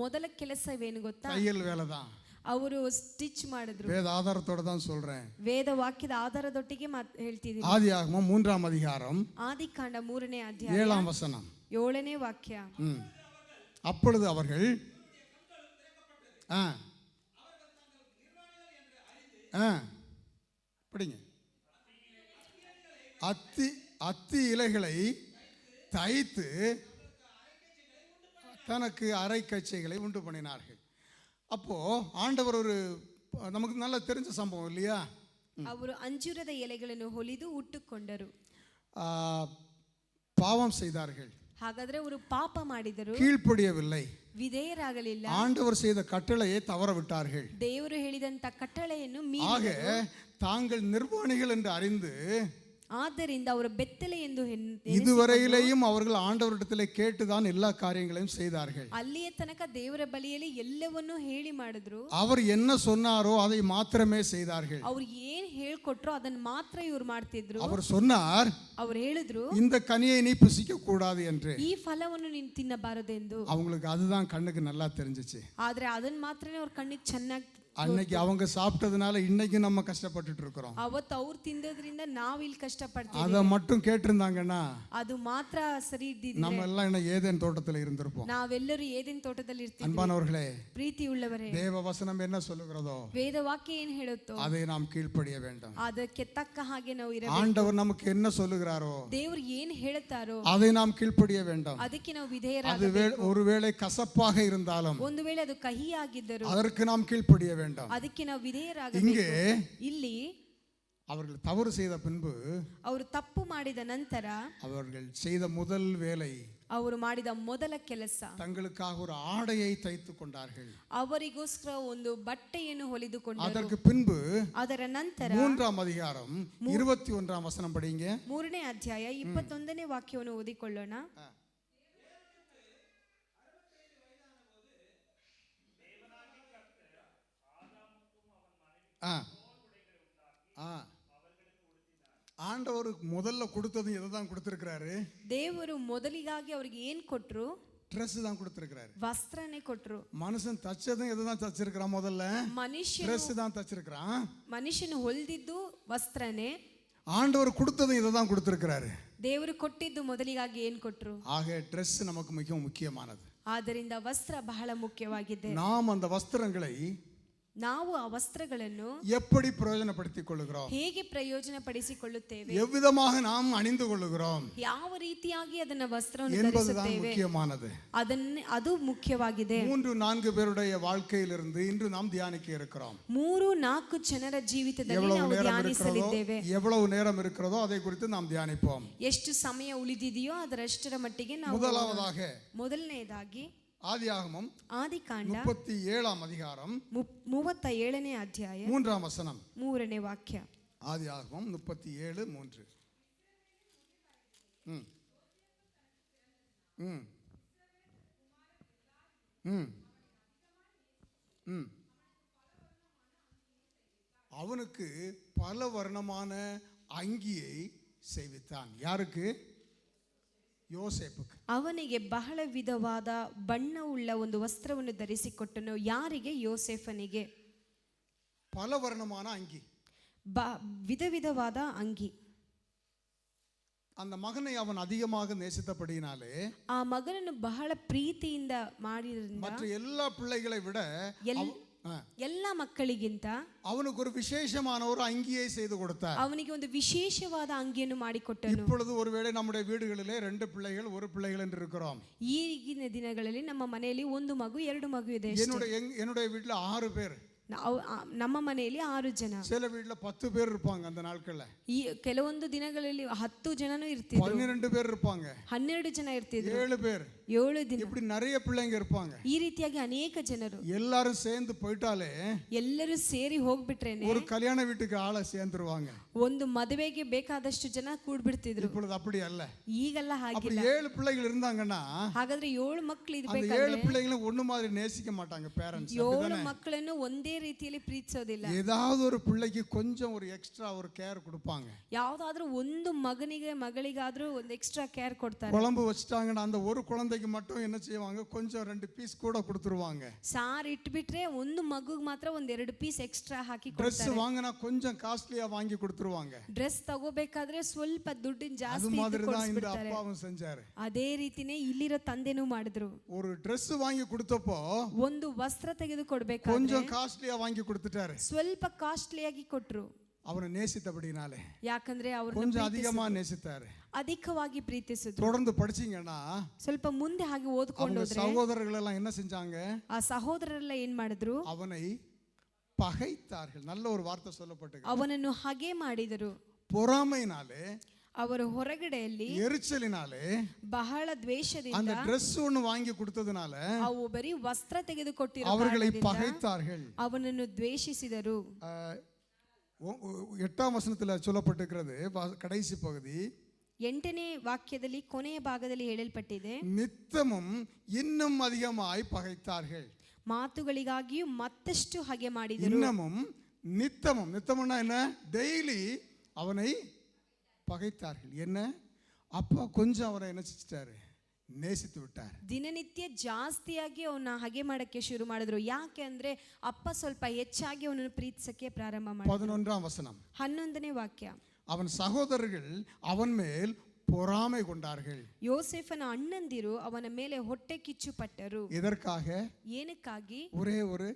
ಮೊದಲ ಕೆಲಸವೇನು ಗೊತ್ತಾ? தையல் வேலை தான். ಅವರು ಸ್ಟಿಚ್ ಮಾಡಿದ್ರು. வேத ஆதாரத்தோட தான் சொல்றேன். ವೇದ ವಾಕ್ಯದ ಆಧಾರದೊಟ್ಟಿಗೆ ಹೇಳ್ತಿದ್ದೀನಿ. ஆதியாகமம் 3ஆம் அதிகாரம் ಆದಿಕಾಂಡ 3ನೇ ಅಧ್ಯಾಯ 7ஆம் வசனம் 7ನೇ ವಾಕ್ಯ. அப்பொழுது அவர்கள் படிங்க. அத்தி இலைகளை தைத்து தனக்கு அரைக்கச்சைகளை உண்டு பண்ணினார்கள். அப்போ ஆண்டவர் ஒரு நமக்கு நல்லா தெரிஞ்ச சம்பவம் இல்லையா? ಅವರು ಅಂಜೂರದ ಎಲೆಗಳನ್ನು ಹೊಲಿದು ಉಟ್ಟುಕೊಂಡರು. பாவம் செய்தார்கள். ಹಾಗಾದ್ರೆ ಅವರು ಪಾಪ ಮಾಡಿದರು, கீழ்ப்படியவில்லை, ವಿಧೇಯರಾಗಲಿಲ್ಲ. ஆண்டவர் செய்த கட்டளையை தவற விட்டார்கள். ದೇವರು ಹೇಳಿದಂತ ಕಟ್ಟಳೆಯನ್ನು ஆக ಮೀರಿದರು. தாங்கள் நிர்வாணிகள் என்று அறிந்து ಆದ್ದರಿಂದ ಅವರು ಬೆತ್ತಲೆ ಎಂದು இதுவரையிலேயும் அவர்கள் ஆண்டவரிடத்திலே கேட்டுதான் எல்லா காரியங்களையும் செய்தார்கள். ಅಲ್ಲಿಯ ತನಕ ದೇವರ ಬಳಿಯಲ್ಲಿ ಎಲ್ಲವನ್ನೂ ಹೇಳಿ ಮಾಡಿದ್ರು. அவர் என்ன சொன்னாரோ அதை மாத்திரமே செய்தார்கள். ಅವ್ರು ಏನ್ ಹೇಳ್ಕೊಟ್ರೋ ಅದನ್ನ ಮಾತ್ರ ಇವ್ರು ಮಾಡ್ತಿದ್ರು. அவர் சொன்னார், ಅವ್ರು ಹೇಳಿದ್ರು, இந்த கனியை நீ புசிக்க கூடாது என்று. ಈ ಫಲವನ್ನು ನೀನು ತಿನ್ನಬಾರದೆಂದು. அவங்களுக்கு அதுதான் கண்ணுக்கு நல்லா தெரிஞ்சிச்சு. ಆದ್ರೆ ಅದನ್ನ ಮಾತ್ರನೇ ಅವ್ರ ಕಣ್ಣಿಗೆ ಚೆನ್ನಾಗಿ அன்னைக்கு அவங்க சாப்பிட்டதுனால இன்னைக்கு நம்ம கஷ்டப்பட்டுட்டு இருக்கிறோம். ಅವತ್ತು ಅವ್ರು ತಿಂದದ್ರಿಂದ ನಾವು ಇಲ್ಲಿ ಕಷ್ಟಪಡ್ತೀವಿ. அத மட்டும் கேட்டிருந்தாங்கன்னா ಅದು ಮಾತ್ರ ಸರಿ ಇದ್ದಿದ್ರೆ நம்ம எல்லாம் என்ன ஏதேன் தோட்டத்தில் இருந்திருப்போம். ನಾವೆಲ್ಲರೂ ಏದೇನ್ ತೋಟದಲ್ಲಿ ಇರ್ತೀವಿ. அன்பானவர்களே, ಪ್ರೀತಿ ಉಳ್ಳವರೇ, தேவ வசனம் என்ன சொல்லுகிறதோ ವೇದ ವಾಕ್ಯ ಏನ್ ಹೇಳುತ್ತೋ அதை நாம் கீழ்ப்படிய வேண்டும். ಅದಕ್ಕೆ ತಕ್ಕ ಹಾಗೆ ನಾವು ಇರಬೇಕು. ஆண்டவர் நமக்கு என்ன சொல்லுகிறாரோ ದೇವರು ಏನ್ ಹೇಳ್ತಾರೋ அதை நாம் கீழ்ப்படிய வேண்டும். ಅದಕ್ಕೆ ನಾವು ವಿಧೇಯರಾಗಬೇಕು. ஒருவேளை கசப்பாக இருந்தாலும் ಒಂದು ವೇಳೆ ಅದು ಕಹಿಯಾಗಿದ್ದರೂ அதற்கு நாம் கீழ்ப்படிய வேண்டும். ಅದಕ್ಕೆ ನಾವು ವಿಧೇಯರಾಗಬೇಕು. ಇಲ್ಲಿ அவர்கள் தவறு செய்த பின்பு, ಅವರು ತಪ್ಪು ಮಾಡಿದ ನಂತರ, அவர்கள் செய்த முதல் வேலை, ಅವರು ಮಾಡಿದ ಮೊದಲ ಕೆಲಸ, தங்களுக்காக ஒரு ஆடையை தைத்துக் கொண்டார்கள். ಅವರಿಗೋಸ್ಕರ ಒಂದು ಬಟ್ಟೆಯನ್ನು ಹೊಲಿದುಕೊಂಡರು. அதற்கு பின்பு ಅದರ ನಂತರ 3ஆம் அதிகாரம் 21ஆம் வசனம் படிங்க. 3ನೇ ಅಧ್ಯಾಯ 21ನೇ ವಾಕ್ಯವನ್ನು ಓದಿಕೊಳ್ಳೋಣ. ஆண்டவர் முதல்ல கொடுத்தது எதை தான் கொடுத்திருக்கிறாரு? ದೇವರು ಮೊದಲಿಗಾಗಿ ಅವರಿಗೆ ಏನ್ ಕೊಟ್ರು? ட்ரெஸ் தான் கொடுத்திருக்கிறாரு. ವಸ್ತ್ರನೇ ಕೊಟ್ರು. மனுஷன் தச்சதும் எதை தான் தச்சிருக்கிறான்? முதல்ல ட்ரெஸ் தான் தச்சிருக்கிறான். ಮನುಷ್ಯನು ಹೊಲಿದಿದ್ದು ವಸ್ತ್ರನೇ. ஆண்டவர் கொடுத்ததும் இதை தான் கொடுத்திருக்கிறாரு. ದೇವರು ಕೊಟ್ಟಿದ್ದು ಮೊದಲಿಗಾಗಿ ಏನ್ ಕೊಟ್ರು? ஆக ட்ரெஸ் நமக்கு மிகவும் முக்கியமானது. ಆದ್ದರಿಂದ ವಸ್ತ್ರ ಬಹಳ ಮುಖ್ಯವಾಗಿದೆ. நாம் அந்த வஸ்திரங்களை ನಾವು ಆ ವಸ್ತ್ರಗಳನ್ನು எப்படி பிரயோஜனப்படுத்திக் கொள்கிறோம்? ಹೇಗೆ ಪ್ರಯೋಜನ ಪಡಿಸಿಕೊಳ್ಳುತ್ತೇವೆ? எவ்விதமாக நாம் அணிந்து கொள்கிறோம்? ಯಾವ ರೀತಿಯಾಗಿ ಅದನ್ನ ವಸ್ತ್ರವನ್ನು என்பதுதான் ಧರಿಸುತ್ತೇವೆ? முக்கியமானது. ಅದು ಮುಖ್ಯವಾಗಿದೆ. 3-4 பேருடைய வாழ்க்கையிலிருந்து இன்று நாம் தியானிக்க இருக்கிறோம். 3-4 ಜನರ ಜೀವಿತದಲ್ಲಿ ನಾವು ಧ್ಯಾನಿಸಲಿದ್ದೇವೆ. எவ்வளவு நேரம் இருக்கிறதோ அதை குறித்து நாம் தியானிப்போம். ಎಷ್ಟು ಸಮಯ ಉಳಿದಿದೆಯೋ ಅದರಷ್ಟರ ಮಟ್ಟಿಗೆ ನಾವು முதலாவதாக ಮೊದಲನೇದಾಗಿ ஆதியாகமம் ಆದಿಕಾಂಡ 37ஆம் அதிகாரம் 37ನೇ ಅಧ್ಯಾಯ 3ஆம் வசனம் 3ನೇ ವಾಕ್ಯ. ஆதியாகமம் 37:3. அவனுக்கு பல வர்ணமான அங்கியை செய்வித்தான். யாருக்கு? யோசேப்புக்கு. ಅವನಿಗೆ ಬಹಳ ವಿಧವಾದ ಬಣ್ಣವುಳ್ಳ ಒಂದು ವಸ್ತ್ರವನ್ನು ಧರಿಸಿಕೊಟ್ಟನು. ಯಾರಿಗೆ? ಯೋಸೇಫನಿಗೆ. பல வர்ணமான அங்கி, ವಿಧ ವಿಧವಾದ ಅಂಗಿ. அந்த மகனை அவன் அதிகமாக நேசித்தபடியினாலே, ಆ ಮಗನನ್ನು ಬಹಳ ಪ್ರೀತಿಯಿಂದ ಮಾಡಿದ್ರಿಂದ மற்ற எல்லா பிள்ளைகளை விட ಎಲ್ಲ ಮಕ್ಕಳಿಗಿಂತ அவனுக்கு ஒரு விசேஷமான ஒரு அங்கியை செய்து கொடுத்தார். ಅವನಿಗೆ ಒಂದು ವಿಶೇಷವಾದ ಅಂಗಿಯನ್ನು ಮಾಡಿಕೊಟ್ಟನು. இப்பொழுது ஒருவேளை நம்முடைய வீடுகளிலே 2 பிள்ளைகள் 1 பிள்ளைகள் என்று இருக்கிறோம். ಈಗಿನ ದಿನಗಳಲ್ಲಿ ನಮ್ಮ ಮನೆಯಲ್ಲಿ 1 ಮಗು 2 ಮಗು ಇದೆ. என்னுடைய வீட்டுல 6 பேர். ನಮ್ಮ ಮನೆಯಲ್ಲಿ 6 ಜನ. சில வீட்டுல 10 பேர் இருப்பாங்க. அந்த நாட்கள்ல ಕೆಲವೊಂದು ದಿನಗಳಲ್ಲಿ 10 ಜನನೂ ಇರ್ತಿದ್ರು. 12 பேர் இருப்பாங்க. 12 ಜನ ಇರ್ತಿದ್ರು. 7 பேர். 7 ದಿನ. இப்படி நிறைய பிள்ளைங்க இருப்பாங்க. ಈ ರೀತಿಯಾಗಿ ಅನೇಕ ಜನರು எல்லாரும் சேர்ந்து போயிட்டாலே, ಎಲ್ಲರೂ ಸೇರಿ ಹೋಗ್ಬಿಟ್ರೇನೆ ஒரு கல்யாಣ வீட்டுக்கு ஆளை சேர்ந்துருவாங்க. ಒಂದು ಮದುವೆಗೆ ಬೇಕಾದಷ್ಟು ಜನ ಕೂಡ್ಬಿಡ್ತಿದ್ರು. இப்பொழுது அப்படி அல்ல. ಈಗೆಲ್ಲ ಹಾಗಿಲ್ಲ. அப்படி 7 பிள்ளைகள் இருந்தாங்கன்னா, ಹಾಗಾದ್ರೆ 7 ಮಕ್ಕಳು ಇರಬೇಕಾದ್ರೆ 7 பிள்ளைகளும் ஒண்ணு மாதிரி நேசிக்க மாட்டாங்க பேரண்ட்ஸ். 7 ಮಕ್ಕಳನ್ನು ಒಂದೇ ರೀತಿಯಲ್ಲಿ ಪ್ರೀತಿಸೋದಿಲ್ಲ. ஏதாவது ஒரு பிள்ளைக்கு கொஞ்சம் ஒரு எக்ஸ்ட்ரா ஒரு கேர் கொடுப்பாங்க. ಯಾವ್ದಾದ್ರೂ ಒಂದು ಮಗನಿಗೆ ಮಗಳಿಗಾದ್ರೂ ಒಂದು ಎಕ್ಸ್ಟ್ರಾ ಕೇರ್ ಕೊಡ್ತಾರೆ. குழம்பு வச்சிட்டாங்கன்னா அந்த ஒரு குழந்தைக்கு மட்டும் என்ன செய்வாங்க, கொஞ்சம் 2 பீஸ் கூட கொடுத்துருவாங்க. ಸಾರು ಇಟ್ಬಿಟ್ರೆ ಒಂದು ಮಗುಗೆ ಮಾತ್ರ ಒಂದ್ 2 ಪೀಸ್ ಎಕ್ಸ್ಟ್ರಾ ಹಾಕಿ ட்ரெஸ் ಕೊಡ್ತಾರೆ. வாங்கினா கொஞ்சம் காஸ்ட்லியா வாங்கி கொடுத்துருவாங்க. ಡ್ರೆಸ್ ತಗೋಬೇಕಾದ್ರೆ ಸ್ವಲ್ಪ ದುಡ್ಡಿನ அது ಜಾಸ್ತಿ மாதிரி தான் இந்த ಕೊಡ್ತಾರೆ. அப்பாவும் செஞ்சாரு. ಅದೇ ರೀತಿನೇ ಇಲ್ಲಿರೋ ತಂದೆನೂ ಮಾಡಿದ್ರು. ஒரு Dress வாங்கி கொடுத்தப்போ ಒಂದು ವಸ್ತ್ರ ತೆಗೆದು ಕೊಡ್ಬೇಕಾದ್ರೆ கொஞ்சம் காஸ்ட்லியா வாங்கி கொடுத்துட்டாரு. ಸ್ವಲ್ಪ ಕಾಸ್ಟ್ಲಿಯಾಗಿ ಕೊಟ್ರು. அவனை நேசித்தபடினாலே ಯಾಕಂದ್ರೆ கொஞ்சம் அதிகமா நேசித்தாரு. ಅಧಿಕವಾಗಿ ಪ್ರೀತಿಸಿದ್ರು. தொடர்ந்து படிச்சீங்கன்னா ಸ್ವಲ್ಪ ಮುಂದೆ ಹಾಗೆ ಓದ್ಕೊಂಡು அவங்க சகோதரர்கள் எல்லாம் என்ன செஞ்சாங்க, ಆ ಸಹೋದರರೆಲ್ಲ ಏನ್ ಮಾಡಿದ್ರು, அவனை பகைத்தார்கள். நல்ல ஒரு வார்த்தை சொல்லப்பட்டு, ಅವನನ್ನು ಹಾಗೆ ಮಾಡಿದರು. பொறாமையினாலே, ಅವರ ಹೊರಗಡೆಯಲ್ಲಿ எரிச்சலினாலே, ಬಹಳ ದ್ವೇಷದಿಂದ அந்த Dress ஒன்னு வாங்கி கொடுத்ததுனால ಅವು ಬರೀ ವಸ್ತ್ರ ತೆಗೆದುಕೊಟ್ಟಿರೋ அவர்களை ಕಾರಣದಿಂದ பகைத்தார்கள். ಅವನನ್ನು ದ್ವೇಷಿಸಿದರು. 8ஆம் வசனத்துல சொல்லப்பட்டிருக்கிறது, கடைசி பகுதி 8ನೇ ವಾಕ್ಯದಲ್ಲಿ ಕೊನೆಯ ಭಾಗದಲ್ಲಿ ಹೇಳಲ್ಪಟ್ಟಿದೆ, நித்தமும் இன்னும் அதிகமாய் பகைத்தார்கள். ಮಾತುಗಳಿಗಾಗಿಯೂ ಮತ್ತಷ್ಟು ಹಾಗೆ ಮಾಡಿದರು. இன்னமும் நித்தமும், நித்தம்னா என்ன, டெய்லி அவனை பகைத்தார்கள். என்ன, அப்பா கொஞ்சம் அவனை என்ன செஞ்சிட்டாரு, நேசித்து விட்டார். ದಿನನಿತ್ಯ ಜಾಸ್ತಿಯಾಗಿ ಅವನ್ನ ಹಾಗೆ ಮಾಡಕ್ಕೆ ಶುರು ಮಾಡಿದ್ರು. ಯಾಕೆ ಅಂದ್ರೆ ಅಪ್ಪ ಸ್ವಲ್ಪ ಹೆಚ್ಚಾಗಿ ಅವನನ್ನು ಪ್ರೀತಿಸಕ್ಕೆ ಪ್ರಾರಂಭ ಮಾಡಿದ್ರು. 11ஆம் வசனம், 11ನೇ ವಾಕ್ಯ, அவன் சகோதரர்கள் அவன் மேல் பொறாமை கொண்டார்கள். ಯೋಸೇಫನ ಅಣ್ಣಂದಿರು ಅವನ ಮೇಲೆ ಹೊಟ್ಟೆ ಕಿಚ್ಚು ಪಟ್ಟರು. எதற்காக? ಏನಕ್ಕಾಗಿ? ஒரே ஒரு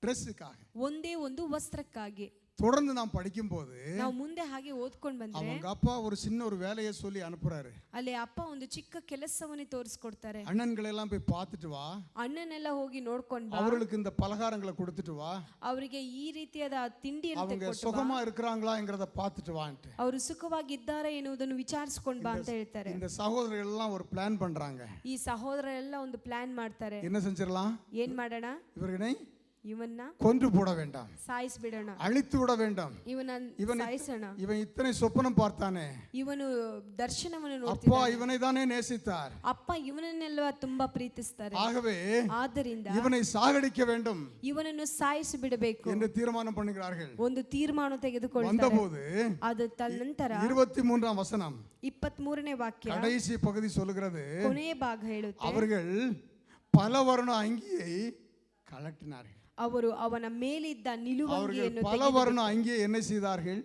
ட்ரெஸ்ஸுக்காக, ಒಂದೇ ಒಂದು ವಸ್ತ್ರಕ್ಕಾಗಿ. தொடர்ந்து நாம் படிக்கும் போது ನಾವು ಮುಂದೆ ಹಾಗೆ ಓದ್ಕೊಂಡು ಬಂದ್ರೆ அவங்க அப்பா ஒரு சின்ன ஒரு வேலையை சொல்லி அனுப்புறாரு. ಅಲ್ಲಿ ಅಪ್ಪ ಒಂದು ಚಿಕ್ಕ ಕೆಲಸವನ್ನೇ ತೋರಿಸ್ಕೊಡ್ತಾರೆ. அண்ணன்களெல்லாம் போய் பார்த்துட்டு வா, ಅಣ್ಣನೆಲ್ಲ ಹೋಗಿ ನೋಡ್ಕೊಂಡು ಬಾ, அவர்களுக்கு இந்த பலகாரங்களை கொடுத்துட்டு வா, ಅವರಿಗೆ ಈ ರೀತಿಯಾದ ತಿಂಡಿಯನ್ನು அவங்க ತೆಗೆದುಕೊಟ್ಟು ಬಾ, சுகமா இருக்கிறாங்களாங்கிறத பார்த்துட்டு வான்ட்டு ಅವರು ಸುಖವಾಗಿದ್ದಾರೆ ಎನ್ನುವುದನ್ನು ವಿಚಾರಿಸ್ಕೊಂಡು ಬಾ ಅಂತ ಹೇಳ್ತಾರೆ. இந்த சகோதரர்கள் எல்லாம் ஒரு பிளான் பண்றாங்க. ಈ ಸಹೋದರರೆಲ್ಲ ಒಂದು ಪ್ಲಾನ್ ಮಾಡ್ತಾರೆ. என்ன செஞ்சிடலாம், ಏನ್ ಮಾಡೋಣ, இவர்களை ಇವನ್ನ கொன்று போட வேண்டாம், ಸಾಯಿಸ್ಬಿಡೋಣ, அழித்து விட வேண்டாம். ಇವನ ಸಾಯಿಸೋಣ. இவன் இத்தனை சொப்பனம் பார்த்தானே, ಇವನು ದರ್ಶನವನ್ನು அப்பா ನೋಡ್ತಿದ್ದಾನೆ, இவனை தானே நேசித்தார், ಅಪ್ಪ ಇವನನ್ನೆಲ್ಲ ತುಂಬಾ ಪ್ರೀತಿಸ್ತಾರೆ, ஆகவே ಆದ್ದರಿಂದ இவனை சாகடிக்க வேண்டும் ಇವನನ್ನು ಸಾಯಿಸಿ ಬಿಡಬೇಕು என்று தீர்மானம் பண்ணுகிறார்கள். ಒಂದು ತೀರ್ಮಾನ ತೆಗೆದುಕೊಳ್ತಾರೆ. வந்தபோது ಅದು ನಂತರ 23ஆம் வசனம் 23ನೇ ವಾಕ್ಯ கடைசி பகுதி சொல்லுகிறது, ಕೊನೆಯ ಭಾಗ ಹೇಳುತ್ತೆ, அவர்கள் பலவர்ண அங்கியை கலட்டினார்கள். ಅವರು அவನ ಮೇಲಿದ್ದ ನಿಲುವಂಗಿಯನ್ನು பலவர்ண அங்கியை என்ன செய்தார்கள்,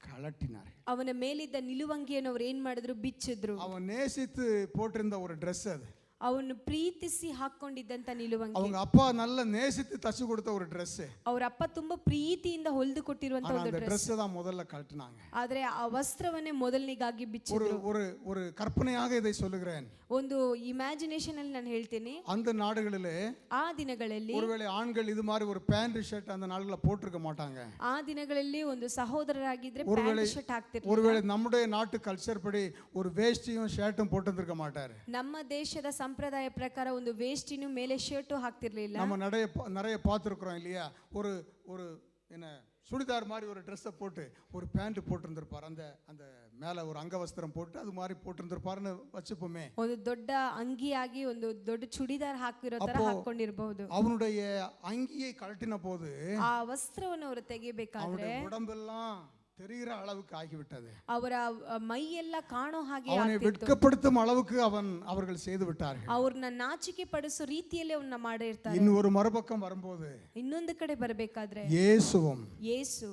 கலட்டினார்கள். ಅವನ ಮೇಲಿದ್ದ ನಿಲುವಂಗಿಯನ್ನು ಅವರು ಏನ್ ಮಾಡಿದ್ರು, ಬಿಚ್ಚಿದ್ರು. அவன் நேசித்து போட்டிருந்த ஒரு Dress அது, ಅವನು ಪ್ರೀತಿಸಿ ಹಾಕೊಂಡಿದ್ದಂತ ನಿಲುವಂಗಿ, அவங்க அப்பா நல்ல நேசித்து தச்சு கொடுத்த ஒரு Dress. ಅವರ ಅಪ್ಪ ತುಂಬಾ ಪ್ರೀತಿಯಿಂದ ಹೊಲಿದು ಕೊಟ್ಟಿರುವಂತ ಒಂದು அந்த ಡ್ರೆಸ್. Dress தான் முதல்ல கழட்டினாங்க. ಆದ್ರೆ ಆ ವಸ್ತ್ರವನ್ನೇ ಮೊದಲನಿಗಾಗಿ ஒரு ಬಿಚ್ಚಿದ್ರು. ஒரு ஒரு கற்பனையாக இதை சொல்லுகிறேன். ಒಂದು ಇಮ್ಯಾಜಿನೇಷನ್ ಅಲ್ಲಿ ನಾನು ಹೇಳ್ತೀನಿ, அந்த நாடுகளிலே ಆ ದಿನಗಳಲ್ಲಿ ஒருவேளை ஆண்கள் இது மாதிரி ஒரு பேண்ட் ஷர்ட் அந்த நாடுகளில் போட்டிருக்க மாட்டாங்க. ಆ ದಿನಗಳಲ್ಲಿ ಒಂದು ಸಹೋದರರಾಗಿದ್ರೆ ஒருவேளை ಪ್ಯಾಂಟ್ ಶರ್ಟ್ ಹಾಕ್ತಿರ್ಲಿಲ್ಲ. ஒருவேளை நம்முடைய நாட்டு கல்ச்சர் படி ஒரு வேஷ்டியும் ஷர்ட்டும் போட்டிருந்திருக்க மாட்டாரு. ನಮ್ಮ ದೇಶದ ಸಂಪ್ರದಾಯ ಪ್ರಕಾರ ಒಂದು ವೇಷ್ಟಿನೂ ಮೇಲೆ ಶರ್ಟು ಹಾಕ್ತಿರ್ಲಿಲ್ಲ. நம்ம நிறைய பார்த்துருக்குறோம் இல்லையா, ஒரு ஒரு என்ன சுடிதார் மாதிரி ஒரு ட்ரெஸ்ஸை போட்டு ஒரு பேண்ட் போட்டிருந்திருப்பார், அந்த அந்த மேலே ஒரு அங்கவஸ்திரம் போட்டு அது மாதிரி போட்டிருந்திருப்பாருன்னு வச்சுப்போமே. ಒಂದು ದೊಡ್ಡ ಅಂಗಿಯಾಗಿ ಒಂದು ದೊಡ್ಡ ಚೂಡಿದಾರ್ ಹಾಕಿರೋ ತರ ಹಾಕೊಂಡಿರಬಹುದು. அவனுடைய அங்கியை கழட்டின போது ಆ ವಸ್ತ್ರವನ್ನು ಅವರು ತೆಗಿಬೇಕಾದ್ರೆ அவனுடைய உடம்பெல்லாம் தெரிகிற அளவுக்கு ஆகிவிட்டது. ಅವರ ಮೈ ಎಲ್ಲ ಕಾಣೋ ಹಾಗೆ அவனை வெட்கப்படுத்தும் அளவுக்கு அவர்கள் செய்து விட்டார்கள். ಅವ್ರನ್ನ ನಾಚಿಕೆ ಪಡಿಸೋ ರೀತಿಯಲ್ಲಿ ಅವನ್ನ ಮಾಡಿರ್ತಾರೆ. இன்னும் ஒரு மறுபக்கம் வரும்போது ಇನ್ನೊಂದು ಕಡೆ ಬರಬೇಕಾದ್ರೆ இயேசுவும் ಯೇಸು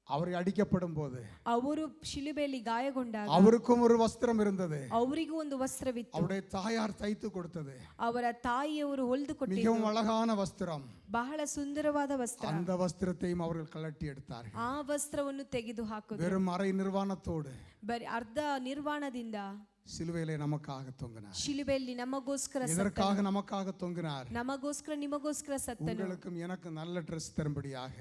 அவரை அடிக்கப்படும் போது ಅವರು ಶಿಲುಬೆಯಲ್ಲಿ ಗಾಯಗೊಂಡಾಗ அவருக்கும் ஒரு வஸ்திரம் இருந்தது, ಅವರಿಗೂ ಒಂದು ವಸ್ತ್ರವಿತ್ತು. அவருடைய தாயார் தைத்து கொடுத்தது, ಅವರ ತಾಯಿಯವರು ಹೊಲಿದು ಕೊಟ್ಟಿದ್ದು மிகவும் அழகான வஸ்திரம். ಬಹಳ ಸುಂದರವಾದ ವಸ್ತ್ರ. அந்த வஸ்திரத்தையும் அவர்கள் கழட்டி எடுத்தார்கள். ಆ ವಸ್ತ್ರವನ್ನು ತೆಗೆದು ಹಾಕುದು, வெறும் அரை நிர்வாணத்தோடு ಬರೀ ಅರ್ಧ ನಿರ್ವಾಣದಿಂದ சிலுவையிலே நமக்காக தொங்கினார். ಶಿಲುಬೆಯಲ್ಲಿ ನಮಗೋಸ್ಕರ இதற்காக நமக்காக தொங்கினார். ನಮಗೋಸ್ಕರ ನಿಮಗೋಸ್ಕರ ಸತ್ತನು. உங்களுக்கும் எனக்கு நல்ல ட்ரெஸ் தரும்படியாக,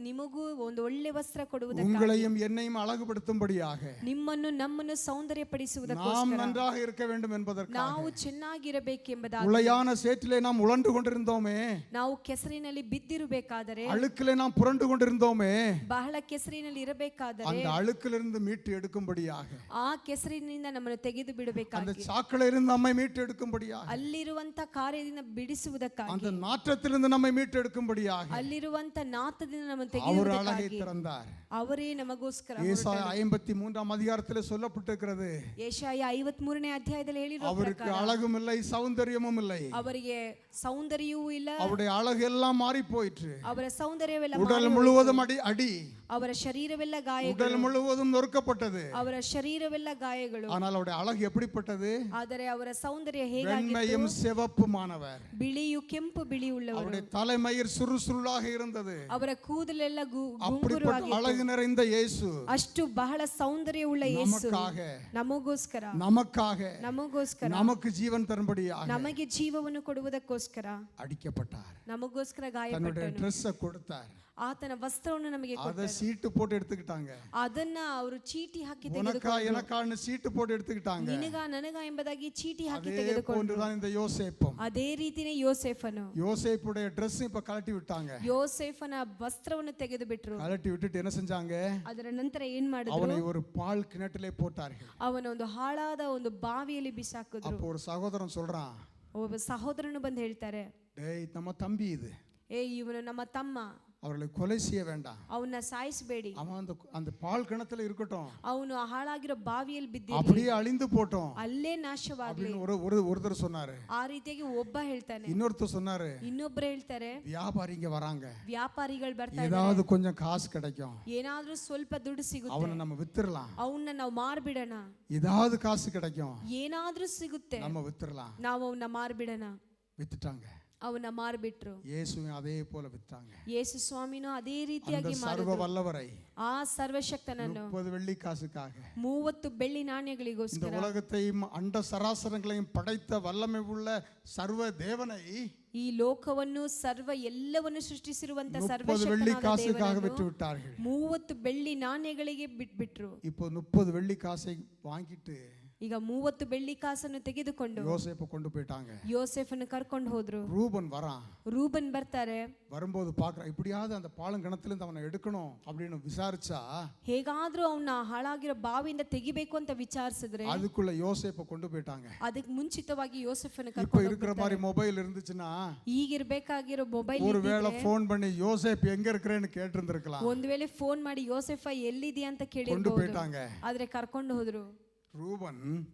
ನಿಮಗೂ ಒಂದು ಒಳ್ಳೆ ವಸ್ತ್ರ ಕೊಡುವುದಕ್ಕಾಗಿ, உங்களையும் என்னையும் அழகுபடுத்தும்படியாக, ನಿಮ್ಮನ್ನು ನಮ್ಮನ್ನು ಸೌಂದರ್ಯ நாம் ಪಡಿಸುವುದಕ್ಕೋಸ್ಕರ, நன்றாக இருக்க வேண்டும் என்பதற்காக, ನಾವು ಚೆನ್ನಾಗಿರಬೇಕೆಂಬುದಾಗಿ, உளையான சேற்றிலே நாம் உழண்டு கொண்டிருந்தோமே, ನಾವು ಕೆಸರಿನಲ್ಲಿ ಬಿದ್ದಿರಬೇಕಾದರೆ, அழுக்கிலே நாம் புரண்டு கொண்டிருந்தோமே, ಬಹಳ ಕೆಸರಿನಲ್ಲಿ ಇರಬೇಕಾದರೆ அந்த அழுக்கிலிருந்து மீட்டு எடுக்கும்படியாக ಆ ಕೆಸರಿನಿಂದ ನಮ್ಮನ್ನು ತೆಗೆದು அந்த ಬಿಡಬೇಕಾಗಿ, சாக்கடையிலிருந்து நம்மை மீட்டெடுக்கும்படியாக, ಅಲ್ಲಿರುವಂತ ಕಾರ್ಯದಿಂದ ಬಿಡಿಸುವುದಕ್ಕಾಗಿ, அந்த நாற்றத்திலிருந்து நம்மை மீட்டெடுக்கும்படியாக ಅಲ್ಲಿರುವಂತ ನಾತದಿಂದ ನಮ್ಮನ್ನು அவர் அழகை ತೆಗೆಯುವುದಕ್ಕಾಗಿ திறந்தார். ಅವರೇ ನಮಗೋಸ್ಕರ ஏசாயா 53ஆம் அதிகாரத்தில் சொல்லப்பட்டிருக்கிறது, ಯೆಶಾಯ 53ನೇ ಅಧ್ಯಾಯದಲ್ಲಿ ಹೇಳಿರುವ அவருக்கு ಪ್ರಕಾರ அழகும் இல்லை, சௌந்தரியமும் இல்லை. ಅವರಿಗೆ ಸೌಂದರ್ಯವೂ ಇಲ್ಲ, அவருடைய அழகு எல்லாம் மாறி போயிற்று. ಅವರ ಸೌಂದರ್ಯವೆಲ್ಲ உடல் ಮಾರಿ முழுவதும் அடி, ಅವರ ಶರೀರವೆಲ್ಲ உடல் ಗಾಯಗಳು, முழுவதும் நொறுக்கப்பட்டது. ಅವರ ಶರೀರವೆಲ್ಲ ಗಾಯಗಳು. ஆனால் அவருடைய அழகு எப்படிப்பட்டது? ಆದರೆ ಅವರ ಸೌಂದರ್ಯ ಹೇಗಾಗಿತ್ತು? வெண்மையும் சிவப்புமானவர். ಬಿಳಿಯು ಕೆಂಪು ಬಿಳಿಯುಳ್ಳವರು. அவருடைய தலைமயிர் சுருசுருளாக இருந்தது. ಅವರ ಕೂದಲೆಲ್ಲ அப்படிப்பட்ட ಗುಂಗುರವಾಗಿತ್ತು. அழகு நிறைந்த இயேசு ಅಷ್ಟು ಬಹಳ ಸೌಂದರ್ಯವುಳ್ಳ ಯೇಸು ನಮಗೋಸ್ಕರ ನಮಗೋಸ್ಕರ நமக்கு ஜீவன் தரும்படியாக ನಮಗೆ ಜೀವವನ್ನು ಕೊಡುವುದಕ್ಕೋಸ್ಕರ அடிக்கப்பட்டார். ನಮಗೋಸ್ಕರ தன்னுடைய ಗಾಯಪಟ್ಟನು. ட்ரெஸ்ஸை கொடுத்தார். ಆತನ ವಸ್ತ್ರವನ್ನು ನಮಗೆ அதை ಕೊಟ್ಟನು. சீட்டு போட்டு எடுத்துக்கிட்டாங்க. ಅದನ್ನ ಅವರು ಚೀಟಿ ಹಾಕಿ உனக்கா ತೆಗೆದುಕೊಂಡು, எனக்கான்னு சீட்டு போட்டு எடுத்துக்கிட்டாங்க. ನಿನಗ ನನಗ ಎಂಬುದಾಗಿ ಚೀಟಿ ಹಾಕಿ அதே ತೆಗೆದುಕೊಂಡು, போன்றுதான் இந்த யோசேப்பும். ಅದೇ ರೀತಿನೇ ಯೋಸೇಫನು. யோசேப்புடைய ட்ரெஸ் இப்ப கழட்டி விட்டாங்க. ಯೋಸೇಫನ ವಸ್ತ್ರವನ್ನು ತೆಗೆದು ಬಿಟ್ರು. கழட்டி விட்டுட்டு என்ன செஞ்சாங்க? ಅದರ ನಂತರ ಏನ್ ಮಾಡಿದ್ರು? அவனை ஒரு பால் கிணற்றிலே போட்டார்கள். ಅವನ ಒಂದು ಹಾಳಾದ ಒಂದು ಬಾವಿಯಲ್ಲಿ ಬಿಸಾಕಿದ್ರು. அப்போ ஒரு சகோதரன் சொல்றான், ಒಬ್ಬ ಸಹೋದರನು ಬಂದು ಹೇಳ್ತಾರೆ, டேய் நம்ம தம்பி இது, ಇವನು ನಮ್ಮ ತಮ್ಮ, அவர்களை கொலை செய்ய வேண்டாம், ಅವನ್ನ ಸಾಯಿಸಬೇಡಿ, அவன் அந்த பால் கிணத்துல இருக்கட்டும், ಅವನು ಹಾಳಾಗಿರೋ ಬಾವಿಯಲ್ಲಿ ಬಿದ್ದಿರಲಿ, அப்படியே அழிந்து போட்டோம் ಅಲ್ಲೇ ನಾಶವಾಗ್ಲಿ அப்படின்னு ஒருத்தர் சொன்னாரு. ಆ ರೀತಿಯಾಗಿ ಒಬ್ಬ ಹೇಳ್ತಾನೆ. இன்னொருத்தர் சொன்னாரு, ಇನ್ನೊಬ್ರು ಹೇಳ್ತಾರೆ, வியாபாரிங்க வராங்க, ವ್ಯಾಪಾರಿಗಳು ಬರ್ತಾರೆ, ஏதாவது கொஞ்சம் காசு கிடைக்கும், ಏನಾದ್ರೂ ಸ್ವಲ್ಪ ದುಡ್ಡು ಸಿಗುತ್ತೆ, அவனை நம்ம வித்துறலாம், ಅವನ್ನ ನಾವು ಮಾರ್ಬಿಡೋಣ, ஏதாவது காசு கிடைக்கும், ಏನಾದ್ರೂ ಸಿಗುತ್ತೆ, நம்ம வித்துறலாம். ನಾವು ಅವನ್ನ ಮಾರ್ಬಿಡೋಣ. வித்துட்டாங்க. ಅವನ್ನ ಮಾರ್ಬಿಟ್ರು. இயேசுவை அதே போல வித்தாங்க. ಯೇಸು ಸ್ವಾಮಿನೂ ಅದೇ ರೀತಿಯಾಗಿ அந்த சர்வ வல்லவரை ಆ ಸರ್ವಶಕ್ತನನ್ನು 30 வெள்ளி காசுக்காக, 30 ಬೆಳ್ಳಿ இந்த ನಾಣ್ಯಗಳಿಗೋಸ್ಕರ, உலகத்தையும் அண்ட சராசரங்களையும் படைத்த வல்லமை உள்ள சர்வ தேவனை ಈ ಲೋಕವನ್ನು ಸರ್ವ ಎಲ್ಲವನ್ನು ಸೃಷ್ಟಿಸಿರುವಂತ 30 வெள்ளி காசுக்காக ಸರ್ವಶಕ್ತನಾದ விட்டு விட்டார்கள். 30 ಬೆಳ್ಳಿ ನಾಣ್ಯಗಳಿಗೆ ಬಿಟ್ಬಿಟ್ರು. இப்போ 30 வெள்ளி காசை வாங்கிட்டு ಈಗ 30 ಬೆಳ್ಳಿ ಕಾಸನ್ನು ತೆಗೆದುಕೊಂಡು யோசேப்பை கொண்டு போயிட்டாங்க. ಯೋಸೆಫನ್ನು ಕರ್ಕೊಂಡು ಹೋದ್ರು. ரூபன் வரான். ರೂಬನ್ ಬರ್ತಾರೆ. வரும்போது பார்க்குறான், இப்படியாவது அந்த பாலங்கிணத்துலேருந்து அவனை எடுக்கணும் அப்படின்னு விசாரிச்சா, ಹೇಗಾದ್ರೂ ಅವನ್ನ ಹಾಳಾಗಿರೋ ಬಾವಿಯಿಂದ ತೆಗಿಬೇಕು ಅಂತ ವಿಚಾರಿಸಿದ್ರೆ, அதுக்குள்ள யோசேப்பை கொண்டு போயிட்டாங்க. ಅದಕ್ಕೆ ಮುಂಚಿತವಾಗಿ ಯೋಸೆಫನ್ನು இப்போ ಕರ್ಕೊಂಡು இருக்கிற மாதிரி மொபைல் இருந்துச்சுன்னா ಈಗಿರ್ಬೇಕಾಗಿರೋ ಮೊಬೈಲ್ ஒருவேளை ஃபோன் பண்ணி யோசேப் எங்க இருக்கிறேன்னு கேட்டிருந்திருக்கலாம். ಒಂದ್ ವೇಳೆ ಫೋನ್ ಮಾಡಿ ಯೋಸೆಫ ಎಲ್ಲಿದೆಯಾ ಅಂತ கொண்டு ಕೇಳಿರ್ಬೋದು. போயிட்டாங்க. ಆದ್ರೆ ಕರ್ಕೊಂಡು ಹೋದ್ರು.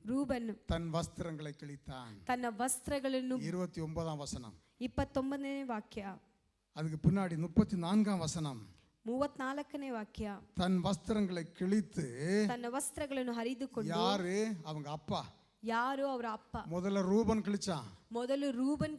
ರೂಬನ್ தன் வஸ்திரங்களை கிழித்தான். ತನ್ನ ವಸ್ತ್ರಗಳನ್ನು 29ஆம் வசனம். 29ನೇ ವಾಕ್ಯ. அதுக்கு பின்னாடி 34ஆம் வசனம். 34ನೇ ವಾಕ್ಯ. தன் வஸ்திரங்களை கிழித்து, ತನ್ನ ವಸ್ತ್ರಗಳನ್ನು ಹರಿದುಕೊಂಡು, யாரு? அவங்க அப்பா. ಯಾರು? ಅವರ ಅಪ್ಪ. முதல்ல ரூபன் கிழிச்சான். ಮೊದಲು ರೂಬನ್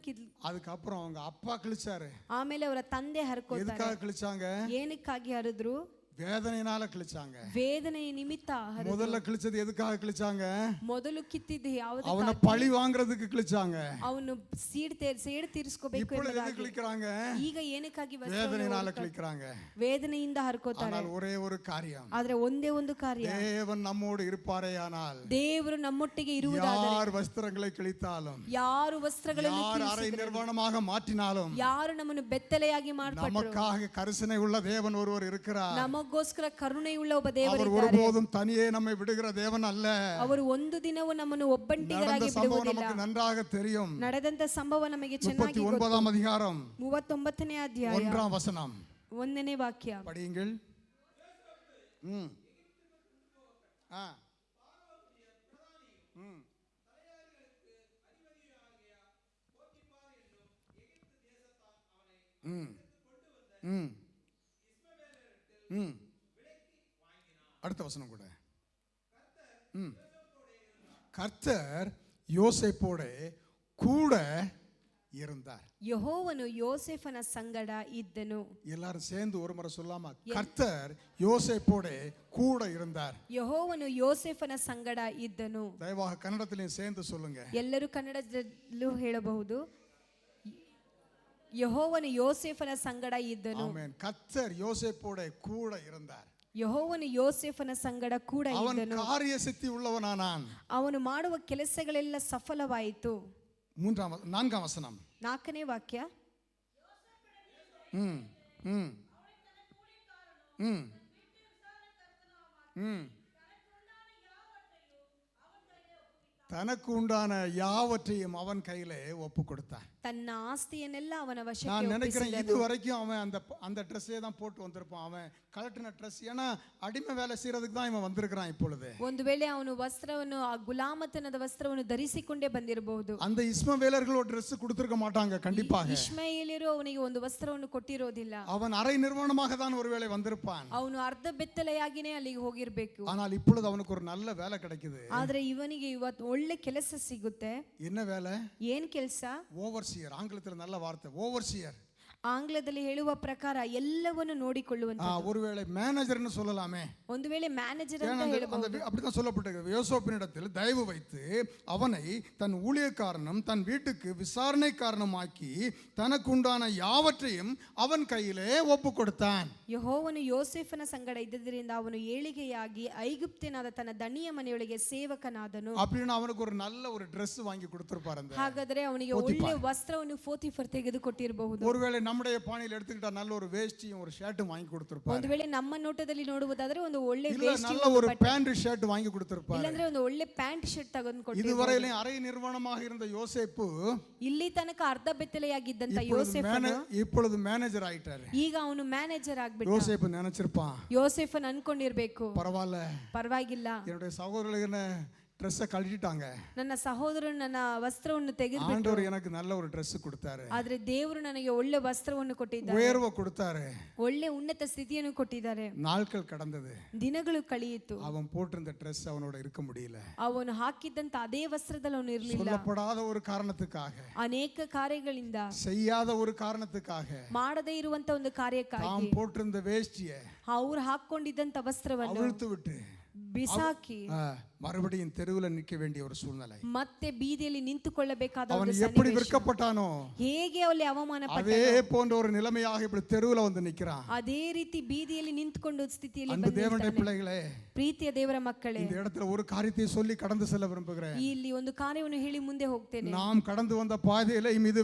அதுக்கப்புறம் அவங்க அப்பா கிழிச்சாரு. ಆಮೇಲೆ ಅವರ ತಂದೆ ಹರ್ಕೋತಾರೆ. எதுக்காக கிழிச்சாங்க? ಏನಕ್ಕಾಗಿ ಹರಿದ್ರು? வேதனையினால கிழிச்சாங்க. ವೇದನೆಯ ನಿಮಿತ್ತ ಹರಿದ್ರು. முதல்ல கிழிச்சது எதுக்காக கிழிச்சாங்க? ಮೊದಲು ಕಿತ್ತಿದ್ದು ಯಾವುದಕ್ಕಾಗಿ? அவனை பழி வாங்குறதுக்கு கிழிச்சாங்க. ಅವನು ಸೇಡು ತೀರಿಸ್ಕೋಬೇಕು இப்போ எதுக்கு ಎಂಬುದಾಗಿ. கிழிக்கறாங்க? ಈಗ ಏನಕ್ಕಾಗಿ வேதனையினால கிழிக்கறாங்க. ವೇದನೆಯಿಂದ ಹರ್ಕೋತಾರೆ. ஆனால் ஒரே ஒரு காரியம், ಆದ್ರೆ ಒಂದೇ ಒಂದು ಕಾರ್ಯ, தேவன் நம்மோடு இருப்பாரேயானால், ದೇವರು ನಮ್ಮೊಟ್ಟಿಗೆ ಇರುವುದಾದರೆ, யார் ವಸ್ತ್ರங்களை கிழித்தாலும், ಯಾರು ವಸ್ತ್ರಗಳನ್ನು யார் அரை நிர்வாணமாக மாற்றினாலும், ಯಾರು ನಮ್ಮನ್ನು ಬೆತ್ತಲೆಯಾಗಿ ಮಾಡ್ಪಟ್ಟರು, நமக்காக கரிசனை உள்ள தேவன் ஒருவர் இருக்கிறார். ನಮಗೋಸ್ಕರ ಕರುಣೆಯುಳ್ಳ ಒಬ್ಬ அவர் ದೇವರಿದ್ದಾರೆ. ஒருபோதும் தனியே நம்மை விடுகிற தேவன் அல்ல. ಅವರು ಒಂದು ದಿನವೂ ನಮ್ಮನ್ನು ಒಬ್ಬಂಟಿಗರಾಗಿ சம்பவம் ಬಿಡುವುದಿಲ್ಲ. நமக்கு நன்றாக தெரியும். ನಡೆದಂತ ಸಂಭವ ನಮಗೆ ಚೆನ್ನಾಗಿ ಗೊತ್ತು. 39ஆம் அதிகாரம் 39ನೇ ಅಧ್ಯಾಯ 1ஆம் வசனம். 1ನೇ ವಾಕ್ಯ. படியுங்கள். ஆ அடுத்த வசனம் கூட. கர்த்தர் யோசேப்போட கூட இருந்தார். ಯೆಹೋವನು ಯೋಸೇಫನ ಸಂಗಡ ಇದ್ದನು. எல்லாரும் சேர்ந்து ஒரு முறை சொல்லாமா? கர்த்தர் யோசேப்போட கூட இருந்தார். ಯೆಹೋವನು ಯೋಸೇಫನ ಸಂಗಡ ಇದ್ದನು. தயவாக கன்னடத்திலையும் சேர்ந்து சொல்லுங்க. ಎಲ್ಲರೂ ಕನ್ನಡದಲ್ಲೂ ಹೇಳಬಹುದು. ಯೆಹೋವನು ಯೋಸೇಫನ ಸಂಗಡ ಇದ್ದನು. ಆಮೆನ್. கர்த்தர் யோசேப்போட கூட இருந்தார். ಯೆಹೋವನು ಯೋಸೇಫನ ಸಂಗಡ ಕೂಡ ಇದ್ದನು. ಅವನು ಕಾರ್ಯಸಿದ್ಧಿ ಉಳ್ಳವನಾನಾನ್. ಅವನು ಮಾಡುವ ಕೆಲಸಗಳೆಲ್ಲ ಸಫಲವಾಯಿತು. 4ಆம் ವಚನ. 4ನೇ ವಾಕ್ಯ. தனக்கு உண்டான யாவற்றையும் அவன் கையிலே ஒப்பு கொடுத்தான். ತನ್ನ ಆಸ್ತಿಯನ್ನೆಲ್ಲ ಅವನ நான் ವಶಕ್ಕೆ நினைக்கிறேன் இது ಒಪ್ಪಿಸಿದನು. வரைக்கும் அவன் அந்த ட்ரெஸ்ஸே தான் போட்டு வந்திருப்பான். அவன் கலட்டின ட்ரெஸ், ஏன்னா அடிமை வேலை செய்யறதுக்கு தான் இவன் வந்திருக்கிறான். இப்பொழுது ಒಂದು ವೇಳೆ ಅವನು ವಸ್ತ್ರವನ್ನು ಆ ಗುಲಾಮತನದ ವಸ್ತ್ರವನ್ನು ಧರಿಸಿಕೊಂಡೇ ಬಂದಿರಬಹುದು. அந்த இஸ்மவேலர்கள் ஒரு ட்ரெஸ் கொடுத்திருக்க மாட்டாங்க கண்டிப்பாக. ಇಷ್ಮಾಯೇಲ್ಯರು ಅವನಿಗೆ ಒಂದು ವಸ್ತ್ರವನ್ನು ಕೊಟ್ಟಿರೋದಿಲ್ಲ. அவன் அரை நிர்வாணமாக தான் ஒருவேளை வந்திருப்பான். ಅವನು ಅರ್ಧ ಬೆತ್ತಲೆಯಾಗಿನೇ ಅಲ್ಲಿಗೆ ಹೋಗಿರ್ಬೇಕು. ஆனால் இப்பொழுது அவனுக்கு ஒரு நல்ல வேலை கிடைக்குது. ಆದ್ರೆ ಇವನಿಗೆ ಇವತ್ತು ಒಳ್ಳೆ ಕೆಲಸ ಸಿಗುತ್ತೆ. என்ன வேலை? ಏನ್ ಕೆಲಸ? ஓவர்சியர். ஆங்கிலத்தில் நல்ல வார்த்தை ஓவர்சியர். ಆಂಗ್ಲದಲ್ಲಿ ಹೇಳುವ ಪ್ರಕಾರ ಎಲ್ಲವನ್ನು ನೋಡಿಕೊಳ್ಳುವಂತ. ஒருவேளை மேனேஜர்னு சொல்லலாமே. ಒಂದು ವೇಳೆ ಮ್ಯಾನೇಜರ್ ಅಂತ ಹೇಳಬಹುದು. அப்படிதான் சொல்லப்பட்டிருக்கிறது. யோசேப்பினிடத்தில் தயவு வைத்து அவனை தன் ஊழியக்காரனும் தன் வீட்டுக்கு விசாரணை காரணமாக்கி தனக்கு உண்டான யாவற்றையும் அவன் கையிலே ஒப்பு கொடுத்தான். ಯೆಹೋವನು ಯೋಸೇಫನ ಸಂಗಡ ಇದ್ದದರಿಂದ ಅವನು ಏಳಿಗೆಯಾಗಿ ಐಗುಪ್ತನಾದ ತನ್ನ ದಣಿಯ ಮನೆಯೊಳಗೆ ಸೇವಕನಾದನು. அப்படின்னு அவனுக்கு ஒரு நல்ல ஒரு Dress வாங்கி கொடுத்திருப்பார். அந்த ಹಾಗಾದರೆ ಅವನಿಗೆ ಒಳ್ಳೆ ವಸ್ತ್ರವನ್ನು ಪೋತಿಫರ್ ತೆಗೆದುಕೊಟ್ಟಿರಬಹುದು. ஒருவேளை நம்முடைய பாணியில் எடுத்துக்கிட்டா நல்ல ஒரு வேஷ்டியும் ஒரு ஷர்ட்டும் வாங்கி கொடுத்திருப்பார். ಒಂದು ವೇಳೆ ನಮ್ಮ ನೋಟದಲ್ಲಿ ನೋಡುವುದಾದರೆ ಒಂದು ಒಳ್ಳೆ இல்ல நல்ல ஒரு பேண்ட் ஷர்ட் வாங்கி கொடுத்திருப்பார். ಇಲ್ಲಂದ್ರೆ ಒಂದು ಒಳ್ಳೆ ಪ್ಯಾಂಟ್ ಶರ್ಟ್ ತಗೊಂಡು ಕೊಟ್ಟಿರಬಹುದು. இதுவரையிலும் அரை நிர்வாணமாக இருந்த யோசேப்பு ಇಲ್ಲಿ ತನಕ ಅರ್ಧ ಬೆತ್ತಲೆಯಾಗಿದ್ದಂತ ಯೋಸೇಫನು இப்பொழுது மேனேஜர் ஆயிட்டாரு. ಈಗ ಅವನು ಮ್ಯಾನೇಜರ್ ಆಗ್ಬಿಟ್ಟ. யோசேப்பு நினைச்சிருப்பான், ಯೋಸೇಫನ್ ಅನ್ಕೊಂಡಿರ್ಬೇಕು, பரவாயில்ல என்னுடைய சகோதரர்கள் ட்ரெஸ்ஸை கழட்டிட்டாங்க, ನನ್ನ ಸಹೋದರನು ನನ್ನ ವಸ್ತ್ರವನ್ನು ತೆಗೆದುಬಿಟ್ಟು ஆண்டவர் எனக்கு நல்ல ஒரு Dress கொடுத்தாரு, ಆದ್ರೆ ದೇವರು ನನಗೆ ಒಳ್ಳೆ ವಸ್ತ್ರವನ್ನು ಕೊಟ್ಟಿದ್ದಾರೆ, உயர்வை கொடுத்தாரு, ಒಳ್ಳೆ ಉನ್ನತ ಸ್ಥಿತಿಯನ್ನು ಕೊಟ್ಟಿದ್ದಾರೆ. நாட்கள் கடந்தது, ದಿನಗಳು ಕಳೆಯಿತು. அவன் போட்டிருந்த Dress அவனோட இருக்க முடியல. ಅವನು ಹಾಕಿದ್ದಂತ ಅದೇ ವಸ್ತ್ರದಲ್ಲಿ ಅವನು ಇರಲಿಲ್ಲ. சொல்லப்படாத ஒரு காரணத்துக்காக, ಅನೇಕ ಕಾರ್ಯಗಳಿಂದ, செய்யாத ஒரு காரணத்துக்காக, ಮಾಡದೇ ಇರುವಂತ ಒಂದು ಕಾರ್ಯಕ್ಕಾಗಿ தாம் போட்டிருந்த வேஷ்டியை ಅವರು ಹಾಕೊಂಡಿದ್ದಂತ ವಸ್ತ್ರವನ್ನು அவிழ்த்து விட்டு ಬಿಸಾಕಿ மறுபடியும் தெருவில் நிற்க வேண்டிய ஒரு சூழ்நிலை. ಮತ್ತೆ ಬೀದಿಯಲ್ಲಿ ನಿಂತುಕೊಳ್ಳಬೇಕಾದ அவன் எப்படி விற்கப்பட்டானோ ಹೇಗೆ ಅಲ್ಲಿ ಅವಮಾನ அதே போன்ற ஒரு நிலைமையாக இப்படி தெருவில் வந்து நிற்கிறான். ಅದೇ ರೀತಿ ಬೀದಿಯಲ್ಲಿ ನಿಂತುಕೊಂಡ ಸ್ಥಿತಿಯಲ್ಲಿ அன்பு தேவனுடைய பிள்ளைகளே, ಪ್ರೀತಿಯ ದೇವರ ಮಕ್ಕಳೇ, இந்த இடத்துல ஒரு காரியத்தை சொல்லி கடந்து செல்ல விரும்புகிறேன். ಇಲ್ಲಿ ಒಂದು ಕಾರ್ಯವನ್ನು ಹೇಳಿ ಮುಂದೆ ಹೋಗ್ತೇನೆ. நாம் கடந்து வந்த பாதையில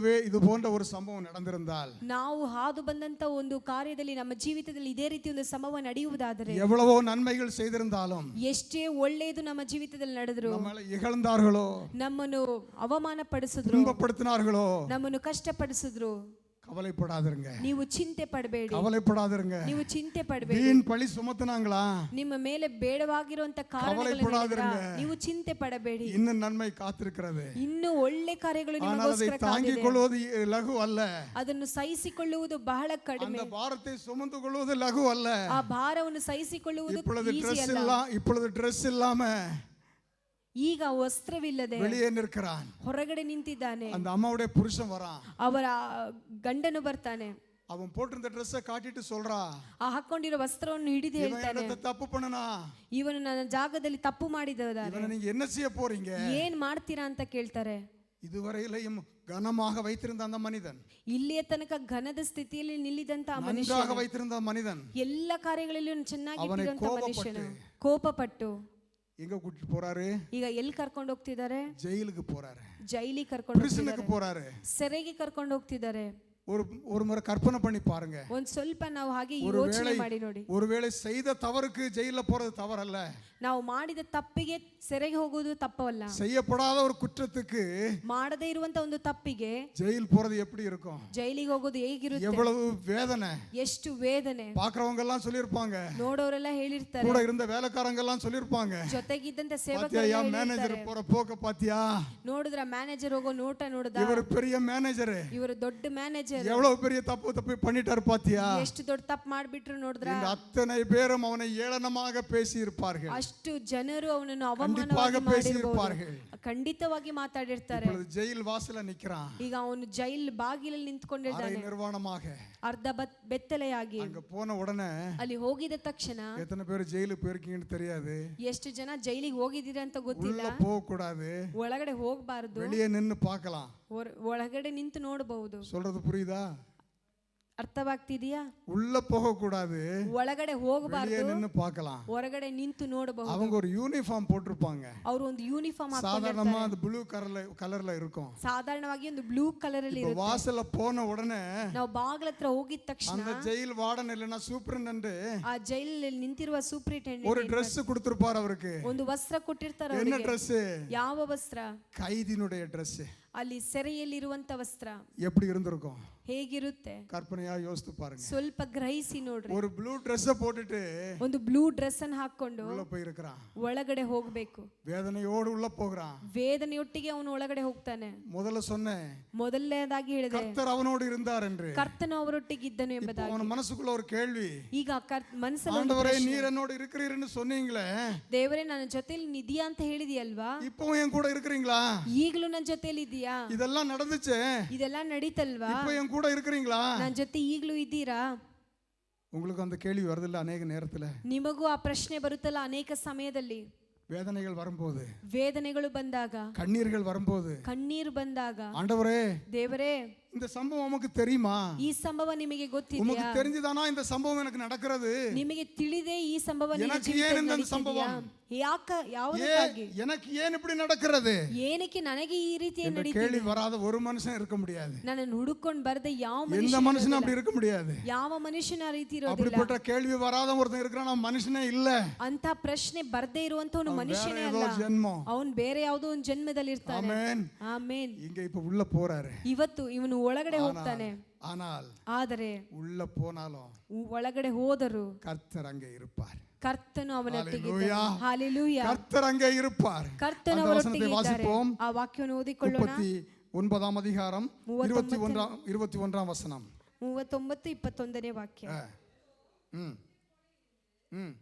இது போன்ற ஒரு சம்பவம் நடந்திருந்தால், ನಾವು ಹಾದು ಬಂದಂತ ಒಂದು ಕಾರ್ಯದಲ್ಲಿ ನಮ್ಮ ಜೀವಿತದಲ್ಲಿ ಇದೇ ರೀತಿ ಒಂದು ಸಂಭವ ನಡೆಯುವುದಾದರೆ, எவ்வளவோ நன்மைகள் செய்திருந்தாலும், ಎಷ್ಟೇ ಒಳ್ಳೆಯದು ನಮ್ಮ ಜೀವಿತದಲ್ಲಿ ನಡೆದ್ರು, நம்மளை இகழ்ந்தார்களோ, ನಮ್ಮನ್ನು ಅವಮಾನ ಪಡಿಸಿದ್ರು, துன்பப்படுத்தினார்களோ, ನಮ್ಮನ್ನು ಕಷ್ಟಪಡಿಸಿದ್ರು, கவலைப்படாதீங்க, ನೀವು ಚಿಂತೆ ಪಡಬೇಡಿ, கவலைப்படாதீங்க. ನೀವು ಚಿಂತೆ ಪಡಬೇಡಿ. வீண் பழி சுமத்துனாங்களா, ನಿಮ್ಮ ಮೇಲೆ ಬೇಡವಾಗಿರುವಂತ ಕಾರಣಗಳನ್ನು ನೀವು ಚಿಂತೆ ಪಡಬೇಡಿ. இன்னும் நன்மை காத்திருக்கிறது. ಇನ್ನು ಒಳ್ಳೆ ಕಾರ್ಯಗಳು ஆனால் அதை ನಿಮಗೋಸ್ಕರ தாங்கிக் ಕಾದಿದೆ. கொள்வது லகு அல்ல. ಅದನ್ನು ಸಹಿಸಿಕೊಳ್ಳುವುದು ಬಹಳ ಕಡಿಮೆ. அந்த பாரத்தை சுமந்து கொள்வது லகு அல்ல. ಆ ಭಾರವನ್ನು ಸಹಿಸಿಕೊಳ್ಳುವುದು இப்பொழுது ಈಸಿ ಅಲ್ಲ. இப்பொழுது ட்ரெஸ் இல்லாம ಈಗ ವಸ್ತ್ರವಿಲ್ಲದೆ வெளியே நிற்கிறான். ಹೊರಗಡೆ ನಿಂತಿದ್ದಾನೆ. அந்த அம்மாவுடைய புருஷன் வரான். ಅವರ ಗಂಡನು ಬರ್ತಾನೆ. அவன் போட்டிருந்த ட்ரெஸ்ஸை காட்டிட்டு சொல்றா, ಆ ಹಾಕೊಂಡಿರೋ ವಸ್ತ್ರವನ್ನು ಹಿಡಿದು ಹೇಳ್ತಾನೆ, தப்பு பண்ணனா, ಇವನು ನನ್ನ ಜಾಗದಲ್ಲಿ ತಪ್ಪು ಮಾಡಿದವದಾರೆ, இவனை நீங்க என்ன செய்ய போறீங்க, ಏನ್ ಮಾಡ್ತೀರಾ ಅಂತ ಕೇಳ್ತಾರೆ. இதுவரையிலையும் கனமாக வைத்திருந்த அந்த மனிதன், ಇಲ್ಲಿಯ ತನಕ ಘನದ ಸ್ಥಿತಿಯಲ್ಲಿ ನಿಲ್ಲಿದಂತ நன்றாக வைத்திருந்த மனிதன், ಎಲ್ಲ ಕಾರ್ಯಗಳಲ್ಲೂ ಚೆನ್ನಾಗಿದ್ದಂತ ಮನುಷ್ಯನು ಕೋಪಪಟ್ಟು எங்க கூட்டிட்டு போறாரு? ಈಗ ಎಲ್ಲಿ ಕರ್ಕೊಂಡು ಹೋಗ್ತಿದ್ದಾರೆ? ஜெயிலுக்கு போறாரு. ಜೈಲಿಗೆ ಕರ್ಕೊಂಡು பிரிசனுக்கு போறாரு. ಸೆರೆಗೆ ಕರ್ಕೊಂಡು ಹೋಗ್ತಿದ್ದಾರೆ. ஒரு முறை கற்பனை பண்ணி பாருங்க. ಒಂದ್ ಸ್ವಲ್ಪ ನಾವು ಹಾಗೆ ಯೋಚನೆ ಮಾಡಿ ನೋಡಿ. ஒருவேளை செய்த தவறுக்கு ஜெயில போறது தவறல்ல. ನಾವು ಮಾಡಿದ ತಪ್ಪಿಗೆ ಸೆರೆಗೆ ಹೋಗೋದು ತಪ್ಪವಲ್ಲ. செய்யப்படாத ஒரு குற்றத்துக்கு, ಮಾಡದೇ ಇರುವಂತ ಒಂದು ತಪ್ಪಿಗೆ ஜெயில் போறது எப்படி இருக்கும்? ಜೈಲಿಗೆ ಹೋಗೋದು ಹೇಗಿರುತ್ತೆ? எவ்வளவு வேதனை, ಎಷ್ಟು ವೇದನೆ. பாக்குறவங்க எல்லாம் சொல்லிருப்பாங்க, ನೋಡೋರೆಲ್ಲ ಹೇಳಿರ್ತಾರೆ, கூட இருந்த வேலைக்காரங்க எல்லாம் சொல்லிருப்பாங்க, ಜೊತೆಗಿದ್ದಂತ பாத்தியா மேனேஜர் போற போக்க பாத்தியா, ನೋಡಿದ್ರ ಮ್ಯಾನೇಜರ್ ಹೋಗೋ ನೋಟ ನೋಡಿದ, இவர் பெரிய மேனேஜர், ಇವರು ದೊಡ್ಡ ಮ್ಯಾನೇಜರ್, எவ்வளவு பெரிய தப்பு பண்ணிட்டாரு பாத்தியா, ಎಷ್ಟು ದೊಡ್ಡ ತಪ್ಪು ಮಾಡ್ಬಿಟ್ರು ನೋಡಿದ್ರ. இந்த அத்தனை பேரும் அவனை ஏளனமாக பேசி இருப்பார்கள். ಅಷ್ಟು ಜನರು ಅವನನ್ನು ಅವಮಾನವಾಗಿ ಮಾಡಿರಬಹುದು, ಖಂಡಿತವಾಗಿ ಮಾತಾಡಿರ್ತಾರೆ. ಜೈಲ್ ವಾಸಲ ನಿಕ್கிறான். ಈಗ ಅವನು ಜೈಲ್ ಬಾಗಿಲಲ್ಲಿ ನಿಂತ್ಕೊಂಡಿದ್ದಾನೆ, ನಿರ್ವಾಣமாக, ಅರ್ಧ ಬೆತ್ತಲೆಯಾಗಿ. அங்க போன உடனே, ಅಲ್ಲಿ ಹೋಗಿದ ತಕ್ಷಣ, எத்தனை பேர் ஜெயிலுக்கு போயிருக்கீங்கன்னு தெரியாது, ಎಷ್ಟು ಜನ ಜೈಲಿಗೆ ಹೋಗಿದ್ದೀರಾ ಅಂತ ಗೊತ್ತಿಲ್ಲ, உள்ள போக கூடாது, ಒಳಗಡೆ ಹೋಗಬಾರದು, வெளியே நின்னு பார்க்கலாம், ಒಳಗಡೆ ನಿಂತು ನೋಡಬಹುದು. சொல்றது புரியுதா? ಅರ್ಥವಾಗ್ತಿದೆಯಾ? உள்ள போக கூடாது, ಒಳಗಡೆ ಹೋಗಬಾರ್ದು, வெளியே நின்னு பார்க்கலாம். ಹೊರಗಡೆ ನಿಂತು ನೋಡಬಹುದು. அவங்க ஒரு யூனிஃபார்ம் போட்டிருப்பாங்க. ಅವರು ಒಂದು ಯೂನಿಫಾರ್ಮ್ சாதாரணமா அது ப்ளூ கலர்ல இருக்கும். ಸಾಧಾರಣವಾಗಿ ಒಂದು ಬ್ಲೂ ಕಲರ್ ಅಲ್ಲಿ ಇರುತ್ತೆ. வாசல்ல போன உடனே ನಾವು ಬಾಗಿಲ ಹತ್ರ ಹೋಗಿದ ತಕ್ಷಣ அந்த ஜெயில் வார்டன் இல்லனா சூப்பರಿಂಟೆಂಡೆಂಟ್ ಆ ಜೈಲಲ್ಲಿ ನಿಂತಿರುವ ಸೂಪರಿಂಟೆಂಡೆಂಟ್ ஒரு Dress கொடுத்திருப்பார் அவருக்கு. ಒಂದು ವಸ್ತ್ರ ಕೊಟ್ಟಿರ್ತಾರೆ என்ன ಅವರಿಗೆ. Dress? ಯಾವ ವಸ್ತ್ರ? கைதினுடைய Dress. ಅಲ್ಲಿ ಸೆರೆಯಲ್ಲಿರುವಂತ ವಸ್ತ್ರ எப்படி இருந்திருக்கும்? ಹೇಗಿರುತ್ತೆ கற்பனையா யோசித்து பாருங்க. ಸ್ವಲ್ಪ ಗ್ರಹಿಸಿ ನೋಡ್ರಿ. ஒரு ப்ளூ Dress போட்டுட்டு ಒಂದು ಬ್ಲೂ ಡ್ರೆಸ್ ಅನ್ನು ಹಾಕೊಂಡು உள்ள போய் இருக்கறான். ಒಳಗಡೆ ಹೋಗಬೇಕು. வேதனையோடு உள்ள போகிறான். ವೇದನೆಯೊಟ್ಟಿಗೆ ಅವನು ಒಳಗಡೆ ಹೋಗ್ತಾನೆ. முதல்ல சொன்னேன், ಮೊದಲನೇದಾಗಿ ಹೇಳಿದೆ கர்த்தர் அவனோடு இருந்தார் என்று. ಕರ್ತನು ಅವರೊಟ್ಟಿಗೆ ಇದ್ದನು ಎಂಬುದಾಗಿ. அவன் மனசுக்குள்ள ஒரு கேள்வி, ಈಗ ಮನಸ್ಸಲ್ಲಿ ஆண்டவரே நீர் என்னோடு இருக்கிறீர்னு சொன்னீங்களே, ದೇವರೇ ನನ್ನ ಜೊತೆಯಲ್ಲಿ ಇದೆಯಾ ಅಂತ ಹೇಳಿದೀಯಲ್ವಾ, இப்பவும் என் கூட இருக்கிறீங்களா? ಈಗಲೂ ನನ್ನ ಜೊತೆಯಲ್ಲಿ ಇದೆಯಾ? இதெல்லாம் நடந்துச்சே, ಇದೆಲ್ಲ ನಡೀತಲ್ವಾ? இப்போ என் கூட இருக்கிறீங்களா? ನನ್ನ ಜೊತೆ ಈಗಲೂ ಇದ್ದೀರಾ? உங்களுக்கு அந்த கேள்வி வருதுல்ல அநேக நேரத்துல. ನಿಮಗೂ ಆ ಪ್ರಶ್ನೆ ಬರುತ್ತಲ್ಲ ಅನೇಕ ಸಮಯದಲ್ಲಿ. வேதனைகள் வரும்போது, ವೇದನೆಗಳು ಬಂದಾಗ, கண்ணீர்கள் வரும்போது, ಕಣ್ಣೀರು ಬಂದಾಗ, ஆண்டவரே ದೇವರೇ இந்த சம்பவம் உமக்கு தெரியுமா? ಈ ಸಂಭವ ನಿಮಗೆ ಗೊತ್ತಿದೆಯಾ? உமக்கு தெரிஞ்சுதானா இந்த சம்பவம் எனக்கு நடக்கிறது? ನಿಮಗೆ ತಿಳಿದೇ ಈ ಸಂಭವ ನಿನ್ನ எனக்கு ಜೀವಿತದಲ್ಲಿ ஏன் இந்த ನಡೀತಿದೆಯಾ? சம்பவம்? ಯಾವುದಕ್ಕಾಗಿ? எனக்கு ஏன் இப்படி நடக்கிறது? ಏನಕ್ಕೆ ನನಗೆ ಈ ರೀತಿ இந்த ನಡೀತಿದೆ? கேள்வி வராத ஒரு மனுஷன் இருக்க முடியாது. ನನ್ನನ್ನು ಹುಡುಕೊಂಡು ಬರದೆ ಯಾವ எந்த ಮನುಷ್ಯನೂ மனுஷனும் அப்படி இருக்க முடியாது. ಯಾವ ಮನುಷ್ಯನ ಆ ರೀತಿ ಇರೋದಿಲ್ಲ. அப்படிப்பட்ட கேள்வி வராத ஒருத்தன் இருக்கிறான், அவன் மனுஷனே இல்ல. ಅಂತ ಪ್ರಶ್ನೆ ಬರದೇ ಇರುವಂತವನು ಮನುಷ್ಯನೇ ஏதோ ಅಲ್ಲ, ஜென்மம். ಅವನು ಬೇರೆ ಯಾವುದೋ ಒಂದು ಜನ್ಮದಲ್ಲಿ ಇರ್ತಾನೆ. ஆமென். ಆಮೇನ್. இங்க இப்ப உள்ள போறாரு. ಇವತ್ತು ಇವನು ಒಳಗಡೆ ಹೋಗ್ತಾನೆ. ஆனால் ಆದರೆ உள்ள போனாலும் ಒಳಗಡೆ ಹೋದರು கர்த்தர் அங்கே இருப்பார். ಕರ್ತನು ಅವನೊಟ್ಟಿಗೆ ஹalleluya. ಹಾಲೆಲೂಯಾ. கர்த்தர் அங்கே இருப்பார். ಕರ್ತನು அந்த ಅವರೊಟ್ಟಿಗೆ வசனத்தை ಇದ್ದಾರೆ. வாசிப்போம். ಆ ವಾಕ್ಯವನ್ನು ಓದಿಕೊಳ್ಳೋಣ. 39 அதிகாரம் 21 வசனம். 39 21ನೇ ವಾಕ್ಯ. ம் ம்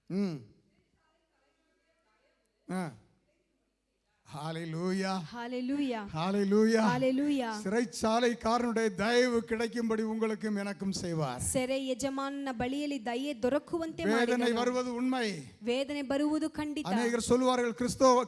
ம் ஹalleluya. ಹಾಲೆಲೂಯಾ. ஹalleluya. ಹಾಲೆಲೂಯಾ. சிறைச்சாலைக்காரனுடைய தயவு கிடைக்கும்படி உங்களுக்கும் எனக்கும் செய்வார். ಸೆರೆ ಯಜಮಾನನ ಬಳಿಯಲ್ಲಿ ದಯೆ ದೊರಕುವಂತೆ வேதனை ಮಾಡಿದನು. வருவது உண்மை. ವೇದನೆ ಬರುವುದು ಖಂಡಿತ. அநேகர் சொல்வார்கள்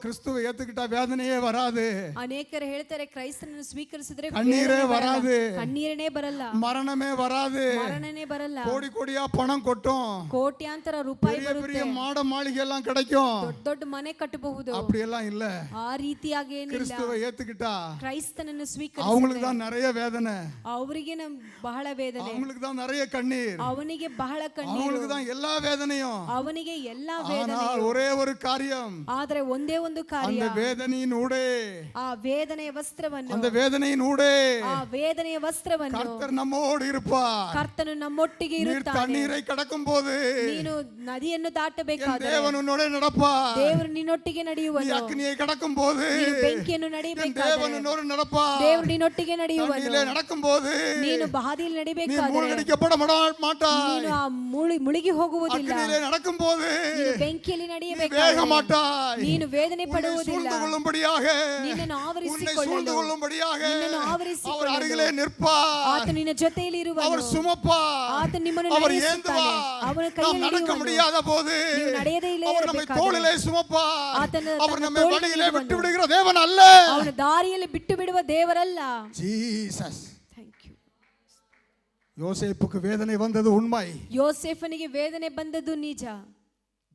கிறிஸ்துவை ஏத்துக்கிட்டா வேதனையே வராது. ಅನೇಕರು ಹೇಳ್ತಾರೆ ಕ್ರೈಸ್ತನನ್ನು ಸ್ವೀಕರಿಸಿದ್ರೆ கண்ணீரே வராது, ಕಣ್ಣೀರನೇ ಬರಲ್ಲ, மரணமே வராது, ಮರಣನೇ ಬರಲ್ಲ, கோடி கோடியா பணம் கொட்டும், ಕೋಟ್ಯಾಂತರ ರೂಪಾಯಿ பெரிய ಬರುತ್ತೆ, பெரிய மாட மாளிகை எல்லாம் கிடைக்கும். ದೊಡ್ಡ ದೊಡ್ಡ ಮನೆ ಕಟ್ಟಬಹುದು. அப்படி எல்லாம் இல்ல. ಆ ರೀತಿಯಾಗಿ ಏನಿಲ್ಲ. கிறிஸ்துவை ஏத்துக்கிட்டா ಕ್ರೈಸ್ತನನ್ನು அவங்களுக்கு ಸ್ವೀಕರಿಸಿದ್ರೆ தான் நிறைய வேதனை, ಅವರಿಗೆ ಬಹಳ ವೇದನೆ, அவங்களுக்கு தான் நிறைய கண்ணீர், ಅವನಿಗೆ ಬಹಳ ಕಣ್ಣೀರು, அவங்களுக்கு தான் எல்லா வேதனையும். ಅವನಿಗೆ ಎಲ್ಲಾ ವೇದನೆ. ஆனால் ஒரே ஒரு காரியம், ಆದ್ರೆ ಒಂದೇ ಒಂದು ಕಾರ್ಯ, அந்த வேதனையின் ஊடே, ಆ ವೇದನೆಯ ವಸ್ತ್ರವನ್ನು, அந்த வேதனையின் ஊடே ಆ ವೇದನೆಯ ವಸ್ತ್ರವನ್ನು கர்த்தர் நம்மோடு இருப்பார். ಕರ್ತನು ನಮ್ಮೊಟ್ಟಿಗೆ நீர் ಇರುತ್ತಾನೆ. தண்ணீரை கடக்கும் போது ನೀನು ನದಿಯನ್ನು என் ದಾಟಬೇಕಾದರೆ தேவன் உன்னோட நடப்பார். ದೇವರು ನಿನ್ನೊಟ್ಟಿಗೆ நீ ನಡೆಯುವನು. அக்னியை கடக்கும் போது ನೀನು ಬೆಂಕಿಯನ್ನು என் ನಡಿಬೇಕಾದರೆ தேவன் உன்னோடு நடப்பார். ದೇವರು ನಿನ್ನೊಟ್ಟಿಗೆ ನಡೆಯುವನು. தண்ணீரிலே நடக்கும் போது ನೀನು ಬಹಾದಿಯಲ್ಲಿ நீ ನಡಿಬೇಕಾದರೆ மூழ்கடிக்கப்பட மாட்டாய். ನೀನು ಆ ಮುಳುಗಿ ಹೋಗುವುದಿಲ್ಲ. அக்னியிலே நடக்கும் போது ನೀನು ಬೆಂಕಿಯಲ್ಲಿ வேக ನಡೆಯಬೇಕಾದರೆ மாட்டாய். ನೀನು ವೇದನೆ உன்னை ಪಡುವುದಿಲ್ಲ. சூழ்ந்து கொள்ளும்படியாக, ನಿನ್ನನ್ನು உன்னை ಆವರಿಸಿಕೊಳ್ಳಲು, சூழ்ந்து கொள்ளும்படியாக ನಿನ್ನನ್ನು அவர் ಆವರಿಸಿಕೊಳ್ಳಲು அருகிலே நிற்பார். ಆತ ನಿನ್ನ ಜೊತೆಯಲ್ಲಿ ಇರುವನು. அவர் சுமப்பார், ಆತ ನಿಮ್ಮನ್ನು அவர் ನಡೆಸುತ್ತಾನೆ. ஏந்துவார். ಅವನ நாம் ಕೈಯಲ್ಲಿ நடக்க ಹಿಡಿಯುವನು. முடியாத போது ನೀವು ನಡೆಯದೇ ಇಲ್ಲೇ அவர் நம்மை ಇರಬೇಕಾದರೆ தோளிலே சுமப்பார். ಆತನ அவர் ತನ್ನ நம்மை ತೋಳಿನಲ್ಲಿ வழியிலே ಇರುವನು. விட்டு விடுகிற தேவன் அல்ல. ಅವನ ದಾರಿಯಲ್ಲಿ ಬಿಟ್ಟು ಬಿಡುವ ದೇವರಲ್ಲ. ஜீசஸ். Thank you. யோசேப்புக்கு வேதனை வந்தது உண்மை, ಯೋಸೇಫನಿಗೆ ವೇದನೆ ಬಂದದ್ದು ನಿಜ.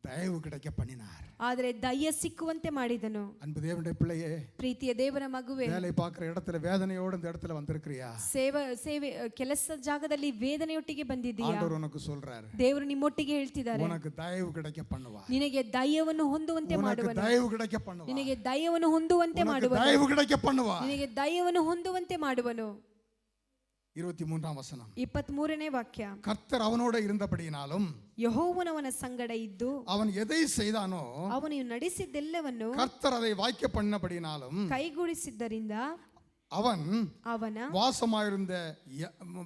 தயவு கிடைக்க பண்ணினார். ಆದರೆ ದಯ್ಯ ಸಿಕ್ಕುವಂತೆ ಮಾಡಿದನು. அன்பு தேவனுடைய பிள்ளையே, ಪ್ರೀತಿಯ ದೇವರ ಮಗುವೆ, வேலை பார்க்கிற இடத்துல வேதனையோடு இந்த இடத்துல வந்திருக்கிறியா? ಸೇವೆ ಕೆಲಸ ಜಾಗದಲ್ಲಿ ವೇದನೆಯೊಟ್ಟಿಗೆ ಬಂದಿದ್ದೀಯಾ? ஆண்டவர் உனக்கு சொல்றாரு, ದೇವರು ನಿಮ್ಮೊಟ್ಟಿಗೆ ಹೇಳ್ತಿದ್ದಾರೆ, உனக்கு தயவு கிடைக்க பண்ணுவார். ನಿನಗೆ ದಯವನ್ನು ಹೊಂದುವಂತೆ உனக்கு ಮಾಡುವನು. தயவு கிடைக்க பண்ணுவார். ನಿನಗೆ ದಯವನ್ನು ಹೊಂದುವಂತೆ உனக்கு ಮಾಡುವನು. தயவு கிடைக்க பண்ணுவார். ನಿನಗೆ ದಯವನ್ನು ಹೊಂದುವಂತೆ ಮಾಡುವನು. 23 வசனம். 23ನೇ ವಾಕ್ಯ. கர்த்தர் அவனோட இருந்தபடியினாலும் ಯೆಹೋವನವನ ಸಂಗಡ ಇದ್ದು அவன் எதை செய்தானோ ಅವನು ನಡೆಸಿದ್ದೆಲ್ಲವನ್ನು கர்த்தர் அதை வாய்க்க பண்ணபடியினாலும் ಕೈಗೂಡಿಸಿದ್ದರಿಂದ அவன் ಅವನ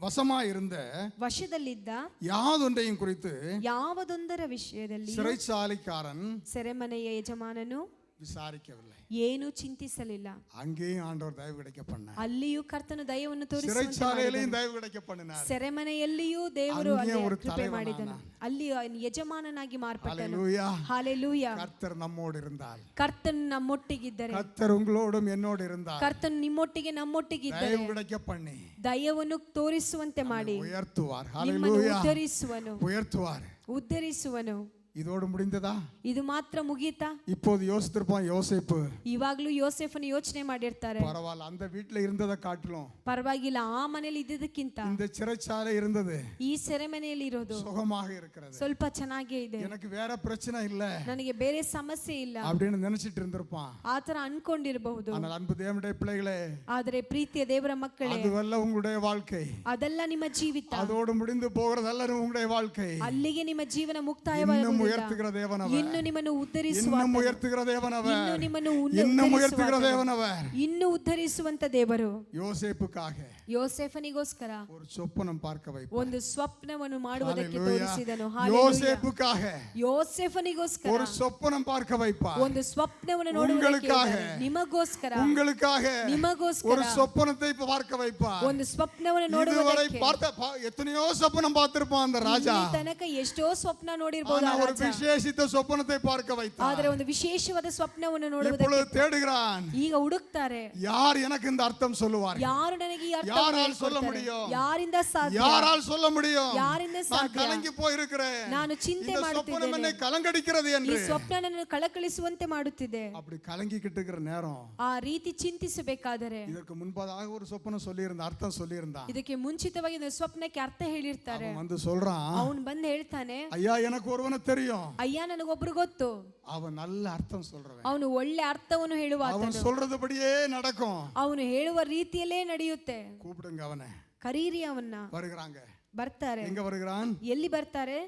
வசமாயிருந்த ವಶದಲ್ಲಿದ್ದ யாதொன்றையும் குறித்து ಯಾವುದೊಂದರ ವಿಷಯದಲ್ಲಿ சிறைச்சாலைக்காரன் ಸೆರೆಮನೆಯ ಯಜಮಾನನು விசாரிக்கவில்லை, ಏನು ಚಿಂತಿಸಲಿಲ್ಲ. அங்கேயும் ஆண்டவர் தயவு கிடைக்க பண்ணார். ಅಲ್ಲಿಯೂ ಕರ್ತನು ದಯವನ್ನು ತೋರಿಸುವಂತೆ சிறைச்சாலையிலையும் தயவு கிடைக்க பண்ணினார். ಸೆರೆಮನೆಯಲ್ಲಿಯೂ ದೇವರು அங்கே ஒரு ಕೃಪೆ தலைவனானார். ಮಾಡಿದನು. ಅಲ್ಲಿ ಯಜಮಾನನಾಗಿ ಮಾರ್ಪಟ್ಟನು. ஹalleluya. ಹಾಲೆಲೂಯಾ. கர்த்தர் நம்மோடு இருந்தால், ಕರ್ತನು ನಮ್ಮೊಟ್ಟಿಗಿದ್ದರೆ, கர்த்தர் உங்களோடும் என்னோடு இருந்தால், ಕರ್ತನು ನಿಮ್ಮೊಟ್ಟಿಗೆ ನಮ್ಮೊಟ್ಟಿಗಿದ್ದರೆ தயவு கிடைக்க பண்ணி ದಯವನ್ನು ತೋರಿಸುವಂತೆ ಮಾಡಿ உயர்த்துவார். ನಿಮ್ಮನ್ನು ஹalleluya. ಉದ್ಧರಿಸುವನು, உயர்த்துவார். ಉದ್ಧರಿಸುವನು. இதோடு முடிந்ததா? ಇದು ಮಾತ್ರ ಮುಗೀತಾ? இப்போது யோசித்திருப்பான் யோசேப்பு, ಇವಾಗ್ಲೂ ಯೋಸೇಫನ ಯೋಚನೆ ಮಾಡಿರ್ತಾರೆ, பரவாயில்ல அந்த வீட்டுல இருந்ததை காட்டிலும் ಪರವಾಗಿಲ್ಲ ಆ ಮನೇಲಿ ಇದ್ದದಕ್ಕಿಂತ இந்த சிறைச்சாலை இருந்தது ಈ ಸೆರೆಮನೆಯಲ್ಲಿ ಇರೋದು சுகமாக இருக்கிறது, ಸ್ವಲ್ಪ ಚೆನ್ನಾಗೇ ಇದೆ, எனக்கு வேற பிரச்சனை இல்ல ನನಗೆ ಬೇರೆ ಸಮಸ್ಯೆ ಇಲ್ಲ அப்படின்னு நினைச்சிட்டு இருந்திருப்பான். ಆತರ ಅನ್ಕೊಂಡಿರಬಹುದು. ஆனால் அன்பு தேவனுடைய பிள்ளைகளே, ಆದರೆ ಪ್ರೀತಿಯ ದೇವರ ಮಕ್ಕಳೇ, அதுவல்ல உங்களுடைய வாழ்க்கை, ಅದೆಲ್ಲ ನಿಮ್ಮ ಜೀವಿತ, அதோடு முடிந்து போகிறதல்ல உங்களுடைய வாழ்க்கை. ಅಲ್ಲಿಗೆ ನಿಮ್ಮ ಜೀವನ இன்னும் ಮುಕ್ತಾಯವಾಗುವುದಿಲ್ಲ. உயர்த்துகிற தேவனவர், ಇನ್ನು ನಿಮ್ಮನ್ನು ಉದ್ಧರಿಸುವ, இன்னும் உயர்த்துகிற தேவனவர், ಇನ್ನು ನಿಮ್ಮನ್ನು இன்னும் உயர்த்துகிற தேவனவர். ಇನ್ನು ಉದ್ಧರಿಸುವಂತ ದೇವರು யோசேப்புக்காக ಯೋಸೇಫನಿಗೋಸ್ಕರ ஒரு சொப்பனம் பார்க்க வைப்பார். ಒಂದು ಸ್ವಪ್ನವನ್ನು ಮಾಡುವುದಕ್ಕೆ ஹalleluya. ತೋರಿಸಿದನು. யோசேப்புக்காக ಯೋಸೇಫನಿಗೋಸ್ಕರ ஒரு சொப்பனம் பார்க்க வைப்பார். ಒಂದು ಸ್ವಪ್ನವನ್ನು ನೋಡುವುದಕ್ಕೆ உங்களுக்காக, ನಿಮಗೋಸ್ಕರ, உங்களுக்காக ನಿಮಗೋಸ್ಕರ ஒரு சொப்பனத்தை பார்க்க வைப்பார். ಒಂದು ಸ್ವಪ್ನವನ್ನು இதுவரை ನೋಡುವುದಕ್ಕೆ. எத்தனையோ சொப்பனம் பார்த்திருப்பான் அந்த ராஜா, ಇಲ್ಲಿ ತನಕ ಎಷ್ಟೋ ಸ್ವಪ್ನ ನೋಡಿರಬಹುದು ஆனா ஒரு விசேஷித்த சொப்பனத்தை பார்க்க வைத்தார். ಆದರೆ ಒಂದು ವಿಶೇಷವಾದ ಸ್ವಪ್ನವನ್ನು ನೋಡುವುದಕ್ಕೆ இப்பொழுது தேடுகிறான், ಈಗ ಹುಡುಕ್ತಾರೆ. யார் எனக்கு இந்த அர்த்தம் சொல்லுவார், ಯಾರು ನನಗೆ ಈ ಅರ್ಥವನ್ನು யாரால் சொல்ல ಹೇಳ್ಕೊಡ್ತಾರೆ? முடியும், ಯಾರಿಂದ ಸಾಧ್ಯ, யாரால் சொல்ல முடியும், ಯಾರಿಂದ நான் ಸಾಧ್ಯ, கலங்கி போயிருக்கிறேன், ನಾನು ಚಿಂತೆ இந்த சொப்பனம் ಮಾಡುತ್ತಿದ್ದೇನೆ, என்னை கலங்கடிக்கிறது ಈ என்று. ಸ್ವಪ್ನ ನನ್ನನ್ನು ಕಳಕಳಿಸುವಂತೆ ಮಾಡುತ್ತಿದೆ. அப்படி கலங்கிக்கிட்டு இருக்கிற நேரம், ಆ ರೀತಿ ಚಿಂತಿಸಬೇಕಾದರೆ இதற்கு முன்பதாக ஒரு சொப்பனம் சொல்லியிருந்த அர்த்தம் சொல்லியிருந்தான். ಇದಕ್ಕೆ ಮುಂಚಿತವಾಗಿ ಒಂದು ಸ್ವಪ್ನಕ್ಕೆ ಅರ್ಥ ಹೇಳಿರ್ತಾರೆ. அவன் வந்து சொல்றான், ಅವನು ಬಂದು ಹೇಳ್ತಾನೆ, ஐயா எனக்கு ஒருவனை தெரியும், ಅಯ್ಯ ನನಗೊಬ್ರು ಗೊತ್ತು, அவன் நல்ல அர்த்தம் சொல்றவன், ಅವನು ಒಳ್ಳೆ ಅರ್ಥವನ್ನು ಹೇಳುವ, அவன் சொல்றதுபடியே நடக்கும், ಅವನು ಹೇಳುವ ರೀತಿಯಲ್ಲೇ ನಡೆಯುತ್ತೆ. கூப்பிடுங்க அவனை. ಕರೀರಿ ಅವನ್ನ. வருகிறாங்க. ಬರ್ತಾರೆ. எங்க வருகிறான்? ಎಲ್ಲಿ ಬರ್ತಾರೆ?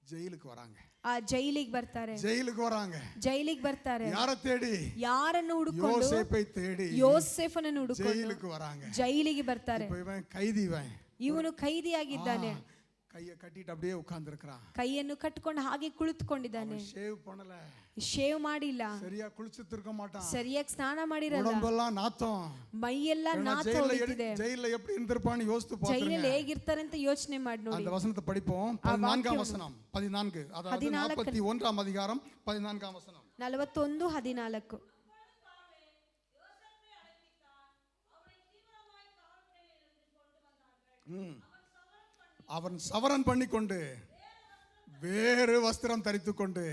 ஜெயிலுக்கு வராங்க. ಆ ಜೈಲಿಗೆ ಬರ್ತಾರೆ. ஜெயிலுக்கு வராங்க. ಜೈಲಿಗೆ ಬರ್ತಾರೆ. யாரை தேடி? ಯಾರನ್ನು ಹುಡುಕೊಂಡು? யோசேப்பை தேடி ಯೋಸೇಫನನ್ನು ಹುಡುಕೊಂಡು ஜெயிலுக்கு வராங்க. ಜೈಲಿಗೆ ಬರ್ತಾರೆ. இப்போ இவன் கைதி, இவன் ಇವನು ಕೈದಿಯಾಗಿದ್ದಾನೆ. கையை கட்டிட்டு அப்படியே உட்கார்ந்து இருக்கிறான். ಕೈಯನ್ನು ಕಟ್ಟಿಕೊಂಡು ಹಾಗೆ ಕುಳಿತುಕೊಂಡಿದ್ದಾನೆ. ஷேவ் பண்ணல, ಶೇವ್ ಮಾಡಿಲ್ಲ, சரியா குளிச்சிட்டு இருக்க மாட்டான், ಸರಿಯಾಗಿ ಸ್ನಾನ ಮಾಡಿರಲ್ಲ, உடம்பெல்லாம் நாத்தம், ಮೈಯೆಲ್ಲ ನಾತ ಹೊಡಿತಿದೆ. ஜெயில்ல எப்படி இருந்திருப்பான்னு யோசித்து ಜೈಲಲ್ಲಿ பாருங்க. ಹೇಗಿರ್ತಾರೆ ಅಂತ ಯೋಚನೆ ಮಾಡಿ ನೋಡಿ. அந்த வசனத்தை படிப்போம். 14ஆம் வசனம், 14, அதாவது 41ஆம் அதிகாரம் 14ஆம் வசனம். 41:14. அவன் சவரன் பண்ணிக்கொண்டு வேறு வஸ்திரம் தரித்துக் கொண்டு,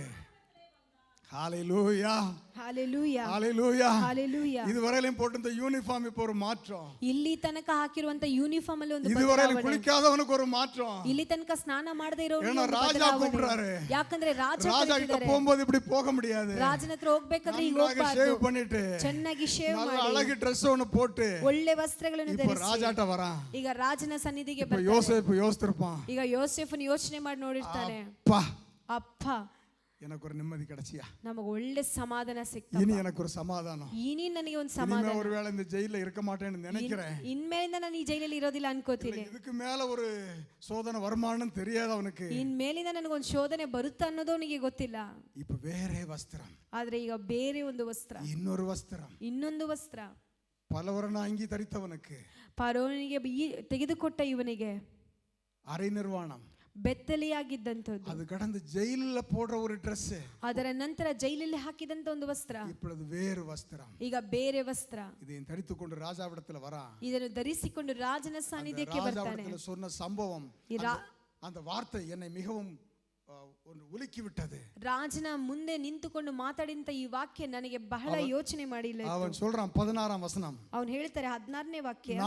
ஹalleluya ஹalleluya ஹalleluya ஹalleluya. இதுவரையிலும் போட்டிருந்த யூனிஃபார்ம் இப்போ ஒரு மாற்றம். ಇಲ್ಲಿ ತನಕ ಹಾಕಿರುವಂತ ಯೂನಿಫಾರ್ಮ್ ಅಲ್ಲಿ ಒಂದು இதுவரையிலும் குளிக்காதவனுக்கு ஒரு மாற்றம். ಇಲ್ಲಿ ತನಕ ಸ್ನಾನ ಮಾಡದೇ ஏன்னா ராஜா கூப்பிடுறாரு. ಯಾಕಂದ್ರೆ ராஜா கிட்ட போகும்போது இப்படி போக முடியாது. ರಾಜನ ಹತ್ರ ಹೋಗಬೇಕಾದ್ರೆ ಈಗ ಹೋಗಬಾರದು. ಶೇವ್ பண்ணிட்டு ಚೆನ್ನಾಗಿ ಶೇವ್ ಮಾಡಿ அழகு Dress ஒன்னு போட்டு ಒಳ್ಳೆ ವಸ್ತ್ರಗಳನ್ನು ಧರಿಸಿ இப்போ ರಾಜாட்ட வரான். ಈಗ ರಾಜನ ಸನ್ನಿಧಿಗೆ இப்போ ಬರ್ತಾನೆ. யோசேப்பு யோசிச்சிருப்பான், ಈಗ ಯೋಸೇಫನು ಯೋಚನೆ ಮಾಡಿ ನೋಡಿರ್ತಾನೆ, ಅಪ್ಪ எனக்கு ஒரு நிம்மதி கிடைச்சியா, ನಮಗೆ ಒಳ್ಳೆ ಸಮಾಧಾನ ಸಿಕ್ತ, இனி எனக்கு ஒரு சமாதானம், ಇನಿ ನನಗೆ ಒಂದು ಸಮಾಧಾನ, ஒருவேளை இந்த ஜெயில இருக்க மாட்டேன்னு நினைக்கிறேன், ಇನ್ಮೇಲಿಂದ ನಾನು ಈ ಜೈಲಲ್ಲಿ ಇರೋದಿಲ್ಲ ಅನ್ಕೋತೀನಿ, இதுக்கு மேல ஒரு சோதனை வருமானம் தெரியாது அவனுக்கு, ಇನ್ಮೇಲಿಂದ ನನಗೊಂದು ಶೋಧನೆ ಬರುತ್ತಾ ಅನ್ನೋದು ಅವನಿಗೆ ಗೊತ್ತಿಲ್ಲ. இப்ப வேறே வஸ்திரம், ಆದ್ರೆ ಈಗ ಬೇರೆ ಒಂದು ವಸ್ತ್ರ, இன்னொரு வஸ்திரம், ಇನ್ನೊಂದು ವಸ್ತ್ರ, பலவர்ண அங்கி தரித்தவனுக்கு, ಫರೋನಿಗೆ ತೆಗೆದುಕೊಟ್ಟ ಇವನಿಗೆ அரை நிர்வாணம், ಬೆತ್ತಲೆಯಾಗಿದ್ದಂಥದ್ದು, அது கடந்து ஜெயில போடுற ஒரு Dress, ಅದರ ನಂತರ ಜೈಲಲ್ಲಿ ಹಾಕಿದಂತ ಒಂದು ವಸ್ತ್ರ, இப்பொழுது வேறு வஸ்திரம், ಈಗ ಬೇರೆ ವಸ್ತ್ರ, இதையும் தரித்துக்கொண்டு ராஜாவிடத்துல வரான். ಇದನ್ನು ಧರಿಸಿಕೊಂಡು ರಾಜನ ಸಾನ್ನಿಧ್ಯಕ್ಕೆ ಬರ್ತಾನೆ. ராஜாவிடத்துல சொன்ன சம்பவம், அந்த வார்த்தை என்னை மிகவும் உலுக்கி விட்டது. ರಾಜನ ಮುಂದೆ ನಿಂತುಕೊಂಡು ಮಾತಾಡಿದಂತ ಈ ವಾಕ್ಯ ನನಗೆ ಬಹಳ ಯೋಚನೆ ಮಾಡಿಲ್ಲ. அவன் சொல்றான் 16ஆம் வசனம், ಅವನು ಹೇಳ್ತಾರೆ 16ನೇ ವಾಕ್ಯ,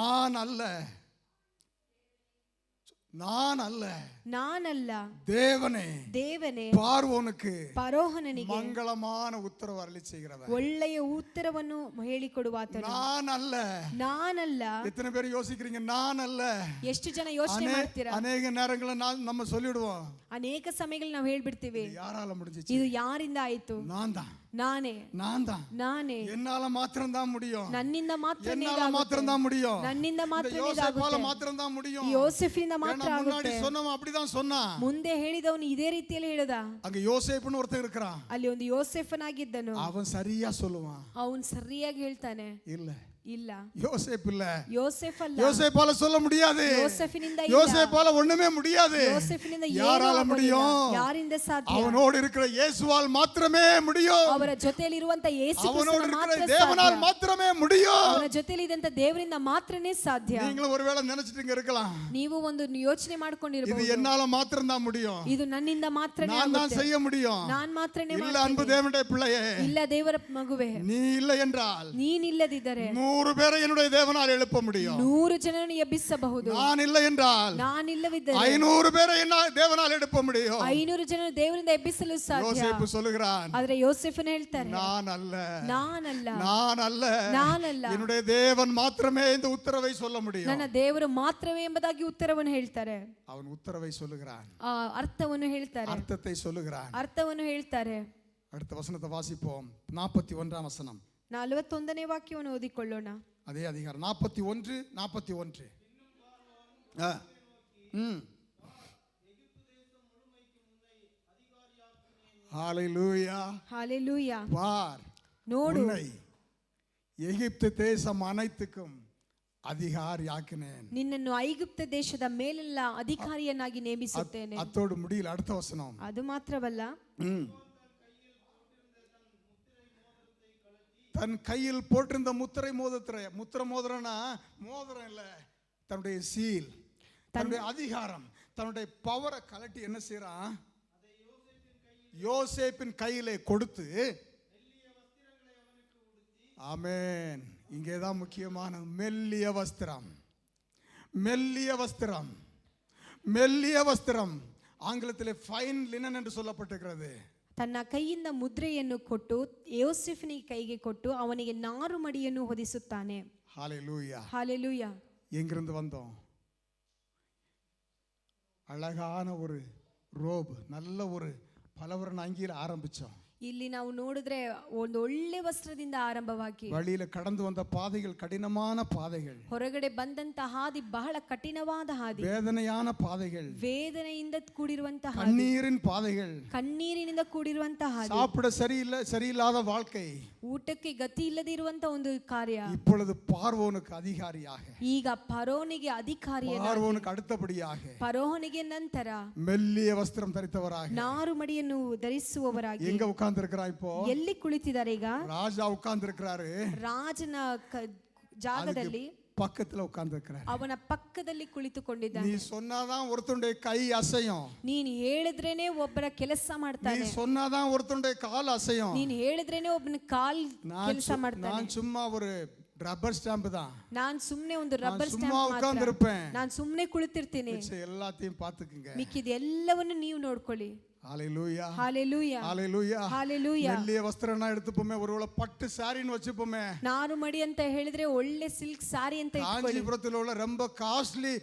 ನಾನಲ್ಲ ದೇವನೇ பார்வோனுக்கு ಫರೋಹನಿಗೆ மங்களமான உத்தரவு அருளி செய்கிறவர், ಒಳ್ಳೆಯ ಉತ್ತರವನ್ನು ಹೇಳಿಕೊಡುವಾತನು. ನಾನಲ್ಲ. எத்தனை பேர் யோசிக்கிறீங்க நான் அல்ல? ಎಷ್ಟು ಜನ ಯೋಚನೆ ಮಾಡ್ತೀರಾ? ಅನೇಕ நேரங்களில் நம்ம சொல்லிடுவோம், ಅನೇಕ ಸಮಯಗಳಲ್ಲಿ ನಾವು ಹೇಳ್ಬಿಡ್ತೀವಿ, யாரால முடிஞ்சிச்சு, ಇದು ಯಾರಿಂದ ಆಯ್ತು, நான் தான், நானே நான் தான், நானே, என்னால மாத்திரம் தான் முடியும், ನನ್ನಿಂದ ಮಾತ್ರ என்னால மாத்திரம் தான் முடியும், ನನ್ನಿಂದ ಮಾತ್ರ யோசேப்பால மாத்திரம் தான் முடியும். ಯೋಸೆಫಿನಿಂದ ಮಾತ್ರ ஏன்னா முன்னாடி ಆಗುತ್ತೆ. சொன்னவன் அப்படிதான் சொன்னான். ಮುಂದೆ ಹೇಳಿದವನು ಇದೇ ರೀತಿಯಲ್ಲಿ ಹೇಳಿದ. அங்க யோசேப்புன்னு ஒருத்தன் இருக்கிறான், ಅಲ್ಲಿ ಒಂದು ಯೋಸೆಫನಾಗಿದ್ದನು. அவன் சரியா சொல்லுவான். ಅವನು ಸರಿಯಾಗಿ ಹೇಳ್ತಾನೆ. இல்ல ಇಲ್ಲ, யோசேப் இல்ல, ಯೋಸೆಫ್ ಅಲ್ಲ. யோசேப்பால சொல்ல முடியாது, ಯೋಸೆಫಿನಿಂದ ಇಲ್ಲ. யோசேப்பால ஒண்ணுமே முடியாது. ಯೋಸೆಫಿನಿಂದ ಏನೂ யாரால ಆಗೋದಿಲ್ಲ. முடியும்? ಯಾರಿಂದ ಸಾಧ್ಯ? அவனோடு இருக்கிற இயேசுவால் மாத்திரமே முடியும். ಅವರ ಜೊತೆಯಲ್ಲಿ ಇರುವಂತ ಯೇಸು அவனோடு ಕ್ರಿಸ್ತನ இருக்கிற ಮಾತ್ರ தேவனால் ಸಾಧ್ಯ. மாத்திரமே முடியும். ಅವರ ಜೊತೆಯಲ್ಲಿ ಇದ್ದಂತ ದೇವರಿಂದ ಮಾತ್ರನೇ ಸಾಧ್ಯ. நீங்களும் ஒருவேளை நினைச்சிட்டு இருக்கலாம், ನೀವು ಒಂದು ಯೋಚನೆ இது ಮಾಡ್ಕೊಂಡಿರಬಹುದು, என்னால மாத்திரம் தான் முடியும், ಇದು ನನ್ನಿಂದ ಮಾತ್ರನೇ நான் தான் ಆಗುತ್ತೆ, செய்ய முடியும். ನಾನ್ ಮಾತ್ರನೇ இல்ல ಮಾಡ್ತೀನಿ. அன்பு தேவனுடைய பிள்ளையே, ಇಲ್ಲ ದೇವರ ಮಗುವೆ, நீ இல்லை என்றால் ನೀನಿಲ್ಲದಿದ್ದರೆ 100 பேரை என்னுடைய தேவனால் எழுப்ப முடியும். 100 ಜನರನ್ನು ಎಬ್ಬಿಸಬಹುದು. நான் இல்லை என்றால் ನಾನಿಲ್ಲವಿದ್ದರೆ 500 பேரை என்ன தேவனால் எழுப்ப முடியும். 500 ಜನರು ದೇವರಿಂದ ಎಬ್ಬಿಸಲು ಸಾಧ್ಯ. யோசேப்பு சொல்லுகிறான், ಆದ್ರೆ ಯೋಸೆಫನು ಹೇಳ್ತಾರೆ, நான் அல்ல, ನಾನಲ್ಲ, நான் அல்ல, ನಾನಲ್ಲ, என்னுடைய தேவன் மாத்திரமே இந்த உத்தரவை சொல்ல முடியும். ನನ್ನ ದೇವರು ಮಾತ್ರವೇ ಎಂಬುದಾಗಿ ಉತ್ತರವನ್ನು ಹೇಳ್ತಾರೆ. அவன் உத்தரவை சொல்லுகிறான், ಆ ಅರ್ಥವನ್ನು ಹೇಳ್ತಾರೆ, அர்த்தத்தை சொல்லுகிறான். ಅರ್ಥವನ್ನು ಹೇಳ್ತಾರೆ. அடுத்த வசனத்தை வாசிப்போம். 41ஆம் வசனம், 41ನೇ ವಾಕ್ಯವನ್ನು ಓದಿಕೊಳ್ಳೋಣ. அதே அதிகாரம் 41. ஹalleluya, ஹalleluya. பார், ನೋಡು, உன்னை எகிப்து தேசம் அனைத்துக்கும் அதிகாரியாக்கினேன். ನಿನ್ನನ್ನು ಐಗುಪ್ತ ದೇಶದ ಮೇಲೆಲ್ಲ ಅಧಿಕಾರಿಯನ್ನಾಗಿ ನೇಮಿಸುತ್ತೇನೆ. அத்தோடு முடியல, அடுத்த வசனம். ಅದು ಮಾತ್ರವಲ್ಲ, தன் கையில் போட்டிருந்த முத்திரை மோதிரம்னா மோதிரம் இல்ல, தன்னுடைய சீல், தன்னுடைய அதிகாரம், தன்னுடைய பவரை கலட்டி என்ன செய்யறான், யோசேப்பின் கையிலே கொடுத்து, ஆமென். இங்கேதான் முக்கியமான மெல்லிய வஸ்திரம், மெல்லிய வஸ்திரம், மெல்லிய வஸ்திரம், ஆங்கிலத்திலே ஃபைன் லினன் என்று சொல்லப்பட்டிருக்கிறது. ತನ್ನ ಕೈಯಿಂದ ಮುದ್ರೆಯನ್ನು ಕೊಟ್ಟು ಯೋಸೆಫನಿಗೆ ಕೈಗೆ ಕೊಟ್ಟು ಅವನಿಗೆ ನಾರು ಮಡಿಯನ್ನು ಹೊದಿಸುತ್ತಾನೆ. ஹalleluya, ஹalleluya. எங்கிருந்து வந்தோம்? அழகான ஒரு ரோப், நல்ல ஒரு பலவர்ண அங்கியில் ஆரம்பிச்சோம். ಇಲ್ಲಿ ನಾವು ನೋಡಿದ್ರೆ ಒಂದು ಒಳ್ಳೆ ವಸ್ತ್ರದಿಂದ ಆರಂಭವಾಗಿ வழியில கடந்து வந்த பாதைகள் கடினமான பாதைகள், ಹೊರಗಡೆ ಬಂದಂತ ಹಾದಿ ಬಹಳ ಕಠಿಣವಾದ ಹಾದಿ, வேதனையான பாதைகள், ವೇದನೆಯಿಂದ ಕೂಡಿರುವಂತಹ ಹಾದಿ, கண்ணீரின் பாதைகள், ಕಣ್ಣೀರಿನಿಂದ ಕೂಡಿರುವಂತಹ ಹಾದಿ, சாப்பிட சரியில்லாத வாழ்க்கை, ಊಟಕ್ಕೆ ಗತಿ ಇಲ್ಲದೆ ಇರುವಂತ ಒಂದು ಕಾರ್ಯ. இப்பொழுது பார்வோனுக்கு அதிகாரியாக, ಈಗ ಫರೋನಿಗೆ ಅಧಿಕಾರಿಯಾಗಿ, பார்வோனுக்கு அடுத்தபடியாக, ಫರೋಹನಿಗೆ ನಂತರ மெல்லிய வஸ்திரம் தரித்தவராக, ನಾರು ಮಡಿಯನ್ನು ಧರಿಸುವವರಾಗಿ எங்க உட்கார்ந்து இருக்கிறான்? இப்போ ಎಲ್ಲಿ ಕುಳಿತಿದ್ದಾರೆ? ಈಗ ராஜா உட்கார்ந்து இருக்கிறாரு, ರಾಜನ ಜಾಗದಲ್ಲಿ பக்கத்துல உட்கார்ந்து இருக்கிறாரு. ಅವನ ಪಕ್ಕದಲ್ಲಿ ಕುಳಿತುಕೊಂಡಿದ್ದಾನೆ. நீ சொன்னாதான் ஒருத்தனுடைய கை அசையும், ನೀನು ಹೇಳಿದ್ರೇನೆ ಒಬ್ಬರ ಕೆಲಸ நீ ಮಾಡ್ತಾನೆ, சொன்னாதான் ஒருத்தனுடைய கால் அசையும். ನೀನು ಹೇಳಿದ್ರೇನೆ ಒಬ್ಬನ ಕಾಲ್ ಕೆಲಸ ಮಾಡ್ತಾನೆ. நான் சும்மா ஒரு ரப்பர் ஸ்டாம்ப் தான், ನಾನ್ ಸುಮ್ನೆ ಒಂದು ರಬ್ಬರ್ சும்மா ಸ್ಟಾಂಪ್ உட்கார்ந்து ಮಾತ್ರ, இருப்பேன். ನಾನ್ ಸುಮ್ನೆ ಕುಳಿತಿರ್ತೀನಿ. எல்லாத்தையும் பாத்துக்குங்க. ಮಿಕ್ಕಿದ ಎಲ್ಲವನ್ನು ನೀವು ನೋಡ್ಕೊಳ್ಳಿ. ஹalleluya, ஹalleluya, ஹalleluya, ஹalleluya. மெல்லிய வஸ்திரம்னா எடுத்துப்போமே, ஒருவேளை பட்டு சாரின்னு வச்சுப்போமே, ನಾರು ಮಡಿ ಅಂತ ಹೇಳಿದ್ರೆ ಒಳ್ಳೆ ಸಿಲ್ಕ್ ಸಾರಿ ಅಂತ ಇಟ್ಕೊಳ್ಳಿ, காஞ்சிபுரத்தில் உள்ள ரொம்ப காஸ்ட்லி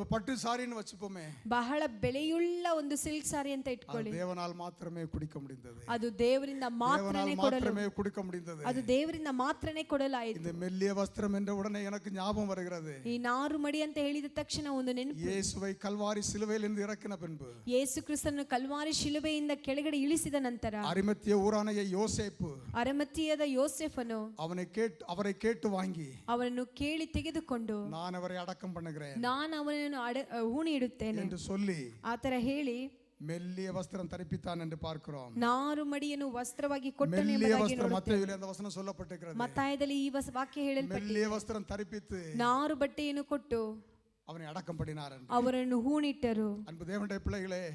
பட்டு சாரின்னு வச்சுப்போமே, ಬಹಳ ಬೆಲೆಯುಳ್ಳ ಒಂದು ಸಿಲ್ಕ್ ಸಾರಿ ಅಂತ ಇಟ್ಕೊಳ್ಳಿ. தேவனால் மாத்திரமே குடிக்க முடிந்தது, ಅದು ದೇವರಿಂದ ಮಾತ್ರನೇ ಕೊಡಲು, மாத்திரமே குடிக்க முடிந்தது. ಅದು ದೇವರಿಂದ ಮಾತ್ರನೇ ಕೊಡಲಾಯಿತು. இந்த மெல்லிய வஸ்திரம் என்ற உடனே எனக்கு ஞாபகம் வருகிறது, ಈ ನಾರು ಮಡಿ ಅಂತ ಹೇಳಿದ ತಕ್ಷಣ ಒಂದು ನೆನಪು, இயேசுவை கல்வாரி சிலுவையிலிருந்து இறக்கின பின்பு ಯೇಸು ಕ್ರಿಸ್ತನನ್ನು ಕಲ್ವಾರಿ ಶಿಲುಬೆಯಿಂದ ಕೆಳಗಡೆ ಇಳಿಸಿದ ನಂತರ அரிமத்திய ஊரான யோசேப்பு ಅರಮತಿಯದ ಯೋಸೆಫನು அவரை கேட்டு வாங்கி, ಅವನನ್ನು ಕೇಳಿ ತೆಗೆದುಕೊಂಡು நான் அவரை அடக்கம் பண்ணுகிறேன் ನಾನು ಅವನನ್ನು ಹೂಣಿ ಇಡುತ್ತೇನೆ என்று சொல்லி ಆತರ ಹೇಳಿ மெல்லிய வஸ்திரம் தரிப்பித்தான் என்று பார்க்கிறோம். ನಾರು ಮಡಿಯನ್ನು ವಸ್ತ್ರವಾಗಿ ಕೊಟ್ಟನು மெல்லிய ಎಂಬುದಾಗಿ வஸ்திரம், ನೋಡುತ್ತೇವೆ. மத்தேயுவிலே அந்த வசனம் சொல்லப்பட்டிருக்கிறது. ಮತ್ತಾಯದಲ್ಲಿ ಈ ವಾಕ್ಯ ಹೇಳಲ್ಪಟ್ಟಿದೆ, மெல்லிய வஸ்திரம் தரிப்பித்து ನಾರು ಬಟ್ಟೆಯನ್ನು ಕೊಟ್ಟು அவனை அடக்கம் பண்ணினார் என்று. ಅವರನ್ನು ಹೂಣಿಟ್ಟರು. அன்பு தேவனுடைய பிள்ளைகளே,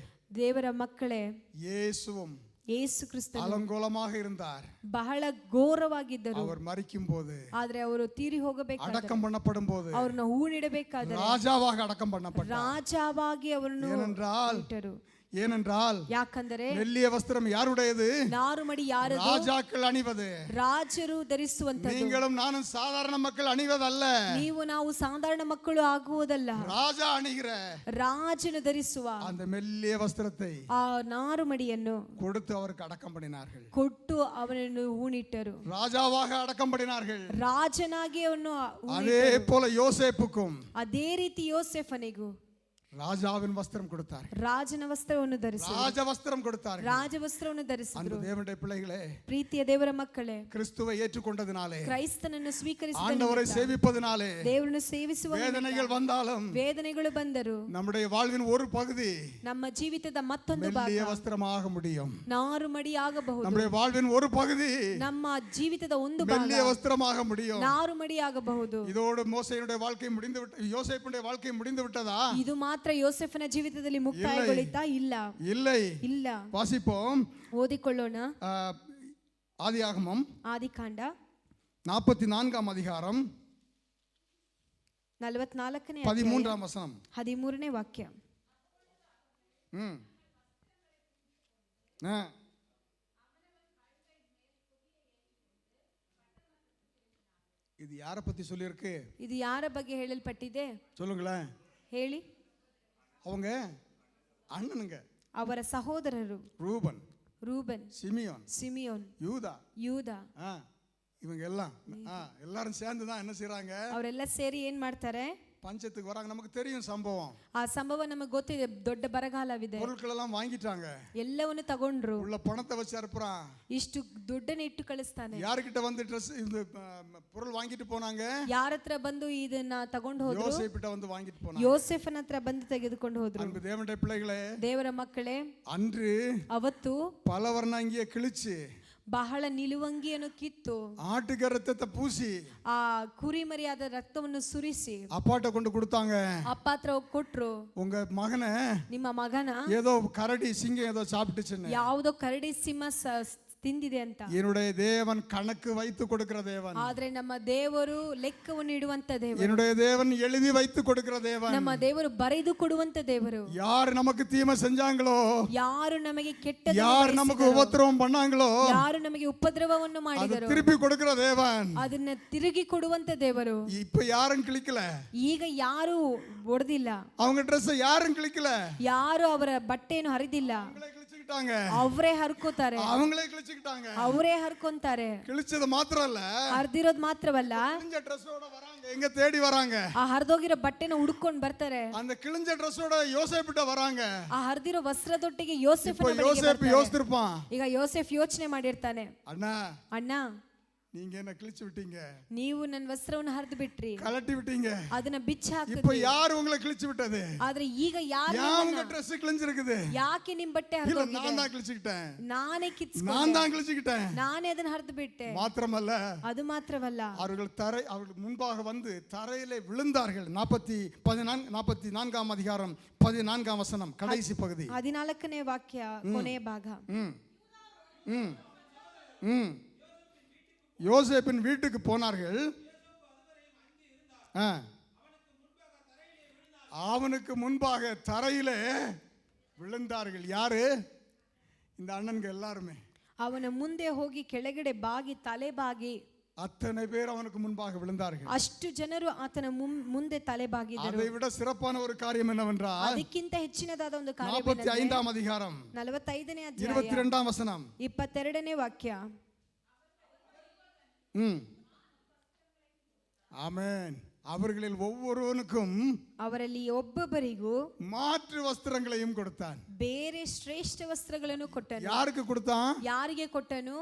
ದೇವರ ಮಕ್ಕಳೇ, இயேசுவும் ಯೇಸು ಕ್ರಿಸ್ತನು அலங்கோலமாக இருந்தார். ಬಹಳ ಘೋರವಾಗಿದ್ದರು. அவர் மரிக்கும் போது, ಆದ್ರೆ ಅವರು ತೀರಿ ಹೋಗಬೇಕಾದ್ರೆ, அடக்கம் பண்ணப்படும் போது, ಅವ್ರನ್ನ ಹೂಣಿಡಬೇಕಾದ್ರೆ ராஜாவாக அடக்கம் பண்ணப்பட்டார். ರಾಜಾವಾಗಿ ಅವರನ್ನು ஏனென்றால் ಇಟ್ಟರು. ஏனென்றால் ಯಾಕಂದರೆ மெல்லிய வஸ்திரம் யாருடையது? ನಾರುಮಡಿ ಯಾರದು? ராஜாக்கள் அணிவது. ರಾಜರು ಧರಿಸುವಂತದ್ದು. நீங்களும் நானும் சாதாரண மக்கள் அணிவதல்ல. ನೀವು ನಾವು ಸಾಧಾರಣ ಮಕ್ಕಳು ಆಗುವುದಲ್ಲ. ராஜா அணிகிற ರಾಜನು ಧರಿಸುವ அந்த மெல்லிய வஸ்திரத்தை ಆ ನಾರುಮಡಿಯನ್ನು கொடுத்து அவருக்கு அடக்கம் பண்ணினார்கள். ಕೊಟ್ಟು ಅವನನ್ನು ಹೂಣಿಟ್ಟರು. ராஜாவாக அடக்கம் பண்ணினார்கள். ರಾಜನಾಗಿ ಅವನು அதே போல யோசேப்புக்கும் ಅದೇ ರೀತಿ ಯೋಸೆಫನಿಗೂ ராஜாவின் வஸ்திரம் கொடுத்தார். ರಾಜನ ವಸ್ತ್ರವನ್ನು ಧರಿಸಿದರು. ராஜ வஸ்திரம் கொடுத்தார். ರಾಜ ವಸ್ತ್ರವನ್ನು ಧರಿಸಿದರು. தேவனுடைய பிள்ளைகளே, ಪ್ರೀತಿಯ ದೇವರ ಮಕ್ಕಳೇ, கிறிஸ்துவை ஏற்றுக்கொண்டதினாலே, ಕ್ರೈಸ್ತನನ್ನು ಸ್ವೀಕರಿಸಿದ ஆண்டவரை சேவிப்பதினாலே, ದೇವರನ್ನು ಸೇವಿಸುವ வேதனைகள் வந்தாலும் ವೇದನೆಗಳು ಬಂದರು நம்முடைய வாழ்வின் ஒரு பகுதி ನಮ್ಮ ಜೀವಿತದ ಮತ್ತೊಂದು மெல்லிய ಭಾಗ வஸ்திரமாக முடியும். ನಾರುಮಡಿ ಆಗಬಹುದು. நம்முடைய வாழ்வின் ஒரு பகுதி ನಮ್ಮ ಜೀವಿತದ ಒಂದು ಭಾಗ மெல்லிய வஸ்திரமாக முடியும். ನಾರುಮಡಿ ಆಗಬಹುದು. இதோடு மோசேயுடைய வாழ்க்கை முடிந்து விட்டது. யோசேப்புடைய வாழ்க்கை முடிந்து விட்டதா? ಇದು ಮಾತ್ರ ಯೋಸೆಫನ ಜೀವಿತದಲ್ಲಿ ಮುಕ್ತಾಯಗೊಳಿತಾ? ಇಲ್ಲ, இல்லை. ಇಲ್ಲ. வாசிப்போம். ಓದಿಕೊಳ್ಳೋಣ. ஆதியாகமம் ಆದಿಕಾಂಡ 44ஆம் அதிகாரம் 44ನೇ 13ஆம் வசனம் 13ನೇ ವಾಕ್ಯ. இது யாரை பத்தி சொல்லியிருக்கு? ಇದು ಯಾರ ಬಗ್ಗೆ ಹೇಳಲ್ಪಟ್ಟಿದೆ? சொல்லுங்களேன். ಹೇಳಿ. அவங்க அண்ணனுங்க, ಅವರ ಸಹೋದರರು ரூபன், ರೂಬನ್, சிமியோன், ಸಿಮಿಯೋನ್, யூதா, ಯೂದ. இவங்க எல்லாம் எல்லாரும் சேர்ந்து தான் என்ன செய்றாங்க? ಅವರೆಲ್ಲ ಸೇರಿ ಏನ್ ಮಾಡ್ತಾರೆ? பஞ்சத்துக்கு வராங்க. நமக்கு தெரியும் சம்பவம். ಆ ಸಂಭವ ನಮಗೆ ಗೊತ್ತಿದೆ. ದೊಡ್ಡ ಬರಗಾಲವಿದೆ. பொருட்கள் எல்லாம் வாங்கிட்டாங்க. ಎಲ್ಲವನ್ನು ತಗೊಂಡ್ರು. உள்ள பணத்தை வச்சு அனுப்புறான். ಇಷ್ಟು ದುಡ್ಡನ್ನ ಇಟ್ಟು ಕಳಿಸ್ತಾನೆ. யார்கிட்ட வந்து ட்ரெஸ் இந்த பொருள் வாங்கிட்டு போனாங்க? ಯಾರ ಹತ್ರ ಬಂದು ಇದನ್ನ ತಗೊಂಡು ಹೋದ್ರು? யோசேப்பிட்ட வந்து வாங்கிட்டு போனாங்க. ಯೋಸೆಫನ ಹತ್ರ ಬಂದು ತೆಗೆದುಕೊಂಡು ಹೋದ್ರು. அன்பு தேவனுடைய பிள்ளைகளே, ದೇವರ ಮಕ್ಕಳೇ, அன்று ಅವತ್ತು பலவர்ணங்கிய கிழிச்சு ಬಹಳ ನಿಲುವಂಗಿಯನ್ನು ಕಿತ್ತು ஆட்டுக்கு ரத்தத்தை பூசி ಆ ಕುರಿಮರಿಯಾದ ರಕ್ತವನ್ನು ಸುರಿಸಿ அப்பாட்ட கொண்டு கொடுத்தாங்க. ಅಪ್ಪ ಹತ್ರ ಹೋಗಿ ಕೊಟ್ರು. உங்க மகனை ನಿಮ್ಮ ಮಗನ ஏதோ கரடி சிங்கம் ஏதோ சாப்பிட்டுச்சுன்னு, ಯಾವುದೋ ಕರಡಿ ಸಿಂಹ ತಿಂದಿದೆ ಅಂತ. என்னுடைய தேவன் கணக்கு வைத்து கொடுக்கிற தேவன். ಆದ್ರೆ ನಮ್ಮ ದೇವರು ಲೆಕ್ಕವನ್ನು ಇಡುವಂತ ದೇವರು. என்னுடைய தேவன் எழுதி வைத்து கொடுக்கிற தேவன். ನಮ್ಮ ದೇವರು ಬರೆದು ಕೊಡುವಂತ ದೇವರು. யார் நமக்கு தீமை செஞ்சாங்களோ, ಯಾರು ನಮಗೆ ಕೆಟ್ಟದ್ದು, யார் நமக்கு உபத்திரவம் பண்ணாங்களோ, ಯಾರು ನಮಗೆ ಉಪದ್ರವವನ್ನು ಮಾಡಿದರು, திருப்பி கொடுக்கிற தேவன். ಅದನ್ನ ತಿರುಗಿ ಕೊಡುವಂತ ದೇವರು. இப்ப யாரும் கிழிக்கல. ಈಗ ಯಾರು ಒಡೆದಿಲ್ಲ. அவங்க ட்ரெஸ் யாரும் கிழிக்கல. ಯಾರು ಅವರ ಬಟ್ಟೆಯನ್ನು ಹರಿದಿಲ್ಲ. ಅವರೇ ಹರ್ಕೋತಾರೆ. அவங்களே கிழிச்சுக்கிட்டாங்க. ಅವರೇ ಹರ್ಕೊಂತಾರೆ. கிழிச்சது மாத்திரம் இல்ல, ಹರ್ದಿರೋದು ಮಾತ್ರವಲ್ಲ, கிழிஞ்ச ட்ரெஸ்ஸோட வராங்க. எங்க தேடி வராங்க? ಆ ಹರ್ದೋಗಿರೋ ಬಟ್ಟೆನ ಹುಡುಕೊಂಡು ಬರ್ತಾರೆ. அந்த கிழிஞ்ச ட்ரெஸ்ஸோட யோசேப்பிட்ட வராங்க. ಆ ಹರ್ದಿರೋ ವಸ್ತ್ರದೊಟ್ಟಿಗೆ ಯೋಸೇಫನ ಬಳಿಗೆ யோசேப்பு ಬರ್ತಾರೆ. யோசிச்சிருப்பான். ಈಗ ಯೋಸೇಫ್ ಯೋಚನೆ ಮಾಡಿರ್ತಾನೆ, அண்ணா, ಅಣ್ಣ, நீங்க என்ன கிழிச்சு விட்டீங்க, ನೀವು ನನ್ನ ವಸ್ತ್ರವನ್ನು ಹರಿದು ಬಿಟ್ರಿ, கலட்டி விட்டீங்க. ಅದನ್ನ ಬಿಚ್ಚ இப்ப ಹಾಕಿದ್ರಿ. யார் உங்களை கிழிச்சு விட்டது? ಆದ್ರೆ ಈಗ ಯಾರು உங்க ட்ரெஸ் கிழிஞ்சிருக்குது? ಯಾಕೆ ನಿಮ್ ಬಟ್ಟೆ இல்ல, ಹರಿದೋಗಿದೆ? நான் தான் கிழிச்சுக்கிட்டேன். ನಾನೇ ಕಿತ್ಸ್ಕೊಂಡೆ. நான் தான் கிழிச்சுக்கிட்டேன். ನಾನೇ ಅದನ್ನ ಹರಿದು ಬಿಟ್ಟೆ. மாத்திரமல்ல, ಅದು ಮಾತ್ರವಲ್ಲ, அவர்கள் முன்பாக வந்து தரையிலே விழுந்தார்கள். 44ஆம் அதிகாரம் 14ஆம் வசனம் கடைசி பகுதி. 14ನೇ ವಾಕ್ಯ ಕೊನೆಯ ಭಾಗ. யோசேப்பின் வீட்டுக்கு போனார்கள். அவனுக்கு முன்பாக தரையிலே விழுந்தார்கள். யாரு? இந்த அண்ணன்கள் எல்லாருமே. ಅವನ ಮುಂದೆ ಹೋಗಿ ಕೆಳಗಡೆ ಬಾಗಿ ತಲೆ ಬಾಗಿ அத்தனை பேர் அவனுக்கு முன்பாக விழுந்தார்கள். ಅಷ್ಟು ಜನರು ಆತನ ಮುಂದೆ ತಲೆ ಬಾಗಿದರು. அதை விட சிறப்பான ஒரு காரியம் என்னவென்றால், ಅದಕ್ಕಿಂತ ಹೆಚ್ಚಿನದಾದ ಒಂದು ಕಾರ್ಯ 45ஆம் அதிகாரம் 45ನೇ ಅಧ್ಯಾಯ 22ஆம் வசனம் 22ನೇ ವಾಕ್ಯ. ஆமென். அவர்களில் ஒவ்வொருவனுக்கும் ಅವರಲ್ಲಿ ಒಬ್ಬೊಬ್ಬರಿಗೂ மாற்று வஸ்திரங்களையும் கொடுத்தான். ಬೇರೆ ಶ್ರೇಷ್ಠ ವಸ್ತ್ರಗಳನ್ನು ಕೊಟ್ಟನು. யாருக்கு கொடுத்தான்? ಯಾರಿಗೆ ಕೊಟ್ಟನು?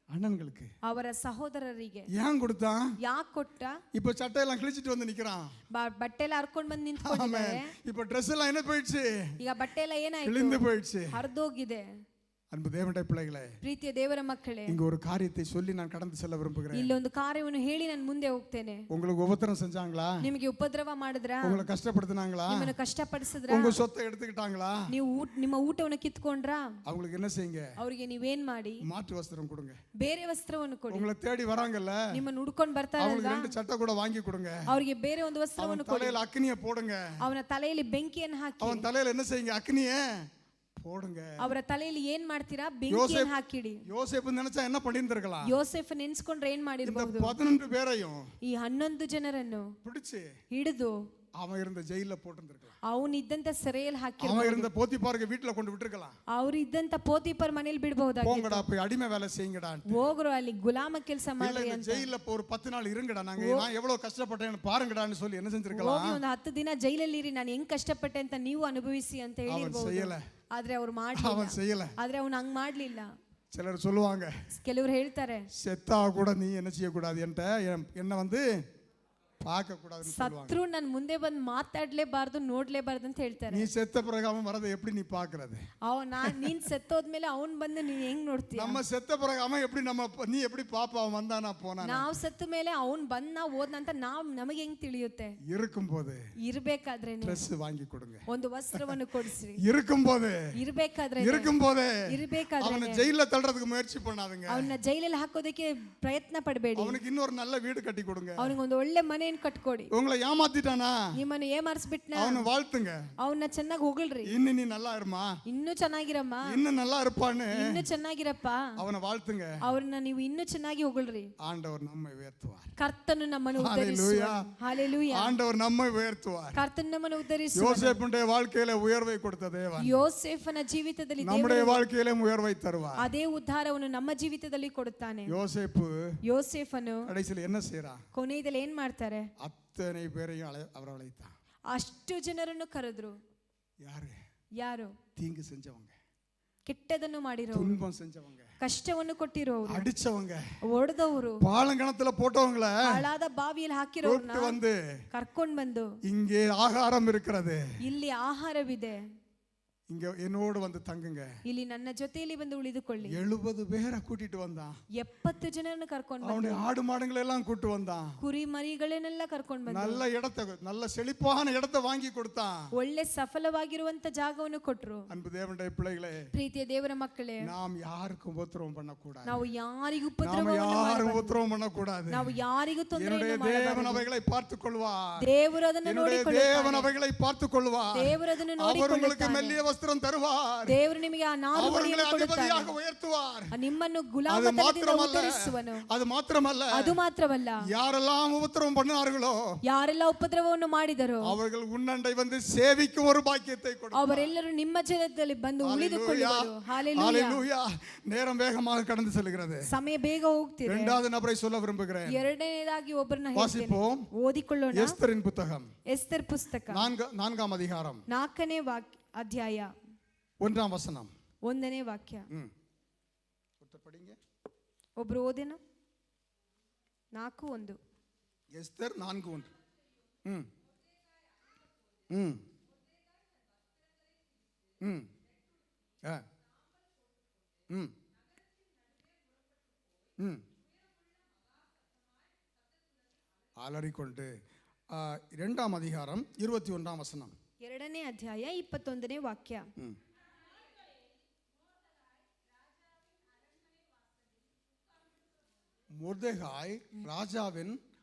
அண்ணன்களுக்கு, ಅವರ ಸಹೋದರರಿಗೆ. ஏன் கொடுத்தான்? ಯಾಕೆ ಕೊಟ್ಟ? இப்ப சட்டையெல்லாம் கிழிச்சிட்டு வந்து நிக்கிறான். ಬಟ್ಟೆ ಎಲ್ಲ ಹರ್ಕೊಂಡು ಬಂದು ನಿಂತ್ಕೊಂಡಿದ್ದಾರೆ. இப்ப ட்ரெஸ் எல்லாம் என்ன போயிடுச்சு? ಈಗ ಬಟ್ಟೆ ಎಲ್ಲ ಏನಾಯ್ತು? கிழிந்து போயிடுச்சு. ಹರಿದೋಗಿದೆ. அன்பு தேவனுடைய பிள்ளைகளே, ಪ್ರೀತಿಯ ದೇವರ ಮಕ್ಕಳೇ, இங்க ஒரு காரியத்தை சொல்லி நான் கடந்து செல்ல விரும்புகிறேன். ಇಲ್ಲೊಂದು ಕಾರ್ಯವನ್ನು ಹೇಳಿ ನಾನು ಮುಂದೆ ಹೋಗ್ತೇನೆ. உங்களுக்கு உபத்திரம் செஞ்சாங்களா? ನಿಮಗೆ ಉಪದ್ರವ ಮಾಡಿದ್ರಾ? உங்களை கஷ்டப்படுத்தினாங்களா? ನಿಮ್ಮನ್ನು ಕಷ್ಟಪಡಿಸಿದ್ರಾ? உங்க சொத்தை எடுத்துக்கிட்டாங்களா? ನೀವು ನಿಮ್ಮ ಊಟವನ್ನು ಕಿತ್ಕೊಂಡ್ರಾ? அவங்களுக்கு என்ன செய்யுங்க? ಅವರಿಗೆ ನೀವೇನ್ ಮಾಡಿ மாற்று வஸ்திரம் கொடுங்க. ಬೇರೆ ವಸ್ತ್ರವನ್ನು ಕೊಡಿ. உங்களை தேடி வராங்கல்ல, ನಿಮ್ಮನ್ನು ಹುಡುಕೊಂಡು ಬರ್ತಾರಲ್ವಾ, அவங்களுக்கு 2 சட்டை கூட வாங்கி கொடுங்க. ಅವರಿಗೆ ಬೇರೆ ಒಂದು ವಸ್ತ್ರವನ್ನು ಕೊಡಿ. தலையில அக்னியை போடுங்க. ಅವನ ತಲೆಯಲ್ಲಿ ಬೆಂಕಿಯನ್ನು ಹಾಕಿ. அவன் தலையில என்ன செய்யுங்க? அக்னியை போடுங்க. ಅವರ ತಲೆಯಲ್ಲಿ ಏನ್ ಮಾಡ್ತೀರಾ? ಬೆಂಕಿಯನ್ನು ಹಾಕಿಡಿ. யோசேப்பு நினைச்சா என்ன பண்ணிருந்திருக்கலாம்? ಯೋಸೇಫ್ ನೆನ್ಸ್ಕೊಂಡ್ರೆ ಏನ್ ಮಾಡಿರಬಹುದು? 11 பேரையும் ಈ 11 ಜನರನ್ನು பிடிச்சு ಹಿಡಿದು அவன் இருந்த ஜெயில போட்டுருந்திருக்கலாம். ಅವನು ಇದ್ದಂತ ಸೆರೆಯಲ್ಲಿ ಹಾಕಿ, அவன் இருந்த போத்திபாருக்கு வீட்டுல கொண்டு விட்டுருக்கலாம். ಅವರು ಇದ್ದಂತ ಪೋತಿಪರ್ ಮನೆಯಲ್ಲಿ ಬಿಡಬಹುದಾಗಿತ್ತು. போங்கடா போய் அடிமை வேலை செய்யுங்கடா, ಹೋಗ್ರು ಅಲ್ಲಿ ಗುಲಾಮ ಕೆಲಸ ಮಾಡ್ರಿ ಅಂತ. ஜெயில ஒரு 10 நாள் இருங்கடா, நான் எவ்வளவு கஷ்டப்பட்டேன்னு பாருங்கடான்னு சொல்லி என்ன செஞ்சிருக்கலாம்? ಹೋಗಿ ಒಂದು 10 ದಿನ ಜೈಲಲ್ಲಿ ಇರಿ, ನಾನು ಹೆಂಗ್ ಕಷ್ಟಪಟ್ಟೆ ಅಂತ ನೀವು ಅನುಭವಿಸಿ ಅಂತ ಹೇಳಿರಬಹುದು. ಆದ್ರೆ ಅವ್ರು அவன் செய்யல. ಆದ್ರೆ ಅವನು ಹಂಗ್ ಮಾಡ್ಲಿಲ್ಲ. சிலர் சொல்லுவாங்க, ಕೆಲವರು ಹೇಳ್ತಾರೆ, செத்தா கூட நீ என்ன செய்யக்கூடாது, என்ன வந்து பார்க்க கூடாதுன்னு சொல்லுவாங்க. ಸತ್ರು ನನ್ನ ಮುಂದೆ ಬಂದು ಮಾತಾಡ್ಲೇಬಾರ್ದು, ನೋಡ್ಲೇಬಾರ್ದು ಅಂತ ಹೇಳ್ತಾರೆ. நீ செத்த பிறகு அவன் வரதை எப்படி நீ பார்க்கிறது? ನೀನ್ ಸತ್ತೋದ್ಮೇಲೆ ಅವನ್ ಬಂದು ನೀನ್ ಹೆಂಗ್ ನೋಡ್ತೀಯ? நம்ம செத்த பிறகு அவன் எப்படி நீ எப்படி பாப்பா அவன் வந்தானா போனா? ನಾವ್ ಸತ್ತ ಮೇಲೆ ಅವನ್ ಬಂದ್ನಾ ಹೋದ್ನ ಅಂತ ನಮಗೆ ಹೆಂಗ್ ತಿಳಿಯುತ್ತೆ? இருக்கும்போது ಇರ್ಬೇಕಾದ್ರೆ ட்ரெஸ் வாங்கி கொடுங்க. ಒಂದು ವಸ್ತ್ರವನ್ನು ಕೊಡಿಸ್ರಿ. இருக்கும்போது அவனை ஜெயில தள்ளுறதுக்கு முயற்சி பண்ணாதீங்க. ಅವನ್ನ ಜೈಲಲ್ಲಿ ಹಾಕೋದಕ್ಕೆ ಪ್ರಯತ್ನ ಪಡಬೇಡಿ. அவனுக்கு இன்னொரு நல்ல வீடு கட்டி கொடுங்க. ಅವನಿಗೆ ಒಂದು ಒಳ್ಳೆ ಮನೆಯನ್ನು ಕಟ್ಕೊಡಿ. உங்களை ஏமாத்திட்டானா? ನಿಮ್ಮನ್ನು ಏಮಾರಿಸ್ಬಿಟ್ನಾ? அவனை வாழ்த்துங்க. ಅವನ್ನ ಚೆನ್ನಾಗಿ ಹೊಗಳ್ರಿ. இன்னும் நீ நல்லா இருமா, ಇನ್ನೂ ಚೆನ್ನಾಗಿರಮ್ಮ, இன்னும் நல்லா இருப்பான்னு ಇನ್ನೂ ಚೆನ್ನಾಗಿರಪ್ಪ, அவனை வாழ்த்துங்க. ಅವ್ರನ್ನ ನೀವು ಇನ್ನೂ ಚೆನ್ನಾಗಿ ಹೊಗಳ್ರಿ. ஆண்டவர் நம்மை உயர்த்துவார். ಕರ್ತನು ನಮ್ಮನ್ನು ಉದ್ಧರಿಸುವಾರ್. ஹalleluya. ஆண்டவர் நம்மை உயர்த்துவார். ಕರ್ತನು ನಮ್ಮನ್ನು ಉದ್ಧರಿಸುವಾರ್. யோசேப்புடைய வாழ்க்கையில உயர்வை கொடுத்த தேவன் ಯೋಸೇಫನ ಜೀವಿತದಲ್ಲಿ நம்முடைய வாழ்க்கையில உயர்வை தருவார். ಅದೇ ಉದ್ಧಾರವನ್ನು ನಮ್ಮ ಜೀವಿತದಲ್ಲಿ ಕೊಡುತ್ತಾನೆ. ಯೋಸೇಫನು கடைசியில் என்ன செய்றான்? ಕೊನೆಯಲ್ಲಿ ಏನ್ ಮಾಡ್ತಾರೆ? அத்தனை பேரையும் அவர் அழைத்தான். ಅಷ್ಟು ಜನರನ್ನು ಕರೆದ್ರು. ಯಾರು? தீங்கு செஞ்சவங்க, ಕೆಟ್ಟದನ್ನು ಮಾಡಿರೋರು, துன்பம் செஞ்சவங்க, ಕಷ್ಟವನ್ನು ಕೊಟ್ಟಿರೋರು, அடிச்சவங்க, ಹೊಡೆದವರು, பாலங்கணத்துல போட்டவங்கள, ಹಾಳಾದ ಬಾವಿಯಲ್ಲಿ ಹಾಕಿರೋರ್ನ வந்து ಕರ್ಕೊಂಡು ಬಂದು, இங்கே ஆகாரம் இருக்கிறது, ಇಲ್ಲಿ ಆಹಾರವಿದೆ, இங்க என்னோடு வந்து தங்குங்க, ಇಲ್ಲಿ ನನ್ನ ಜೊತೆಯಲ್ಲಿ ಬಂದು ಉಳಿದುಕೊಳ್ಳಿ. 70 பேரை கூட்டிட்டு வந்தான். 70 ಜನರನ್ನು ಕರ್ಕೊಂಡು ಬಂದ. அவனுடைய ஆடு மாடுகளை எல்லாம் கூட்டி வந்தான். ಕುರಿ ಮರಿಗಳನ್ನೆಲ್ಲ ಕರ್ಕೊಂಡು ಬಂದ. நல்ல செழிப்பான இடத்தை வாங்கி கொடுத்தான். ಒಳ್ಳೆ ಸಫಲವಾಗಿರುವಂತ ಜಾಗವನ್ನು ಕೊಟ್ರು. அன்பு தேவனுடைய பிள்ளைகளே, ಪ್ರೀತಿಯ ದೇವರ ಮಕ್ಕಳೇ, நாம் யாருக்கும் உபத்திரவம் பண்ணக்கூடாது. ನಾವು ಯಾರಿಗೂ உபத்திரவம் பண்ணக்கூடாது. ನಾವು ಯಾರಿಗೂ ತೊಂದರೆಯನ್ನು ಮಾಡಬಾರದು. தேவன் அவைகளை பார்த்துக் கொள்வார். ದೇವರು ಅದನ್ನು ನೋಡಿಕೊಳ್ಳುತ್ತಾನೆ. தேவன் அவைகளை பார்த்துக் கொள்வார். ದೇವರು ಅದನ್ನು ನೋಡಿಕೊಳ್ಳುತ್ತಾನೆ. மெல்லிய வஸ்திரம் தருவார். ದೇವರು ನಿಮಗೆ ಆ ನಾರುಮಡಿಯನ್ನು ಕೊಡುತ್ತಾನೆ. உயர்த்துவார். ನಿಮ್ಮನ್ನು ಗುಲಾಮತನದಿಂದ ಉದ್ಧರಿಸುವನು. அது மாத்திரமல்ல, யாரெல்லாம் உபத்திரவம் பண்ணினார்களோ, ಯಾರೆಲ್ಲ ಉಪದ್ರವವನ್ನು ಮಾಡಿದರೋ, அவர்கள் உன்னண்டை வந்து சேவிக்கும் ஒரு பாக்கியத்தை கொடுத்தார். ಅವರೆಲ್ಲರೂ ನಿಮ್ಮ ಜನದಲ್ಲಿ ಬಂದು ಉಳಿದುಕೊಳ್ಳುವರು. ஹalleluya. நேரம் வேகமாக கடந்து செல்கிறது. ಸಮಯ ಬೇಗ ಹೋಗ್ತಿದೆ. இரண்டாவது நபரை சொல்ல விரும்புகிறேன். ಎರಡನೇದಾಗಿ ಒಬ್ಬರನ್ನ வாசிப்போம். ಓದಿಕೊಳ್ಳೋಣ. எஸ்தரின் புத்தகம், ಎಸ್ತರ್ ಪುಸ್ತಕ 4ஆம் அதிகாரம், 4ನೇ ಅಧ್ಯಾಯ, 1ஆம் வசனம், 1ನೇ ವಾಕ್ಯ. படிங்க. ಒಬ್ರು ಓದೇನ? 4:1. எஸ்தர் 4:1. அலறிக்கொண்டு 2ஆம் அதிகாரம் 21ஆம் வசனம். 2ನೇ ಅಧ್ಯಾಯ 21ನೇ ವಾಕ್ಯ. மொர்தெகாய் ராஜாவின்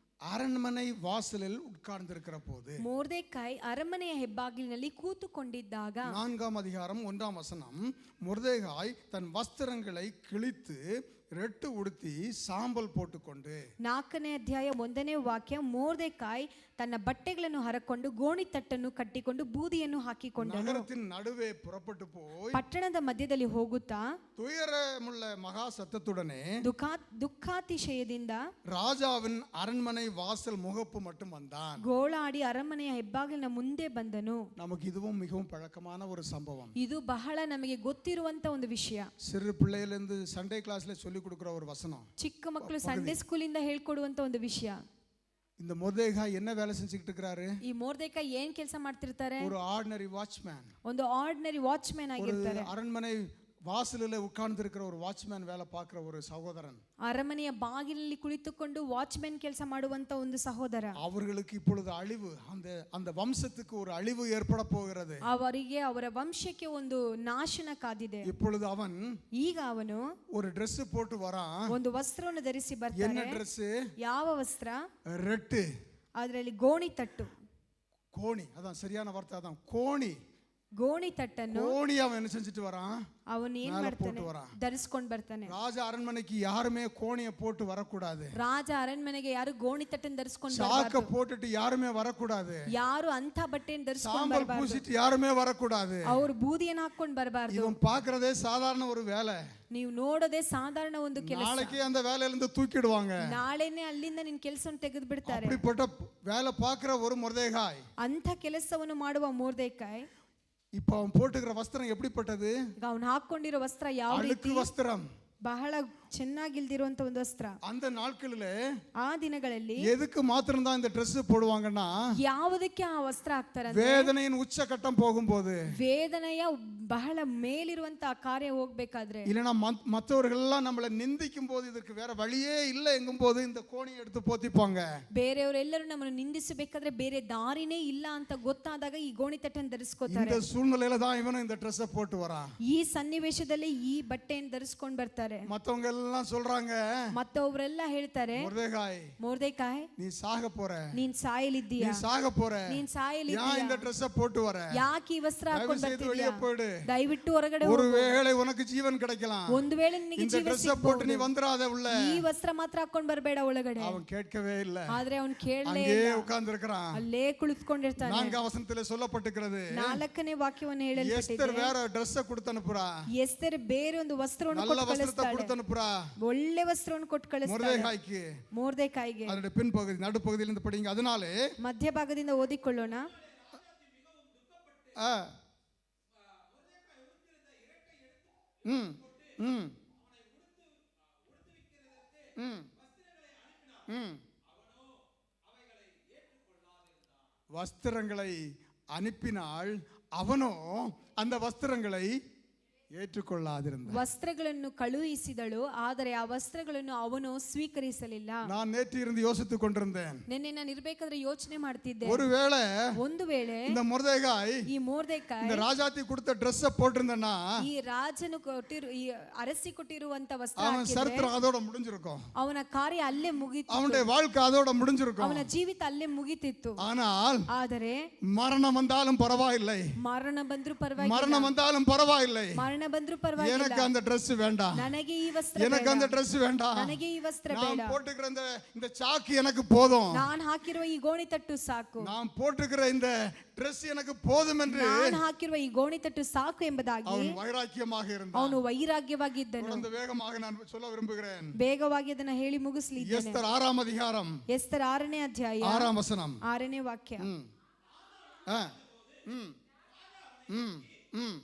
அரண்மனை வாசலில் உட்கார்ந்திருக்கிற போது, ಮೊರ್ದೆಕಾಯ್ ಅರಮನೆಯ ಹೆಬ್ಬಾಗಿಲಿನಲ್ಲಿ ಕೂತುಕೊಂಡಿದ್ದಾಗ, 4ஆம் அதிகாரம் 1ஆம் வசனம், மொர்தெகாய் தன் வஸ்திரங்களை கிழித்து ரெட்டு உடுத்தி சாம்பல் போட்டுக்கொண்டு. 4ನೇ ಅಧ್ಯಾಯ 1ನೇ ವಾಕ್ಯ. ಮೊರ್ದೆಕಾಯ್ ತನ್ನ ಬಟ್ಟೆಗಳನ್ನು ಹರಕೊಂಡು ಗೋಣಿತಟ್ಟನ್ನು ಕಟ್ಟಿಕೊಂಡು ಬೂದಿಯನ್ನು ಹಾಕಿಕೊಂಡನು. ನಗರத்தின் நடுவே புறப்பட்டு போய் ಪಟ್ಟಣದ ಮಧ್ಯದಲ್ಲಿ ಹೋಗುತ್ತಾ துயரமுள்ள மகா சத்தத்துடனே ದುಃಖಾತಿಶಯದಿಂದ ராஜாவின் அரண்மனை வாசல் முகப்பு மட்டும் வந்தான். ಗೋಳಾಡಿ ಅರಮನೆಯ ಹೆಬ್ಬಾಗಿಲಿನ ಮುಂದೆ ಬಂದನು. நமக்கு இதுவும் மிகவும் பழக்கமான ஒரு சம்பவம். ಇದು ಬಹಳ ನಮಗೆ ಗೊತ್ತಿರುವಂತ ಒಂದು ವಿಷಯ. சிறு பிள்ளையிலிருந்து சண்டே கிளாஸ்ல சொல்லி கொடுக்கிற ஒரு வசனம். ಚಿಕ್ಕ ಮಕ್ಕಳು ಸಂಡೇ ಸ್ಕೂಲಿಂದ ಹೇಳ್ಕೊಡುವಂತ ಒಂದು ವಿಷಯ. இந்த மொர்தெகாய் என்ன வேலை செஞ்சுக்கிட்டு இருக்காரு? ಈ ಮೊರ್ದೆಕಾಯ್ ಏನ್ ಕೆಲಸ ಮಾಡ್ತಿರ್ತಾರೆ? ஒரு ஆர்டினரி வாட்ச்மேன். ಒಂದು ಆರ್ಡಿನರಿ ವಾಚ್ಮನ್ ಆಗಿರ್ತಾರೆ. அரண்மனை வாசலில் உட்கார்ந்து இருக்கிற ஒரு வாட்ச்மேன் வேலை பார்க்குற ஒரு சகோதரன், ಅರಮನೆಯ ಬಾಗಿಲಲ್ಲಿ ಕುಳಿತುಕೊಂಡು ವಾಚ್ಮೆನ್ ಕೆಲಸ ಮಾಡುವಂತ ಒಂದು ಸಹೋದರ, அவர்களுக்கு இப்பொழுது அழிவு, அந்த அந்த வம்சத்துக்கு ஒரு அழிவு ஏற்பட போகிறது. ಅವರಿಗೆ ಅವರ ವಂಶಕ್ಕೆ ಒಂದು ನಾಶನ ಕಾದಿದೆ. இப்பொழுது அவன் ಈಗ ಅವನು ஒரு Dress போட்டு வரான். ಒಂದು ವಸ್ತ್ರವನ್ನು ಧರಿಸಿ என்ன ಬರ್ತಾನೆ. Dress? ಯಾವ ವಸ್ತ್ರ? ரெட்டு, ಅದರಲ್ಲಿ ಗೋಣಿ ತಟ್ಟು. கோணி, அதான் சரியான வார்த்தை, அதான் கோணி. ಗೋಣಿ ತಟ್ಟನ್ನು கோணி அவன் என்ன செஞ்சுட்டு வரான்? ಅವನು ಏನ್ மேல ಮಾಡ್ತಾನೆ? போட்டு வரான். ಧರಿಸ್ಕೊಂಡು ಬರ್ತಾನೆ. ராஜ அரண்மனைக்கு யாருமே கோணியை போட்டு வரக்கூடாது. ರಾಜ ಅರಣ್ಮನೆಗೆ ಯಾರು ಗೋಣಿ ತಟ್ಟನ್ನು ಧರಿಸ್ಕೊಂಡು சாக்க ಬರಬಾರದು. போட்டுட்டு யாருமே வரக்கூடாது. ಯಾರು ಅಂತ ಬಟ್ಟೆಯನ್ನು ಧರಿಸ್ಕೊಂಡು சாம்பல் ಬರಬಾರದು. பூசிட்டு யாருமே வரக்கூடாது. ಅವರು ಬೂದಿಯನ್ನು ಹಾಕೊಂಡು ಬರಬಾರದು. இவன் பார்க்கறதே சாதாரண ஒரு வேலை. ನೀವು ನೋಡೋದೇ ಸಾಧಾರಣ ಒಂದು ಕೆಲಸ. நாளைக்கே அந்த வேலையில இருந்து தூக்கிடுவாங்க. ನಾಳೆನೇ ಅಲ್ಲಿಂದ ನಿನ್ನ ಕೆಲಸವನ್ನು ತೆಗೆದು ಬಿಡ್ತಾರೆ. அப்படிப்பட்ட வேலை பார்க்கிற ஒரு ಮೊರ್ದೆகாய், ಅಂತ ಕೆಲಸವನ್ನು ಮಾಡುವ ಮೊರ್ದೆಕಾಯ್, இப்ப அவன் போட்டுக்கிற வஸ்திரம் எப்படிப்பட்டது? ಈಗ ಅವನು ಹಾಕೊಂಡಿರೋ ವಸ್ತ್ರ ಯಾವ ರೀತಿ? அழுக்கு வஸ்திரம், ಬಹಳ ಚೆನ್ನಾಗಿಲ್ದಿರುವಂತ ಒಂದು ವಸ್ತ್ರ. அந்த நாட்களில ಆ ದಿನಗಳಲ್ಲಿ எதுக்கு மாத்திரம் தான் இந்த Dress போடுவாங்கன்னா, ಯಾವುದಕ್ಕೆ ಆ ವಸ್ತ್ರ ಹಾಕ್ತಾರೆ? வேதனையின் உச்சகட்டம் போகும்போது, ವೇದನೆಯ ಬಹಳ ಮೇಲಿರುವಂತ ಕಾರ್ಯ ಹೋಗ್ಬೇಕಾದ್ರೆ, இல்லைன்னா மற்றவர்கள் எல்லாம் நம்மளை நிந்திக்கும் போது, இதற்கு வேற வழியே இல்லை எங்கும் போது இந்த கோணியை எடுத்து போத்திப்பாங்க. ಬೇರೆಯವರೆಲ್ಲರೂ ನಮ್ಮನ್ನು ನಿಂದಿಸಬೇಕಾದ್ರೆ ಬೇರೆ ದಾರಿನೇ ಇಲ್ಲ ಅಂತ ಗೊತ್ತಾದಾಗ ಈ ಗೋಣಿ ತಟ್ಟನ್ನು ಧರಿಸ್ಕೋತಾರೆ. இந்த சூழ்நிலையில தான் இவனும் இந்த Dress போட்டு வரான். ಈ ಸನ್ನಿವೇಶದಲ್ಲಿ ಈ ಬಟ್ಟೆಯನ್ನು ಧರಿಸ್ಕೊಂಡು ಬರ್ತಾರೆ. மத்தவங்க எல்லாம் சொல்றாங்க, ಮತ್ತೊಬ್ಬರೆಲ್ಲ ಹೇಳ್ತಾರೆ, ಮೊರ್ದೆகாய் ಮೊರ್ದೆಕಾಯ್ நீ சாக போற, ನೀನ್ ಸಾಯಲಿದ್ದೀಯಾ, நீ சாக போற, ನೀನ್ ஏன் ಸಾಯಲಿದ್ದೀಯಾ, இந்த Dress போட்டு வர, ಯಾಕೆ ಈ ವಸ್ತ್ರ ಹಾಕೊಂಡು தயவு செய்து ಬರ್ತಿದ್ಯಾ, வெளியே போயிடு, ದಯವಿಟ್ಟು ಹೊರಗಡೆ ಹೋಗು. ஒருவேளை உனக்கு ஜீவன் கிடைக்கலாம், ಒಂದು ವೇಳೆ ನಿನಗೆ இந்த ಜೀವ Dress ಸಿಗಬಹುದು, போட்டு நீ வந்துராத உள்ள. ಈ ವಸ್ತ್ರ ಮಾತ್ರ ಹಾಕೊಂಡು ಬರಬೇಡ ಒಳಗಡೆ. அவன் கேட்கவே இல்லை, ಆದ್ರೆ ಅವನು ಕೇಳಲೇ அங்கே ಇಲ್ಲ, உட்கார்ந்து இருக்கிறான். ಅಲ್ಲೇ ಕುಳಿತುಕೊಂಡಿರ್ತಾನೆ. 4 வசனத்திலே சொல்லப்பட்டிருக்கிறது, 4ನೇ ವಾಕ್ಯವನ್ನು எஸ்தர் ಹೇಳಲ್ಪಟ್ಟಿದೆ, வேற Dress கொடுத்து அனுப்புறா, ಎಸ್ತರ್ ಬೇರೆ ಒಂದು ವಸ್ತ್ರವನ್ನು நல்ல ಕೊಟ್ಟು வஸ்திரத்தை ಕಳಿಸ್ತಾಳೆ, கொடுத்து அனுப்புறா ಒಳ್ಳೆ ವಸ್ತ್ರವನ್ನು ಕೊಟ್ಟು ಕಳಿಸ್ತಾಳೆ ಮೊರ್ದೆகாய்க்கு. ಮೊರ್ದೆಕಾಯ್ಗೆ. அதனுடைய பின்பகுதி நடுப்பகுதியிலிருந்து படிங்க. அதனாலே ಮಧ್ಯಭಾಗದಿಂದ ಓದಿಕೊಳ್ಳೋಣ. வஸ்திரங்களை அனுப்பினாள், அவனோ அந்த வஸ்திரங்களை ஏற்றுக்கொள்ளாதிருந்தான். ವಸ್ತ್ರಗಳನ್ನು ಕಳುಹಿಸಿದಳು, ಆದರೆ ಆ ವಸ್ತ್ರಗಳನ್ನು ಅವನು ಸ್ವೀಕರಿಸಲಿಲ್ಲ. நான் நேற்று இருந்து யோசித்துக் கொண்டிருந்தேன், ನಿನ್ನೆ ನಾನು ಇರಬೇಕಾದ್ರೆ ಯೋಚನೆ ಮಾಡ್ತಿದ್ದೆ, ஒருவேளை ಒಂದು ವೇಳೆ இந்த ಮೊರ್ದೆகாய் ಈ ಮೊರ್ದೆಕಾಯ್ இந்த ராஜாத்தி கொடுத்த Dress போட்டிருந்தனா, ಈ ರಾಜನು ಈ ಅರಸಿ ಕೊಟ್ಟಿರುವಂತ ವಸ್ತ್ರ அவன் ಹಾಕಿದ್ರೆ சரித்திரம் அதோட முடிஞ்சிருக்கும், ಅವನ ಕಾರ್ಯ ಅಲ್ಲೇ ಮುಗಿತು, அவனுடைய வாழ்க்கை அதோட முடிஞ்சிருக்கும். ಅವನ ಜೀವಿತ ಅಲ್ಲೇ ಮುಗಿತಿತ್ತು. ஆனால் ಆದರೆ மரணம் வந்தாலும் பரவாயில்லை, ಮರಣ ಬಂದ್ರು ಪರವಾಗಿಲ್ಲ, மரணம் வந்தாலும் பரவாயில்லை, ಮರಣ ಬಂದ್ರು எனக்கு ಪರವಾಗಿಲ್ಲ, அந்த Dress வேண்டாம், ನನಗೆ ಈ ವಸ್ತ್ರ எனக்கு ಬೇಡ, அந்த Dress வேண்டாம், ನನಗೆ ಈ ವಸ್ತ್ರ நான் ಬೇಡ, போட்டுக்கிற இந்த சாக்கு எனக்கு போதும், ನಾನು ಹಾಕಿರುವ ಈ ಗೋಣಿ ತಟ್ಟು ಸಾಕು, நான் போட்டுக்கிற இந்த Dress எனக்கு போதும் என்று ನಾನು ಹಾಕಿರುವ ಈ ಗೋಣಿ ತಟ್ಟು ಸಾಕು ಎಂಬುದಾಗಿ அவன் வைராக்கியமாக இருந்தான். ಅವನು ವೈರಾಗ್ಯವಾಗಿದ್ದನು. தொடர்ந்து வேகமாக நான் சொல்ல விரும்புகிறேன். ಬೇಗವಾಗಿ ಅದನ್ನ ಹೇಳಿ ಮುಗಿಸ್ಲಿದ್ದೇನೆ. எஸ்தர் 6ஆம் அதிகாரம் ಎಸ್ತರ್ 6ನೇ ಅಧ್ಯಾಯ 6ஆம் வசனம். 6ನೇ ವಾಕ್ಯ. ஆ ம் ம் ம்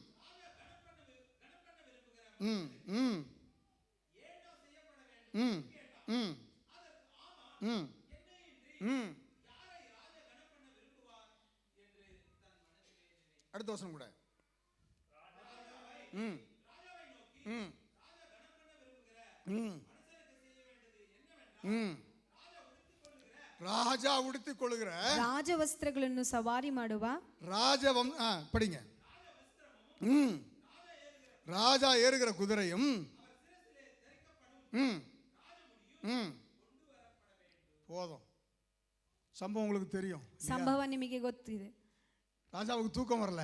ம் ம் ம் ம் ம் ம் அடுத்த வசனம் கூட. ம் ம் ம் ம் ராஜா உடுத்திக் கொள்ளுகிற ರಾಜವಸ್ತ್ರಗಳನ್ನು ಸವಾರಿ ಮಾಡುವ படிங்க. ம் ராஜா ஏறுகிற குதிரையும் ம் ம் போதும். சம்பவம் உங்களுக்கு தெரியும். ಸಂಭವ ನಿಮಗೆ ಗೊತ್ತಿದೆ. ராஜாவுக்கு தூக்கம் வரல,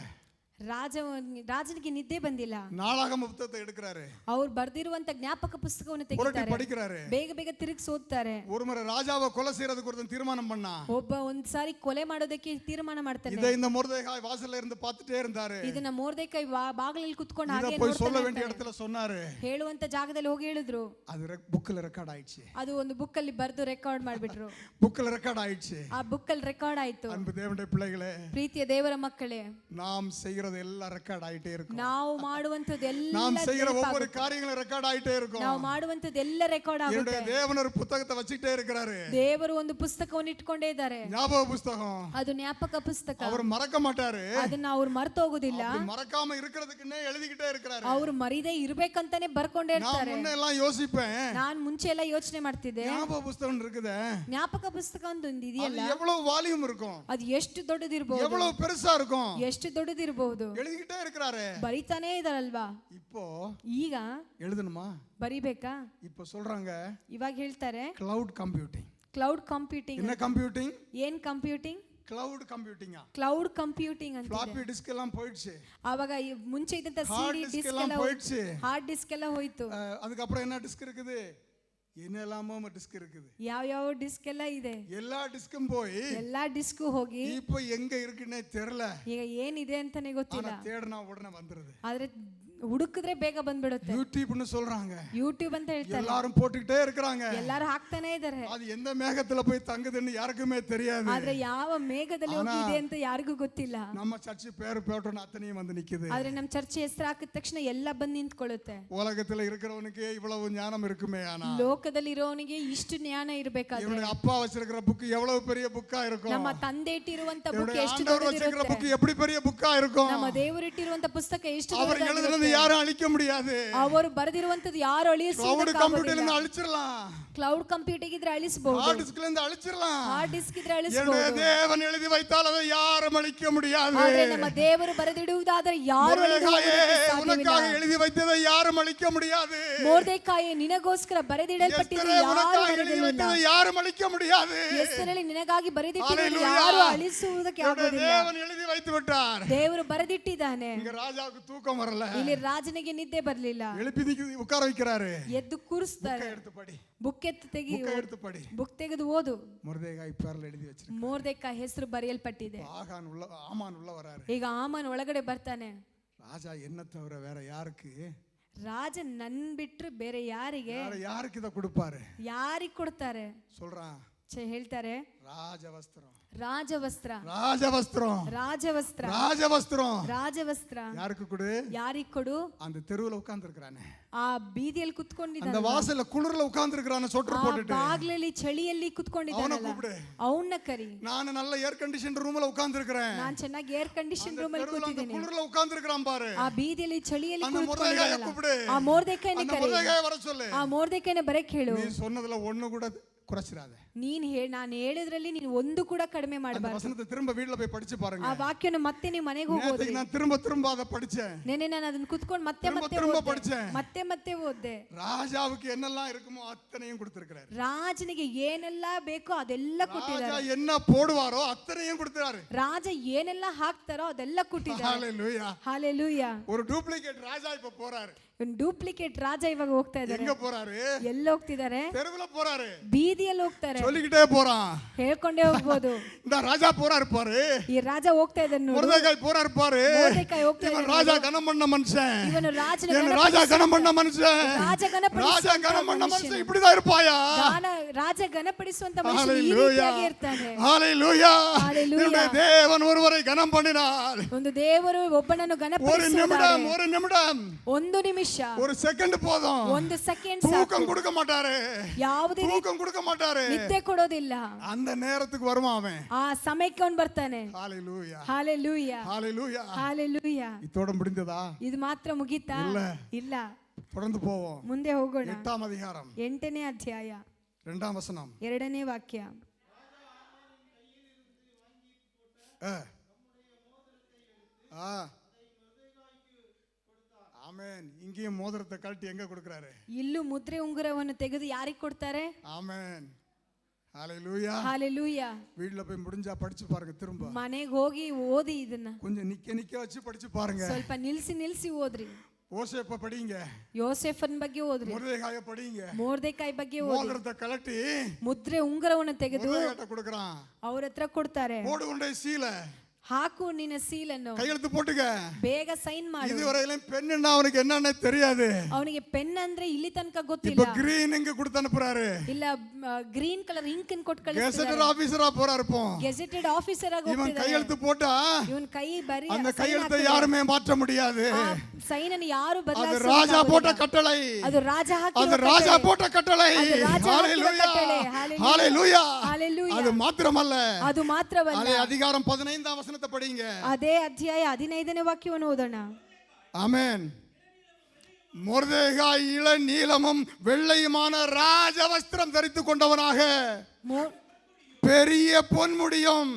ರಾಜನಿಗೆ ನಿದ್ದೆ ಬಂದಿಲ್ಲ. நாளாகம புத்தகத்தை எடுக்கிறாரு, ಅವ್ರು ಬರ್ದಿರುವಂತ ಜ್ಞಾಪಕ ಪುಸ್ತಕವನ್ನು புரட்டி ತೆಗಿತಾರೆ, படிக்கிறாரு. ಬೇಗ ಬೇಗ ತಿರುಗಿಸಿ ಓದ್ತಾರೆ. ஒரு முறை ராஜாவை கொலை செய்யறதுக்கு ஒருத்தன் தீர்மானம் பண்ணா, ಒಬ್ಬ ಒಂದ್ಸಾರಿ ಕೊಲೆ ಮಾಡೋದಕ್ಕೆ ತೀರ್ಮಾನ ಮಾಡ್ತಾನೆ. இதை இந்த ಮೊರ್ದೆகாய் வாசல்ல ಇருந்து பார்த்துட்டே இருந்தாரு. ಇದನ್ನ ಮೊರ್ದೆಕಾಯ್ ಬಾಗಿಲಲ್ಲಿ ಕುತ್ಕೊಂಡು இத ಹಾಗೆ போய் சொல்ல ನೋಡ್ತಾನೆ வேண்டிய ಇರ್ತಾನೆ. இடத்துல சொன்னாரு, ಹೇಳುವಂತ ಜಾಗದಲ್ಲಿ ಹೋಗಿ ಹೇಳಿದ್ರು. அது புக்ல ரெக்கார்ட் ஆயிடுச்சு, ಅದು ಒಂದು ಬುಕ್ ಅಲ್ಲಿ ಬರ್ದು ರೆಕಾರ್ಡ್ ಮಾಡ್ಬಿಟ್ರು. புக்ல ரெக்கார்ட் ஆயிடுச்சு. ಆ ಬುಕ್ ಅಲ್ಲಿ ರೆಕಾರ್ಡ್ ಆಯ್ತು. அன்பு தேவனுடைய பிள்ளைகளே, ಪ್ರೀತಿಯ ದೇವರ ಮಕ್ಕಳೇ, நாம் செய்கிற செய்யறது எல்லாம் ரெக்கார்ட் ஆயிட்டே இருக்கும். ನಾವು ಮಾಡುವಂತದ್ದೆಲ್ಲ நாம் செய்யற ஒவ்வொரு காரியங்களும் ரெக்கார்ட் ஆயிட்டே இருக்கும். ನಾವು ಮಾಡುವಂತದ್ದೆಲ್ಲ ರೆಕಾರ್ಡ್ ಆಗುತ್ತೆ. என்னுடைய தேவன் ஒரு புத்தகத்தை வச்சிட்டே இருக்கிறாரு. ದೇವರು ಒಂದು ಪುಸ್ತಕವನ್ನು ಇಟ್ಕೊಂಡೇ ಇದ್ದಾರೆ. ஞாபக புத்தகம். ಅದು ಜ್ಞಾಪಕ ಪುಸ್ತಕ. அவர் மறக்க மாட்டாரு. ಅದನ್ನ ಅವರು ಮರೆತು ಹೋಗೋದಿಲ್ಲ. மறக்காம இருக்கிறதுக்குன்னே எழுதிக்கிட்டே இருக்கிறாரு. ಅವರು ಮರಿದೇ ಇರಬೇಕಂತಾನೆ ಬರ್ಕೊಂಡೇ ಇರ್ತಾರೆ. நான் முன்ன எல்லாம் யோசிப்பேன். ನಾನು ಮುಂಚೆ ಎಲ್ಲ ಯೋಚನೆ ಮಾಡ್ತಿದ್ದೆ. ஞாபக புத்தகம் இருக்குதே. ಜ್ಞಾಪಕ ಪುಸ್ತಕ ಒಂದು ಇದೆಯಲ್ಲ. அது எவ்வளவு வால்யூம் இருக்கும். ಅದು ಎಷ್ಟು ದೊಡ್ಡದಿರಬಹುದು. எவ்வளவு பெருசா இருக்கும். ಎಷ್ಟು ದೊಡ್ಡದಿರಬಹುದು. எழுதிக்கிட்டே இருக்கிறாரு. ಬರಿತಾನೇ ಇದಾರಲ್ವಾ. இப்போ ಈಗ எழுதணுமா ಬರಿಬೇಕಾ. இப்போ சொல்றாங்க ಇವಾಗ ಹೇಳ್ತಾರೆ ಕ್ಲೌಡ್ ಕಂಪ್ಯೂಟಿಂಗ್. Cloud computing. என்ன ಕಂಪ್ಯೂಟಿಂಗ್? ಏನ್ computing? Cloud computing. Cloud computing ಅಂತ. ಫ್ಲಾಪಿ ಡಿಸ್ಕ್ ಎಲ್ಲ போயிடுச்சு. ಆವಾಗ ಮುಂಚೆ ಇದ್ದಂತ ಸಿಡಿ ಡಿಸ್ಕ್ ಎಲ್ಲ போயிடுச்சு. ಹಾರ್ಡ್ ಡಿಸ್ಕ್ ಎಲ್ಲ ಹೋಯ್ತು. அதுக்கு அப்புறம் என்ன டிஸ்க் இருக்குது? என்னெல்லாமோ டிஸ்க் இருக்குது. ಯಾವ ಯಾವ ಡಿಸ್ಕ್ ಎಲ್ಲ ಇದೆ. எல்லா டிஸ்க்கும் போய் ಎಲ್ಲಾ ಡಿಸ್ಕ್ ಹೋಗಿ இப்போ எங்க இருக்குன்னே தெரியல. ಈಗ ಏನಿದೆ ಅಂತಾನೆ ಗೊತ್ತಿಲ್ಲ. ஆனா தேடுனா உடனே வந்துருது. ಆದ್ರೆ ಹುಡುಕಿದ್ರೆ ಬೇಗ ಬಂದ್ಬಿಡುತ್ತೆ. யூடியூப்னு சொல்றாங்க. ಯೂಟ್ಯೂಬ್ ಅಂತ ಹೇಳ್ತಾರೆ. எல்லாரும் போட்டுக்கிட்டே இருக்காங்க. ಎಲ್ಲರೂ ಹಾಕ್ತಾನೆ ಇದ್ದಾರೆ. அது எந்த மேகத்துல போய் தங்குதுன்னு யாருக்குமே தெரியாது. ಆದ್ರೆ ಯಾವ ಮೇಘದಲ್ಲಿ ಹೋಗಿದೆ ಅಂತ ಯಾರಿಗೂ ಗೊತ್ತಿಲ್ಲ. நம்ம சர்ச் பேர் போட்டோன்னு அத்தனையும் வந்து நிக்குது. ಆದ್ರೆ ನಮ್ಮ ಚರ್ಚೆ ಹೆಸರು ಹಾಕಿದ ತಕ್ಷಣ ಎಲ್ಲ ಬಂದು ನಿಂತ್ಕೊಳ್ಳುತ್ತೆ. உலகத்துல இருக்கிறவனுக்கு இவ்வளவு ஞானம் இருக்குமே, ஆனா ಲೋಕದಲ್ಲಿ ಇರೋವನಿಗೆ ಇಷ್ಟು ಜ್ಞಾನ ಇರಬೇಕಾದ್ರೆ இவனுடைய அப்பா வச்சிருக்கிற புக் எவ்வளவு பெரிய புக்கா இருக்கும். ನಮ್ಮ ತಂದೆ ಇಟ್ಟಿರುವಂತ ಬುಕ್ ಎಷ್ಟು ஆண்டவர் வச்சிருக்கிற புக் எப்படி பெரிய புக்கா இருக்கும். ನಮ್ಮ ದೇವರು ಇಟ್ಟಿರುವಂತ ಪುಸ್ತಕ ಎಷ್ಟು அவர் எழுதுனது யாரும் அழிக்க முடியாது. ಅವರು ಬರೆದಿರುವಂತದ್ದು ಯಾರು ಕ್ಲೌಡ್ ಕಂಪ್ಯೂಟರ್ ಇಂದ ಅಳಿಸಿರலாம். ಕ್ಲೌಡ್ ಕಂಪ್ಯೂಟಿಂಗ್ ಇದ್ರೆ ಅಳಿಸಬಹುದು. ಹಾರ್ಡ್ ಡಿಸ್ಕ್ ಇಂದ ಅಳಿಸಿರலாம். ಹಾರ್ಡ್ ಡಿಸ್ಕ್ ಇದ್ರೆ ಅಳಿಸಬಹುದು. தேவன் எழுதி வைத்தால் அதை யாரும் அழிக்க முடியாது. ಆದರೆ ನಮ್ಮ ದೇವರು ಬರೆದಿಡುವುದಾದರೆ ಯಾರು ಅಳಿಸುವುದಕ್ಕೆ ಸಾಧ್ಯವಿಲ್ಲ. உனக்காக எழுதி வைத்ததை யாரும் அழிக்க முடியாது. ಮೊರ್ದೆಕಾಯಿ ನಿನಗೋಸ್ಕರ ಬರೆದಿಡಲ್ಪಟ್ಟಿದೆ ಯಾರು ಅಳಿಸಲಿಲ್ಲ. யாரும் ಅಳಿக்க முடியாது. ಎಸ್ತರಲ್ಲಿ ನಿನಗಾಗಿ ಬರೆದಿಟ್ಟಿರುವುದು ಯಾರು ಅಳಿಸುವುದಕ್ಕೆ ಆಗುವುದಿಲ್ಲ. தேவன் எழுதி வைத்து விட்டார். ದೇವರು ಬರೆದಿಟ್ಟಿದ್ದಾನೆ. இங்க ராஜாவுக்கு தூக்கம் வரல. ಇಲ್ಲಿ ರಾಜನಿಗೆ ನಿದ್ದೆ ಬರಲಿಲ್ಲ. எழுப்பி உட்கார வைக்கிறாரு. ಎದ್ದು ಕೂರಿಸ್ತಾರೆ. எடுத்து படி. ಬುಕ್ ಎತ್ತು ತೆಗಿ. எடுத்து படி. ಬುಕ್ ತೆಗೆದು ಓದು. ಮೊರ್ದೆಕಾಯಿ ಪೇರ್ல எழுதி வச்சிருக்காரு. ಮೊರ್ದೆಕಾಯಿ ಹೆಸರು ಬರೆಯಲ್ಪಟ್ಟಿದೆ. ஆமான் உள்ள வராரு. ಈಗ ಆಮನ್ ಒಳಗಡೆ ಬರ್ತಾನೆ. ராஜா என்ன தவிர வேற யாருக்கு? ರಾಜ ನನ್ ಬಿಟ್ರೆ ಬೇರೆ ಯಾರಿಗೆ? யாருக்கு இத கொடுப்பாரு? ಯಾರಿಗೆ ಕೊಡ್ತಾರೆ? சொல்றான். ಹೇಳ್ತಾರೆ ராஜவஸ்திரம். ರಾಜವಸ್ತ್ರ. ராஜவஸ்திரம். ರಾಜವಸ್ತ್ರ. ராஜவஸ்திரம். ರಾಜವಸ್ತ್ರ. யாருக்கு கொடு? ಯಾರಿಗೆ ಕೊಡು? அந்த தெருவுல உட்கார்ந்திருக்கானே. ಆ ಬೀದಿಯಲ್ಲಿ ಕುತ್ಕೊಂಡಿದ್ದಾನೆ. அந்த வாசல்ல குளிர்ல உட்கார்ந்திருக்கானே சொட்டர் போட்டுட்டு. ಬಾಗ್ಲಲ್ಲಿ ಚಳಿಯಲ್ಲಿ ಕುತ್ಕೊಂಡಿದ್ದಾನೆ. ಅವನ ಕೂப்பிಡು. ಅವನ್ನ ಕರಿ. ನಾನು நல்ல ஏர் கண்டிஷன் ரூம்ல உட்கார்ந்திருக்கேன். ನಾನು ಚೆನ್ನಾಗಿ ಏರ್ ಕಂಡೀಷನ್ ರೂಮ್ ಅಲ್ಲಿ ಕೂತಿದ್ದೀನಿ. குளிர்ல உட்கார்ந்திருக்கான் பாரு. ಆ ಬೀದಿಯಲ್ಲಿ ಚಳಿಯಲ್ಲಿ ಕೂತ್ಕೊಂಡಿದ್ದಾನೆ. ಆ ಮೊರ್ದೆಕಾಯಿನ ಕರಿ. ಮೊರ್ದೆಕಾಯಿ ವರ சொல்லு. ಆ ಮೊರ್ದೆಕಾಯಿನ ಬರಕ್ಕೆ ಹೇಳು. ನೀ சொன்னதுல ஒண்ணு கூட குறைச்சிராத. ನಾನು ಹೇಳಿದ್ರಲ್ಲಿ ನೀನು ಒಂದು ಕೂಡ ಕಡಿಮೆ ಮಾಡಬಾರದು. ವಚನத்தை திரும்ப வீட்ல போய் படிச்சு பாருங்க. ಆ ವಾಕ್ಯನ ಮತ್ತೆ ನೀವು ಮನೆಗೆ ಹೋಗೋದು. ನಾನು திரும்ப ಅದ படிச்சேன். ನೆನ್ನೆ ನಾನು ಅದನ್ನ ಕುತ್ಕೊಂಡು ಮತ್ತೆ ಓದ್ದೆ. ராஜாவுக்கு என்னெல்லாம் இருக்குமோ அத்தனையும் கொடுத்திருக்கிறார். ರಾಜನಿಗೆ ಏನೆಲ್ಲ ಬೇಕೋ ಅದೆಲ್ಲ ಕೊಟ್ಟಿದ್ದಾರೆ. ராஜா என்ன போடுவாரோ அத்தனையும் கொடுத்தாரு. ರಾಜ ಏನೆಲ್ಲ ಹಾಕ್ತಾರೋ ಅದೆಲ್ಲ ಕೊಟ್ಟಿದ್ದಾರೆ. ஹalleluya. ஹalleluya. ஒரு டூப்ளிகேட் ராஜா இப்ப போறாரு. ಒಂದು ಡೂಪ್ಲಿಕೇಟ್ ರಾಜ ಇವಾಗ ಹೋಗ್ತಾ ಇದ್ದಾರೆ. எங்க போறாரு? ಎಲ್ಲ ಹೋಗ್ತಿದ್ದಾರೆ? தெருவுல போறாரு. ಬೀದಿಯಲ್ಲಿ ಹೋಗ್ತಾರೆ. சொல்லிக்கிட்டே போறான். ಹೇಳ್ಕೊಂಡೇ ಹೋಗ್ಬೋದು. இந்த ராஜா போறாரு பாரு. ಈ ರಾಜ ಹೋಗ್ತಾ ಇದ್ದಾನೆ ನೋಡು. ಮೊರ್ದೆಕಾಯಿ போறாரு பாரு. ಮೊರ್ದೆಕಾಯಿ ಹೋಗ್ತಾ ಇದ್ದಾನೆ. ಇವನು ರಾಜ ಗಣಂ பண்ண ಮನುಷ್ಯன். ಇವನು ರಾಜನ ராஜா கணம் பண்ண மனுஷன். ರಾಜ மனுஷன் இப்படிதான் இருப்பாயா? ರಾಜ ಗಣಪಡಿಸುವಂತ ಮನುಷ್ಯ ಈ ರೀತಿಯಾಗಿ ಇರ್ತಾನೆ. ஹalleluya. ஹalleluya. தேவன் ஒருவரை கணம் பண்ணினார். ಒಂದು ದೇವರು ಒಬ್ಬನನ್ನು ಗಣಪಡಿಸುತ್ತಾರೆ. ஒரு நிமிடம் ಒಂದು ನಿಮಿಷ, ஒரு செகண்ட் போதும். ಒಂದು ಸೆಕೆಂಡ್ தூக்கம் கொடுக்க மாட்டாரு. ಯಾವುದೇ தூக்கம் கொடுக்க மாட்டாரு. ನಿದ್ದೆ ಕೊಡೋದಿಲ್ಲ. அந்த நேரத்துக்கு வருவான் அவன். ಆ ಸಮಯಕ್ಕೆ ಅವನು ಬರ್ತಾನೆ. ஹalleluya. ஹalleluya. ஹalleluya. ஹalleluya. இதோட முடிந்ததா? ಇದು ಮಾತ್ರ ಮುಗೀತಾ? ಇಲ್ಲ. தொடர்ந்து போவோம். ಮುಂದೆ ಹೋಗೋಣ. 8ாம் அதிகாரம் 8ನೇ ಅಧ್ಯಾಯ 2ாம் வசனம் 2ನೇ ವಾಕ್ಯ. ஆமென். இங்கேயும் மோதிரத்தை கழட்டி எங்க கொடுக்கறாரு? ಇಲ್ಲೂ ಮುದ್ರೆ ಉಂಗುರವನ್ನು ತೆಗೆದು ಯಾರಿಗೆ ಕೊಡ್ತಾರೆ? ஆமென். ஹalleluya. ஹalleluya. வீட்ல போய் முடிஞ்சா படிச்சு பாருங்க திரும்ப. ಮನೆಗೆ ಹೋಗಿ ಓದಿ ಇದನ್ನ. கொஞ்சம் நிக்க வச்சு படிச்சு பாருங்க. ಸ್ವಲ್ಪ ನಿಲ್ಲಿಸಿ ಓದ್ರಿ. யோசேப்ப படிங்க. ಯೋಸೇಫನ್ ಬಗ್ಗೆ ಓದ್ರಿ. ಮೊರ್ದೆಕಾಯ படிங்க. ಮೊರ್ದೆಕಾಯಿ ಬಗ್ಗೆ ಓದಿ. மோதிரத்தை கழட்டி ಮುದ್ರೆ ಉಂಗುರವನ್ನು ತೆಗೆದು ಮೊರ್ದೆಕಾಯ್ட்ட கொடுக்கறான். ಅವರ ಹತ್ರ ಕೊಡ್ತಾರೆ. போடு கொண்டே சீல ಹಾಕು ನಿನ್ನ ಸೀಲನ್ನು, கையெழுத்து போட்டுக்க. ಬೇಗ ಸೈನ್ ಮಾಡು. இதுவரையிலும் பெண்ணுன்னா அவனுக்கு என்னன்னு தெரியாது. ಅವನಿಗೆ ಪೆನ್ ಅಂದ್ರೆ ಇಲ್ಲಿ ತನಕ இப்ப ಗೊತ್ತಿಲ್ಲ. கிரீன் இங்க கொடுத்து அனுப்புறாரு. ಇಲ್ಲ ಗ್ರೀನ್ கலர் இங்க் ಕೊಟ್ಟು கெசெட்டட் ಕಳಿಸ್ತಾರೆ. ஆபீசரா போறாரு. இப்போ ಗೆಜೆಟೆಡ್ ಆಫೀಸರ್ ಆಗಿ இவன் ಹೋಗ್ತಿದ್ದಾರೆ. கையெழுத்து போட்டா ಇವನ್ ಕೈ ಬರಿ அந்த கையெழுத்தை யாருமே மாற்ற முடியாது. ಸೈನ್ ಅನ್ನು ಯಾರು அது ಬದಲಾಯಿಸಲು ராஜா போட்ட கட்டளை. ಅದು ರಾಜ ಹಾಕಿರೋ அது ராஜா ಕಟ್ಟಳೆ. போட்ட கட்டளை. அது ராஜா ಹಾಕಿರೋ ஹalleluya ಕಟ್ಟಳೆ. ಹalleluya. ஹalleluya. ಹalleluya. அது மாத்திரமல்ல, ಅದು ಮಾತ್ರವಲ್ಲ, அதே அதிகாரம் 15ஆம் வசனத்தை படிங்க. ಅದೇ ಅಧ್ಯಾಯ 15ನೇ ವಾಕ್ಯವನ್ನು ಓದೋಣ. ஆமென். மொர்தெகாய் இளநீலமும் வெள்ளையுமான ராஜவஸ்திரம் தரித்து கொண்டவனாக, பெரிய பொன்முடியும்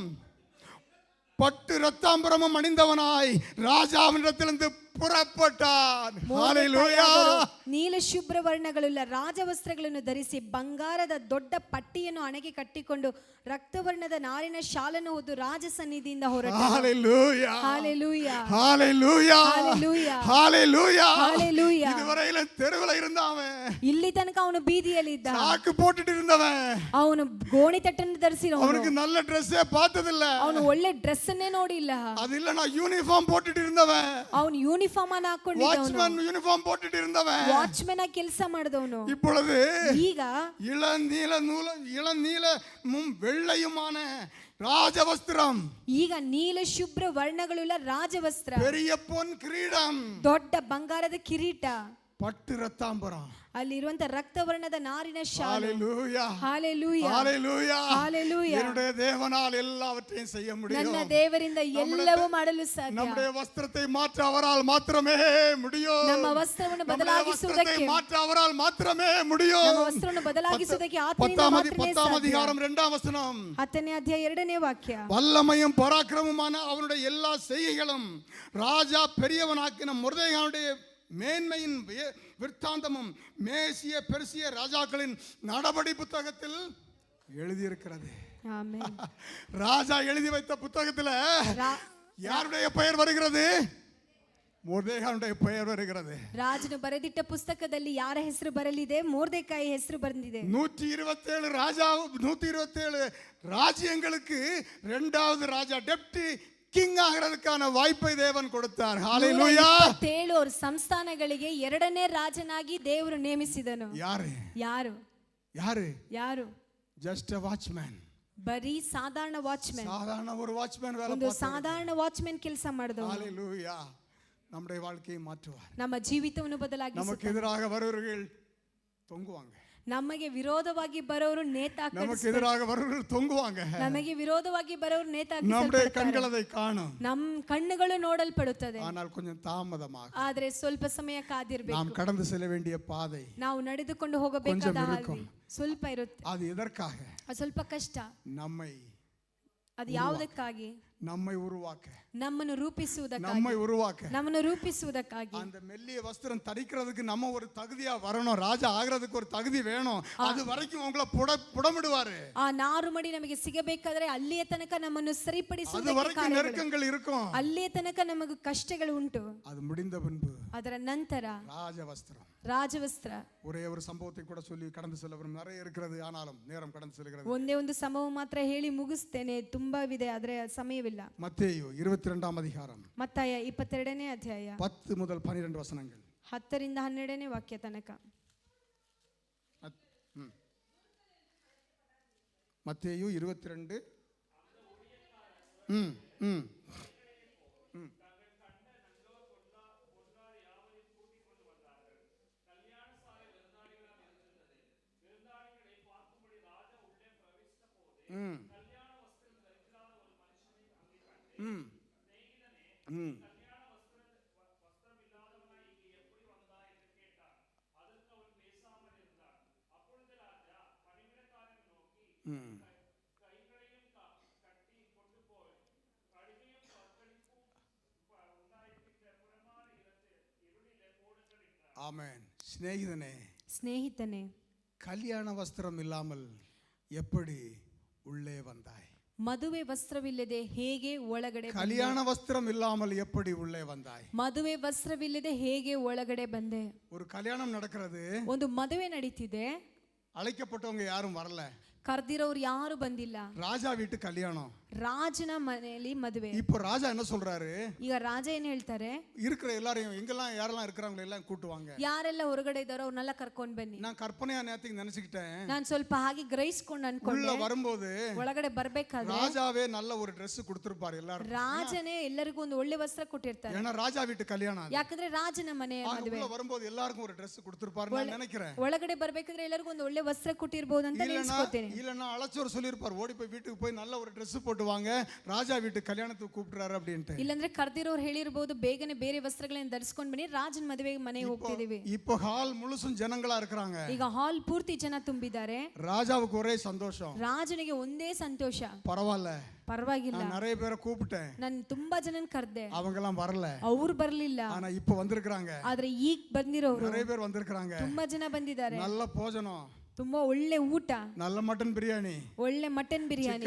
பட்டு ரத்தாம்பரமும் அணிந்தவனாய் ராஜாவினிடத்திலிருந்து புறப்பட்டான். ஹalleluya. ನೀಲ ಶುಭ್ರ ವರ್ಣಗಳುಳ್ಳ ರಾಜವಸ್ತ್ರಗಳನ್ನು ಧರಿಸಿ ಬಂಗಾರದ ದೊಡ್ಡ ಪಟ್ಟಿಯನ್ನು ಹಣೆಗೆ ಕಟ್ಟಿಕೊಂಡು ರಕ್ತವರ್ಣದ ನಾರಿನ ಶಾಲನ್ನು ಹೊದ್ದು ರಾಜ ಸನ್ನಿಧಿಯಿಂದ ಹೊರಟ. ஹalleluya. ஹalleluya. ஹalleluya. ஹalleluya. ஹalleluya. ஹalleluya. இதுவரையில தெருவுல இருந்தவன், ಇಲ್ಲಿ ತನಕ ಅವನು ಬೀದಿಯಲ್ಲಿ ಇದ್ದ, சாக்கு போட்டுட்டு இருந்தவன், ಅವನು ಗೋಣಿ ತಟ್ಟನ್ನು ಧರಿಸಿರೋನು, அவனுக்கு நல்ல ட்ரெஸ்ஸே பார்த்ததில்ல. ಅವನು ಒಳ್ಳೆ ಡ್ರೆಸ್ ಅನ್ನೇ ನೋಡಿಲ್ಲ. அது இல்ல, நான் யூனிஃபார்ம் போட்டுட்டு இருந்தவன், ಅವನು ಯೂನಿಫಾರ್ಮ್ ಅನ್ನು ಹಾಕೊಂಡಿದ್ದವನು, வாட்ச்மேன் யூனிஃபார்ம் போட்டுட்டு இருந்தவன், ವಾಚ್ಮನ್ ಆಗಿ ಕೆಲಸ ಮಾಡಿದವನು. இப்பொழுது ಈಗ இளநீலமும் வெள்ளையுமான ராஜவஸ்திரம், ಈಗ ನೀಲ ಶುಭ್ರ ವರ್ಣಗಳುಳ್ಳ ರಾಜವಸ್ತ್ರ, பெரிய பொன் கிரீடம், ದೊಡ್ಡ ಬಂಗಾರದ ಕಿರೀಟ, பட்டு ரத்தாம்பரம், ಅಲ್ಲಿರುವಂತ ರಕ್ತವರ್ಣದ ನಾರಿನ ಶಾಲು. ஹalleluya. ஹalleluya. ஹalleluya. ஹalleluya. என்னுடைய தேவனால் எல்லாவற்றையும் செய்ய முடியும். ನನ್ನ ದೇವರಿಂದ ಎಲ್ಲವೂ ಮಾಡಲು ಸಾಧ್ಯ. நம்முடைய வஸ்திரத்தை மாற்ற அவரால் மாத்திரமே முடியும். ನಮ್ಮ ವಸ್ತ್ರವನ್ನು நம்முடைய ಬದಲಾಯಿಸುವುದಕ್ಕೆ, வஸ்திரத்தை மாற்ற அவரால் மாத்திரமே முடியும். ನಮ್ಮ ವಸ್ತ್ರವನ್ನು ಬದಲಾಯಿಸುವುದಕ್ಕೆ ಆತನಿಂದ 10ஆம் ಮಾತ್ರನೇ ಸಾಧ್ಯ. அதிகாரம் 2ஆம் வசனம். 10ನೇ ಅಧ್ಯಾಯ 2ನೇ ವಾಕ್ಯ. வல்லமையும் பராக்கிரமமான அவனுடைய எல்லா செய்கைகளும் ராஜா பெரியவனாக்கின மொர்தெகாயுடைய மேன்மையின் விற்த்தாந்தமும் மேசிய பெர்சிய ராஜாக்களின் நடபடி புத்தகத்தில் எழுதியிருக்கிறது. ஆமென். ராஜா எழுதி வைத்த புத்தகத்தில் யாருடைய பெயர் வருகிறது? மொர்தெகாயுடைய பெயர் வருகிறது. ರಾಜನು ಬರೆದಿಟ್ಟ ಪುಸ್ತಕದಲ್ಲಿ ಯಾರ ಹೆಸರು ಬರಲಿದೆ? ಮೊರ್ದೆಕಾಯಿ ಹೆಸರು ಬಂದಿದೆ. 127 ராஜ்யங்களுக்கு இரண்டாவது ராஜா டெப்டி கிங் ஆகிறதுக்கான வாய்ப்பை தேவன் கொடுத்தார். ஹalleluya. 127 ಸಂಸ್ಥಾನಗಳಿಗೆ ಎರಡನೇ ರಾಜನಾಗಿ ದೇವರು ನೇಮಿಸಿದನು. யாரு? ಯಾರು? யாரு? ಯಾರು? Just a watchman. ಬರೀ ಸಾಧಾರಣ ವಾಚ್ಮನ್. சாதாரண ஒரு வாட்ச்மேன் வேலை ಒಂದು பார்த்தவர். ಸಾಧಾರಣ ವಾಚ್ಮನ್ ಕೆಲಸ ಮಾಡಿದವನು. ஹalleluya. நம்முடைய வாழ்க்கையை மாற்றுவார். ನಮ್ಮ ಜೀವಿತವನ್ನು ಬದಲಾಯಿಸುತ್ತಾನೆ. நமக்கு எதிராக வருவர்கள் தொங்குவாங்க. ನಮಗೆ ವಿರೋಧವಾಗಿ ಬರೋರು ನೇತಾಕ, நமக்கு எதிராக வருவர்கள் தொங்குவாங்க. ನಮಗೆ ವಿರೋಧವಾಗಿ ಬರೋರು ನೇತಾಕ. நம்முடைய கண்கள் அதை காணும். ನಮ್ಮ ಕಣ್ಣುಗಳು ನೋಡಲ್ಪಡುತ್ತದೆ, ஆனால் கொஞ்சம் தாமதமாக. ಆದ್ರೆ ಸ್ವಲ್ಪ ಸಮಯ ಕಾದಿರಬೇಕು. நாம் கடந்து செல்ல வேண்டிய பாதை ನಾವು ನಡೆದುಕೊಂಡು ಹೋಗಬೇಕಾದ ಹಾದಿ ಸ್ವಲ್ಪ ಇರುತ್ತೆ. அது எதற்காக? ಅದು ಸ್ವಲ್ಪ ಕಷ್ಟ. நம்மை, ಅದು ಯಾವುದಕ್ಕಾಗಿ? நம்மை உருவாக்க, ನಮ್ಮನ್ನು ರೂಪಿಸುವುದಕ್ಕಾಗಿ, நம்மை உருவாக்க. ನಮ್ಮನ್ನು ರೂಪಿಸುವುದಕ್ಕಾಗಿ. அந்த மெல்லிய வஸ்திரம் தரிக்கிறதுக்கு நம்ம ஒரு தகுதியா வரணும். ராஜா ஆகிறதுக்கு ஒரு தகுதி வேணும். அது வரைக்கும் உங்களை புடமிடுவாரு. ಆ ನಾರುಮಡಿ ನಮಗೆ ಸಿಗಬೇಕಾದ್ರೆ ಅಲ್ಲಿಯ ತನಕ ನಮ್ಮನ್ನು அது ಸರಿಪಡಿಸುವುದಕ್ಕೆ வரைக்கும் நெருக்கங்கள் இருக்கும். ಅಲ್ಲಿಯ ತನಕ ನಮಗೆ ಕಷ್ಟಗಳು ಉಂಟು. அது முடிந்த பின்பு ಅದರ ನಂತರ ராஜவஸ்திரம். ರಾಜವಸ್ತ್ರ. ஒரே ஒரு சம்பவத்தை கூட சொல்லி கடந்து செல்ல வரும். நிறைய இருக்கிறது, ஆனாலும் நேரம் கடந்து செல்கிறது. ಒಂದೇ ಒಂದು ಸಂಭವ ಮಾತ್ರ ಹೇಳಿ ಮುಗಿಸ್ತೇನೆ, ತುಂಬಾ ಇದೆ ಆದ್ರೆ ಸಮಯವಿಲ್ಲ. மத்தேயு 22ஆம் அதிகாரம், ಮತ್ತಾಯ 22ನೇ ಅಧ್ಯಾಯ 10 முதல் 12 வசனங்கள். 10ರಿಂದ 12ನೇ ವಾಕ್ಯ ತನಕ. மத்தேயு 22. ஆமென். ಸ್ನೇಹಿತನೇ, கல்யாண வஸ்திரம் இல்லாமல் எப்படி உள்ளே வந்தாய்? ಮದುವೆ ವಸ್ತ್ರವಿಲ್ಲದೆ ಹೇಗೆ ಒಳಗಡೆ ಬಂದೆ? கல்யாண வஸ்திரம் இல்லாமல் எப்படி உள்ளே வந்தாய்? ಮದುವೆ ವಸ್ತ್ರವಿಲ್ಲದೆ ಹೇಗೆ ಒಳಗಡೆ ಬಂದೆ? ஒரு கல்யாணம் நடக்கிறது, ಒಂದು ಮದುವೆ ನಡೀತಿದೆ, அழைக்கப்பட்டவங்க யாரும் வரல. ಕರ್ದಿರೋರು ಯಾರು ಬಂದಿಲ್ಲ. ராஜா வீட்டு கல்யாணம். ರಾಜನ ಮನೆಯಲ್ಲಿ ಮದುವೆ. இப்போ ராஜா என்ன சொல்றாரு? ಈಗ ರಾಜ ಏನ್ ಹೇಳ್ತಾರೆ? இருக்கிற எல்லாரையும் எங்கெல்லாம் யாரெல்லாம் இருக்கிறாங்களோ எல்லாம் கூட்டுவாங்க. ಯಾರೆಲ್ಲ ಹೊರಗಡೆ ಇದ್ದಾರೋ ಅವ್ರನ್ನೆಲ್ಲ ಕರ್ಕೊಂಡ್ ಬನ್ನಿ. நான் கற்பனையா நேத்துக்கு நினைச்சுக்கிட்டேன். ನಾನು ಸ್ವಲ್ಪ ಹಾಗೆ ಗ್ರಹಿಸ್ಕೊಂಡು ಅನ್ಕೊಂಡೆ. உள்ள வரும்போது ಒಳಗಡೆ ಬರ್ಬೇಕಾದ್ರೆ ராஜாவே நல்ல ஒரு Dress கொடுத்திருப்பார் எல்லாரும். ರಾಜನೇ ಎಲ್ಲರಿಗೂ ಒಂದು ಒಳ್ಳೆ ವಸ್ತ್ರ ಕೊಟ್ಟಿರ್ತಾರೆ. ஏன்னா ராஜா வீட்டு கல்யாணம். ಯಾಕಂದ್ರೆ ರಾಜನ ಮನೆಯ ಮದುವೆ. உள்ள வரும்போது எல்லாருக்கும் ஒரு Dress கொடுத்திருப்பார் நான் நினைக்கிறேன். ಒಳಗಡೆ ಬರ್ಬೇಕಾದ್ರೆ ಎಲ್ಲರಿಗೂ ಒಂದು ಒಳ್ಳೆ ವಸ್ತ್ರ ಕೊಟ್ಟಿರಬಹುದು ಅಂತ ನೆನೆಸ್ಕೊತೇನೆ. இல்லனா அலச்சோர் சொல்லிருப்பார், ஓடி போய் வீட்டுக்கு போய் நல்ல ஒரு Dress போட்டு வாங்க, ராஜா வீட்டு கல்யாணத்துக்கு கூப்பிடுறாரு அப்படின்ட்டு. ಇಲ್ಲಂದ್ರೆ ಕರ್ದಿರೋರು ಹೇಳಿರಬಹುದು ಬೇಗನೆ ಬೇರೆ ವಸ್ತ್ರಗಳನ್ನು ಧರಿಸಿಕೊಂಡು ಬನ್ನಿ, ರಾಜನ ಮದುವೆಗೆ ಮನೆಗೆ ಹೋಗ್ತಿದೀವಿ. இப்போ ஹால் முழுசும் ஜனங்களா இருக்காங்க. ಈಗ ಹಾಲ್ ಪೂರ್ತಿ ಜನ ತುಂಬಿದ್ದಾರೆ. ராஜாவுக்கு ஒரே சந்தோஷம். ರಾಜನಿಗೆ ಒಂದೇ ಸಂತೋಷ. பரவாயில்ல, நான் நிறைய பேரை கூப்பிட்டேன், ನಾನು ತುಂಬಾ ಜನನ ಕರೆದೆ, அவங்க எல்லாம் வரல, ಅವ್ರು ಬರ್ಲಿಲ್ಲ, ஆனா இப்போ வந்திருக்காங்க. ಆದ್ರೆ ಈಗ ಬಂದಿರೋರು நிறைய பேர் வந்திருக்காங்க. ತುಂಬಾ ಜನ ಬಂದಿದ್ದಾರೆ. நல்ல போஜனம், ತುಂಬಾ ಒಳ್ಳೆ ಊಟ, நல்ல மட்டன் பிரியாணி, ಒಳ್ಳೆ ಮಟನ್ ಬಿರಿಯಾನಿ,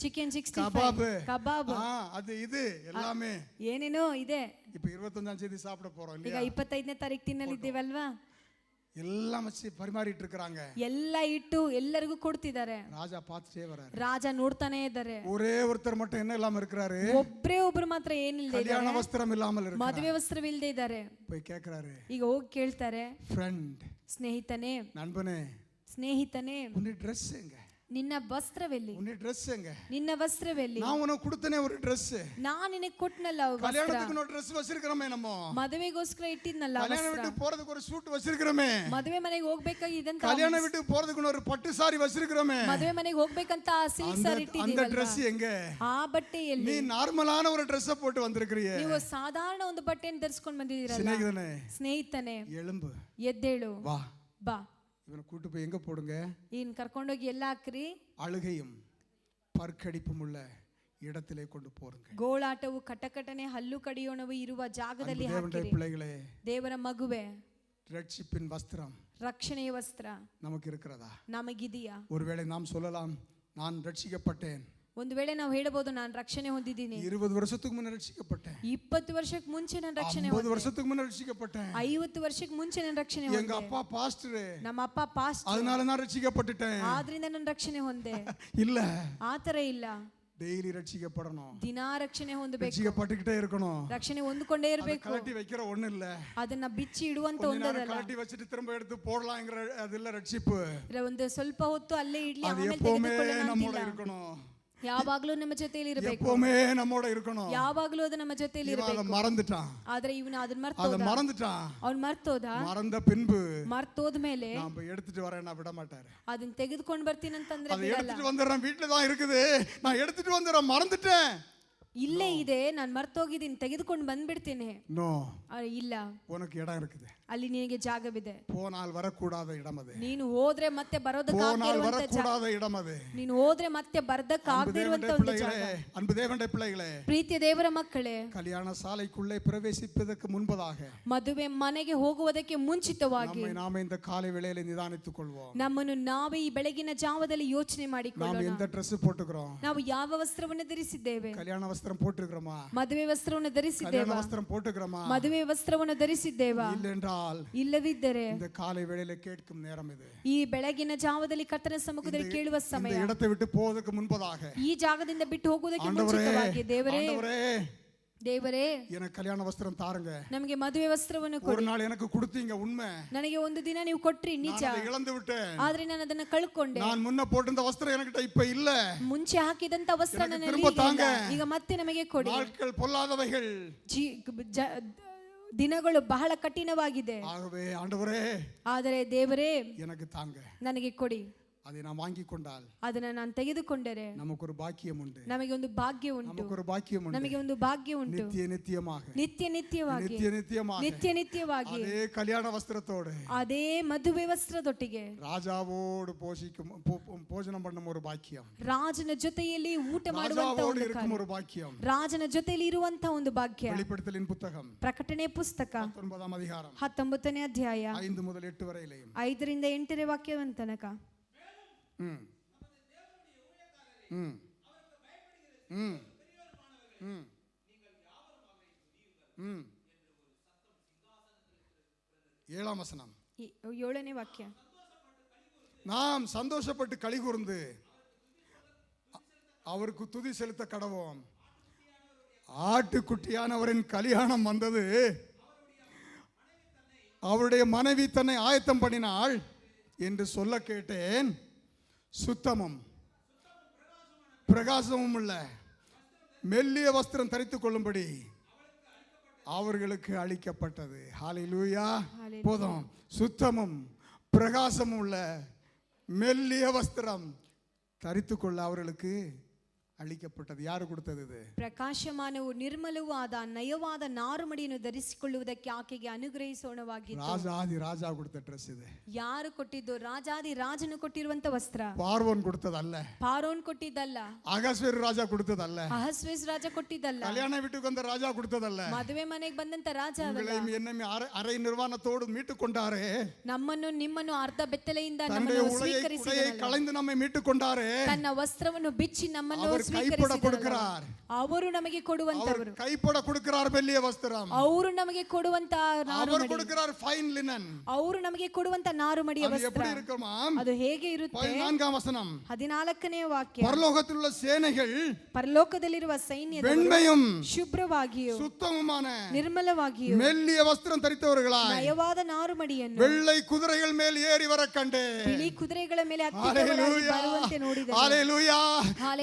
ಚಿಕನ್ 65 ಕಬಾಬ್, ಅದು ಇದು ಎಲ್ಲಾமே ಏನೇನೋ ಇದೆ. இப்போ 25ஆம் தேதி சாப்பிட போறோம் ಈಗ 25ನೇ ತಾರೀಕು ತಿನ್ನಲಿದ್ದೀವಲ್ವಾ? எல்லாம் வச்சு பரிமாறிட்டு இருக்காங்க. ಎಲ್ಲ ಇಟ್ಟು ಎಲ್ಲರಿಗೂ ಕೊಡ್ತಿದ್ದಾರೆ. ராஜா பார்த்துட்டே வராரு. ರಾಜ ನೋಡ್ತಾನೆ ಇದ್ದಾರೆ. ஒரே ஒருத்தர் மட்டும் என்ன இல்லாம இருக்காரு? ಒಬ್ರೇ ಒಬ್ರು ಮಾತ್ರ ಏನಿಲ್ಲದೆ ಇದ್ದಾರೆ, கல்யாண வஸ்திரம் இல்லாமல் இருக்காரு. ಮದುವೆ ವಸ್ತ್ರವಿಲ್ಲದೆ ಇದ್ದಾರೆ. போய் கேக்குறாரு. ಈಗ ಹೋಗಿ ಕೇಳ್ತಾರೆ, ಫ್ರೆಂಡ್, ಸ್ನೇಹಿತನೇ, நண்பனே, ಸ್ನೇಹಿತನೇ, உன்னுடைய Dress எங்க? ನಿನ್ನ ವಸ್ತ್ರವೆಲ್ಲಿ? உன்னுடைய Dress எங்க? ನಿನ್ನ ವಸ್ತ್ರವೆಲ್ಲಿ? நான் உனக்கு கொடுத்தனே ஒரு Dress. ನಾನು ನಿನಗೆ ಕೊಟ್ಟನಲ್ಲ ವಸ್ತ್ರ. கல்யாணத்துக்கு ஒரு Dress வச்சிருக்கறமே நம்ம. ಮದುವೆಗೋಸ್ಕರ ಇಟ್ಟಿದ್ನಲ್ಲ ವಸ್ತ್ರ. கல்யாண வீட்டுக்கு போறதுக்கு ஒரு சூட் வச்சிருக்கறமே. ಮದುವೆ ಮನೆಗೆ ಹೋಗಬೇಕಾಗಿ ಇದಂತ கல்யாண வீட்டுக்கு போறதுக்கு ஒரு பட்டு சாரி வச்சிருக்கறமே. ಮದುವೆ ಮನೆಗೆ ಹೋಗಬೇಕಂತ ಸಿಲ್ಕ್ ಸಾರಿ ಇಟ್ಟಿದ್ದೀವಲ್ಲ, அந்த Dress எங்க? ಆ ಬಟ್ಟೆ ಎಲ್ಲಿ? நீ நார்மலான ஒரு Dress போட்டு வந்திருக்கறியே. ನೀವು ಸಾಧಾರಣ ಒಂದು ಬಟ್ಟೆಯನ್ನು ಧರಿಸಿಕೊಂಡು ಬಂದಿದ್ದೀರಲ್ಲ. ಸ್ನೇಹಿತನೇ, ಸ್ನೇಹಿತನೇ, எழும்பு, ಎದ್ದೇಳು, வா, ಬಾ. இவனை கூட்டி போய் எங்க போடுங்க? ಇನ್ ಕರ್ಕೊಂಡೋಗಿ ಎಲ್ಲ ಹಾಕ್ರಿ. அழுகையும் பற்கடிப்பும் உள்ள இடத்திலே கொண்டு போறங்க. ಗೋಳಾಟವು ಕಟಕಟನೆ ಹಲ್ಲು ಕಡಿಯೋಣವು ಇರುವ ಜಾಗದಲ್ಲಿ ಹಾಕಿರಿ. பிள்ளைகளே, ದೇವರ ಮಗುವೆ, ரட்சிப்பின் வஸ்திரம், ರಕ್ಷಣೆಯ ವಸ್ತ್ರ நமக்கு இருக்கிறதா? ನಮಗಿದೆಯಾ? ஒருவேளை நாம் சொல்லலாம், நான் ரட்சிக்கப்பட்டேன். ಒಂದು ವೇಳೆ ನಾವು ಹೇಳಬಹುದು, ನಾನು ರಕ್ಷಣೆ ಹೊಂದಿದ್ದೀನಿ. 20 வருஷத்துக்கு முன்ன ரட்சிக்கப்பட்டேன். 20 ವರ್ಷಕ್ಕೆ ಮುಂಚೆ ನಾನು ರಕ್ಷಣೆ 50 வருஷத்துக்கு முன்ன ரட்சிக்கப்பட்டேன். 50 ವರ್ಷಕ್ಕೆ ಮುಂಚೆ ನಾನು ರಕ್ಷಣೆ எங்க ಹೊಂದೆ. அப்பா பாஸ்டர், ನಮ್ಮ ಅಪ್ಪ ಪಾಸ್ಟರ್, அதனால நான் ரட்சிக்கப்பட்டுட்டேன். ಆದ್ರಿಂದ ನಾನು ರಕ್ಷಣೆ ಹೊಂದೆ. இல்ல, ಆತರ ಇಲ್ಲ. டெய்லி ரட்சிக்கப்படணும். ದಿನಾ ರಕ್ಷಣೆ ಹೊಂದಬೇಕು, ரட்சிக்கப்பட்டுக்கிட்டே இருக்கணும். ರಕ್ಷಣೆ ಹೊಂದಿಕೊಂಡೇ ಇರಬೇಕು. கழட்டி வைக்கிற ஒண்ணு இல்ல, ಅದನ್ನ ಬಿಚ್ಚಿ ಇಡುವಂತ ಒಂದಲ್ಲ. கழட்டி வச்சிட்டு திரும்ப எடுத்து போடலாம்ங்கற அது இல்ல ரட்சிப்பு. ಒಂದು ಸ್ವಲ್ಪ ಹೊತ್ತು ಅಲ್ಲೇ ಇಡ್ಲಿ, அது ಆಮೇಲೆ எப்பவுமே ತೆಗೆದುಕೊಳ್ಳೋಣ நம்மோட ಅಂತಿಲ್ಲ. இருக்கணும். ಯಾವಾಗಲೂ ನಮ್ಮ ಜೊತೆಯಲ್ಲಿ ಇರಬೇಕು. எப்பவுமே நம்மோட இருக்கணும். ಯಾವಾಗಲೂ ಅದು ನಮ್ಮ ಜೊತೆಯಲ್ಲಿ ಇರಬೇಕು. அதை மறந்துட்டான். ಆದ್ರೆ ಇವನು ಅದನ್ನ அதை மறந்துட்டான். ಅವ್ನು ಮರ್ತೋದ. மறந்த பின்பு ಮರ್ತೋದ ಮೇಲೆ நான் போய் எடுத்துட்டு வரேன், நான் விட மாட்டாரு. ಅದನ್ನ ತೆಗೆದುಕೊಂಡು ಬರ್ತೀನಿ ಅಂತಂದ್ರೆ அதை ಬಿಡಲ್ಲ. எடுத்துட்டு வந்துறேன், வீட்ல தான் இருக்குது, நான் எடுத்துட்டு வந்துறேன், மறந்துட்டேன். ಇಲ್ಲೇ ಇದೆ, ನಾನು ಮರ್ತೋಗಿದ್ದೀನಿ, ತೆಗೆದುಕೊಂಡು ಬಂದ್ಬಿಡ್ತೀನಿ. நோ, ಇಲ್ಲ, உனக்கு இடம் இருக்குது. ಅಲ್ಲಿ ನಿನಗೆ ಜಾಗವಿದೆ. போனால் வரக்கூடாத இடம் அது. ನೀನು ಹೋದ್ರೆ ಮತ್ತೆ ಬರೋದಕ್ಕಾಗದೇ ಇರುವಂತ ಜಾಗ. வரக்கூடாத இடம் அது. ನೀನು ಹೋದ್ರೆ ಮತ್ತೆ ಬರೋದಕ್ಕಾಗದೇ ಇರುವಂತ ಒಂದು ಜಾಗ. அன்பு தேவனுடைய பிள்ளைகளே, ಪ್ರೀತಿಯ ದೇವರ ಮಕ್ಕಳೇ, கல்யாண சாலைக்குள்ளே பிரவேசிப்பதற்கு முன்பதாக ಮದುವೆ ಮನೆಗೆ ಹೋಗುವುದಕ್ಕೆ ಮುಂಚಿತವಾಗಿ நம்மை நாமே இந்த காலை வேளையிலே நிதானித்துக் கொள்வோம். ನಮ್ಮನ್ನು ನಾವೇ ಈ ಬೆಳಗಿನ ಜಾವದಲ್ಲಿ ಯೋಚನೆ நாம் ಮಾಡಿಕೊಳ್ಳೋಣ. எந்த Dress போட்டுக்கிறோம்? ನಾವು ಯಾವ ವಸ್ತ್ರವನ್ನು ಧರಿಸಿದ್ದೇವೆ? கல்யாண வஸ்திரம் போட்டுக்கிறோமா? ಮದುವೆ ವಸ್ತ್ರವನ್ನು கல்யாண ಧರಿಸಿದ್ದೇವಾ? வஸ்திரம் போட்டுக்கிறோமா? ಮದುವೆ ವಸ್ತ್ರವನ್ನು ಧರಿಸಿದ್ದೇವಾ? இல்லென்றால் ಇಲ್ಲದಿದ್ದರೆ இந்த காலை வேளையிலே கேட்கும் நேரம் இது. ಈ ಬೆಳಗಿನ ಜಾವದಲ್ಲಿ ಕರ್ತನ ಸಮ್ಮುಖದಲ್ಲಿ ಕೇಳುವ ಸಮಯ. இந்த இடத்தை விட்டு போவதற்கு முன்பதாக ಈ ಜಾಗದಿಂದ ಬಿಟ್ಟು ಹೋಗುವುದಕ್ಕೆ ஆண்டவரே, ಮುಂಚಿತವಾಗಿ ದೇವರೇ, ஆண்டவரே, ದೇವರೇ, எனக்கு கல்யாண வஸ்திரம் தாருங்க. ನಮಗೆ ಮದುವೆ ವಸ್ತ್ರವನ್ನು ஒரு ಕೊಡಿ. நாள் எனக்கு கொடுத்தீங்க, உண்மை. ನನಗೆ ಒಂದು ದಿನ ನೀವು ಕೊಟ್ರಿ, ನಿಜ. நான் அதை இழந்து விட்டேன். ಆದ್ರೆ ನಾನು ಅದನ್ನ ಕಳ್ಕೊಂಡೆ. நான் முன்ன போட்டிருந்த வஸ்திரம் என்கிட்ட இப்ப இல்ல. ಮುಂಚೆ ಹಾಕಿದಂತ ವಸ್ತ್ರ எனக்கு ನನ್ನಲ್ಲಿ திரும்ப தாங்க. ಇಲ್ಲ. ಈಗ ಮತ್ತೆ ನಮಗೆ ಕೊಡಿ. நாட்கள் பொல்லாதவைகள், ದಿನಗಳು ಬಹಳ ಕಠಿಣವಾಗಿದೆ. ஆகவே ஆண்டவரே, ಆದರೆ ದೇವರೇ, எனக்கு தாங்க. ನನಗೆ ಕೊಡಿ. அதை நாம் வாங்கிக் கொண்டால் ಅದನ್ನ ನಾನು ತೆಗೆದುಕೊಂಡರೆ நமக்கு ஒரு பாக்கியம் உண்டு. ನಮಗೆ ಒಂದು ಭಾಗ್ಯ ಉಂಟು. நமக்கு ஒரு பாக்கியம் உண்டு. ನಮಗೆ ಒಂದು ಭಾಗ್ಯ ಉಂಟು. நித்திய நித்தியமாக, ನಿತ್ಯ ನಿತ್ಯವಾಗಿ, நித்திய நித்தியமாக, ನಿತ್ಯ ನಿತ್ಯವಾಗಿ அதே கல்யாண வஸ்திரத்தோடு, ಅದೇ ಮದುವೆ ವಸ್ತ್ರದೊಟ್ಟಿಗೆ ராஜாவோடு போஜனம் பண்ணும் ஒரு பாக்கியம், ರಾಜನ ಜೊತೆಯಲ್ಲಿ ಊಟ ಮಾಡುವಂತ ராஜாவோடு ಒಂದು இருக்கும் ஒரு பாக்கியம். ರಾಜನ ಜೊತೆಯಲ್ಲಿ ಇರುವಂತ ಒಂದು ಭಾಗ್ಯ. வெளிப்படுத்தலின் புத்தகம் ಪ್ರಕಟಣೆ ಪುಸ್ತಕ 19ஆம் அதிகாரம் 19ನೇ ಅಧ್ಯಾಯ 5 முதல் 8 வரையிலேயும் 5ರಿಂದ 8ನೇ ವಾಕ್ಯದ ತನಕ. ஏழாம் வசனம், 7ನೇ ವಾಕ್ಯ. நாம் சந்தோஷப்பட்டு களி கூர்ந்து அவருக்கு துதி செலுத்த கடவோம். ஆட்டுக்குட்டியானவரின் கல்யாணம் வந்தது. அவருடைய மனைவி தன்னை ஆயத்தம் பண்ணினாள் என்று சொல்ல கேட்டேன். சுத்தமும் பிரகாசமும் உள்ள மெல்லிய வஸ்திரம் தரித்துக் கொள்ளும்படி அவர்களுக்கு அளிக்கப்பட்டது. ஹல்லேலூயா. போதும். சுத்தமும் பிரகாசமும் உள்ள மெல்லிய வஸ்திரம் தரித்துக்கொள்ள அவர்களுக்கு ಅಳಿಕಪಟ್ಟದು. ಯಾರು ಕೊಡ್ತದೆ ಇದು? ಪ್ರಕಾಶಮಾನವು ನಿರ್ಮಲವೂ ಆದ ನಯವಾದ ನಾರುಮಡಿಯನ್ನು ಧರಿಸಿಕೊಳ್ಳುವುದಕ್ಕೆ ಆಕೆಗೆ ಅನುಗ್ರಹಿಸೋಣವಾಗಿತ್ತು. ರಾಜಾದಿ ರಾಜ ಕೊಡ್ತ ಡ್ರೆಸ್ ಇದೆ. ಯಾರು ಕೊಟ್ಟಿದ್ದು? ರಾಜಾದಿ ರಾಜನು ಕೊಟ್ಟಿರುವಂತ ವಸ್ತ್ರ. ಪಾರ್ವನ್ ಕೊಡ್ತದಲ್ಲ. ಪಾರೋನ್ ಕೊಟ್ಟಿದ್ದಲ್ಲ. ಅಹಸ್ವೇರ್ ರಾಜ ಕೊಡ್ತದಲ್ಲ. ಅಹಸ್ವೇಸ್ ರಾಜ ಕೊಟ್ಟಿದ್ದಲ್ಲ. ಕಲ್ಯಾಣ ಬಿಟ್ಟು ಬಂದ ರಾಜ ಕೊಡ್ತದಲ್ಲ. ಮದುವೆ ಮನೆಗೆ ಬಂದಂತ ರಾಜ ಅಲ್ಲ. ಎನ್ನಮ್ಮೆ ಅರೆ ನಿರ್ವಾಣത്തോடு மீட்டுக்கொண்டாரே. ನಮ್ಮನ್ನು ನಿಮ್ಮನ್ನು ಅರ್ಧ ಬೆತ್ತಲೆಯಿಂದ ನಮ್ಮನ್ನು ಸ್ವೀಕರಿಸಿದನು. ಕಳೆಂದು ನಮ್ಮೆ மீட்டுக்கொண்டாரே. ತನ್ನ ವಸ್ತ್ರವನ್ನು ಬಿಚ್ಚಿ ನಮ್ಮನ್ನು கைப்பட கொடுக்கிறார். ಅವರು ನಮಗೆ ಕೊಡುವಂತವರು. கைப்பட கொடுக்கிறார் மெல்லிய வஸ்திரம். ಅವರು ನಮಗೆ ಕೊಡುವಂತ ನಾರುಮಡಿ. ಅವರು கொடுக்கிறார் ಫೈನ್ ಲಿನನ್. ಅವರು ನಮಗೆ ಕೊಡುವಂತ ನಾರುಮಡಿಯ ವಸ್ತ್ರ. ಅದು எப்படி இருக்குமா? ಅದು ಹೇಗೆ ಇರುತ್ತೆ? 14ನೇ ವಚனம். 14ನೇ ವಾಕ್ಯ. ಪರಲೋಕದಲ್ಲಿರುವ ಸೇನೆಗಳು, ಪರಲೋಕದಲ್ಲಿರುವ ಸೈನ್ಯದವರು வெண்மையும் ಶುಭ್ರವಾಗಿಯೂ சுத்தமுமான ನಿರ್ಮಲವಾಗಿಯೂ மெல்லிய வஸ்திரம் தரித்தவர்களாய் ನಯವಾದ ನಾರುಮಡಿಯನ್ನು வெள்ளை குதிரைகள் மேல் ஏறி வர ಕಂಡೆ. ಬಿಳಿ ಕುದುರೆಗಳ ಮೇಲೆ ಹತ್ತಿದವರಾಗಿ ಬರುವಂತೆ ನೋಡಿದೆನು. ஹalleluya.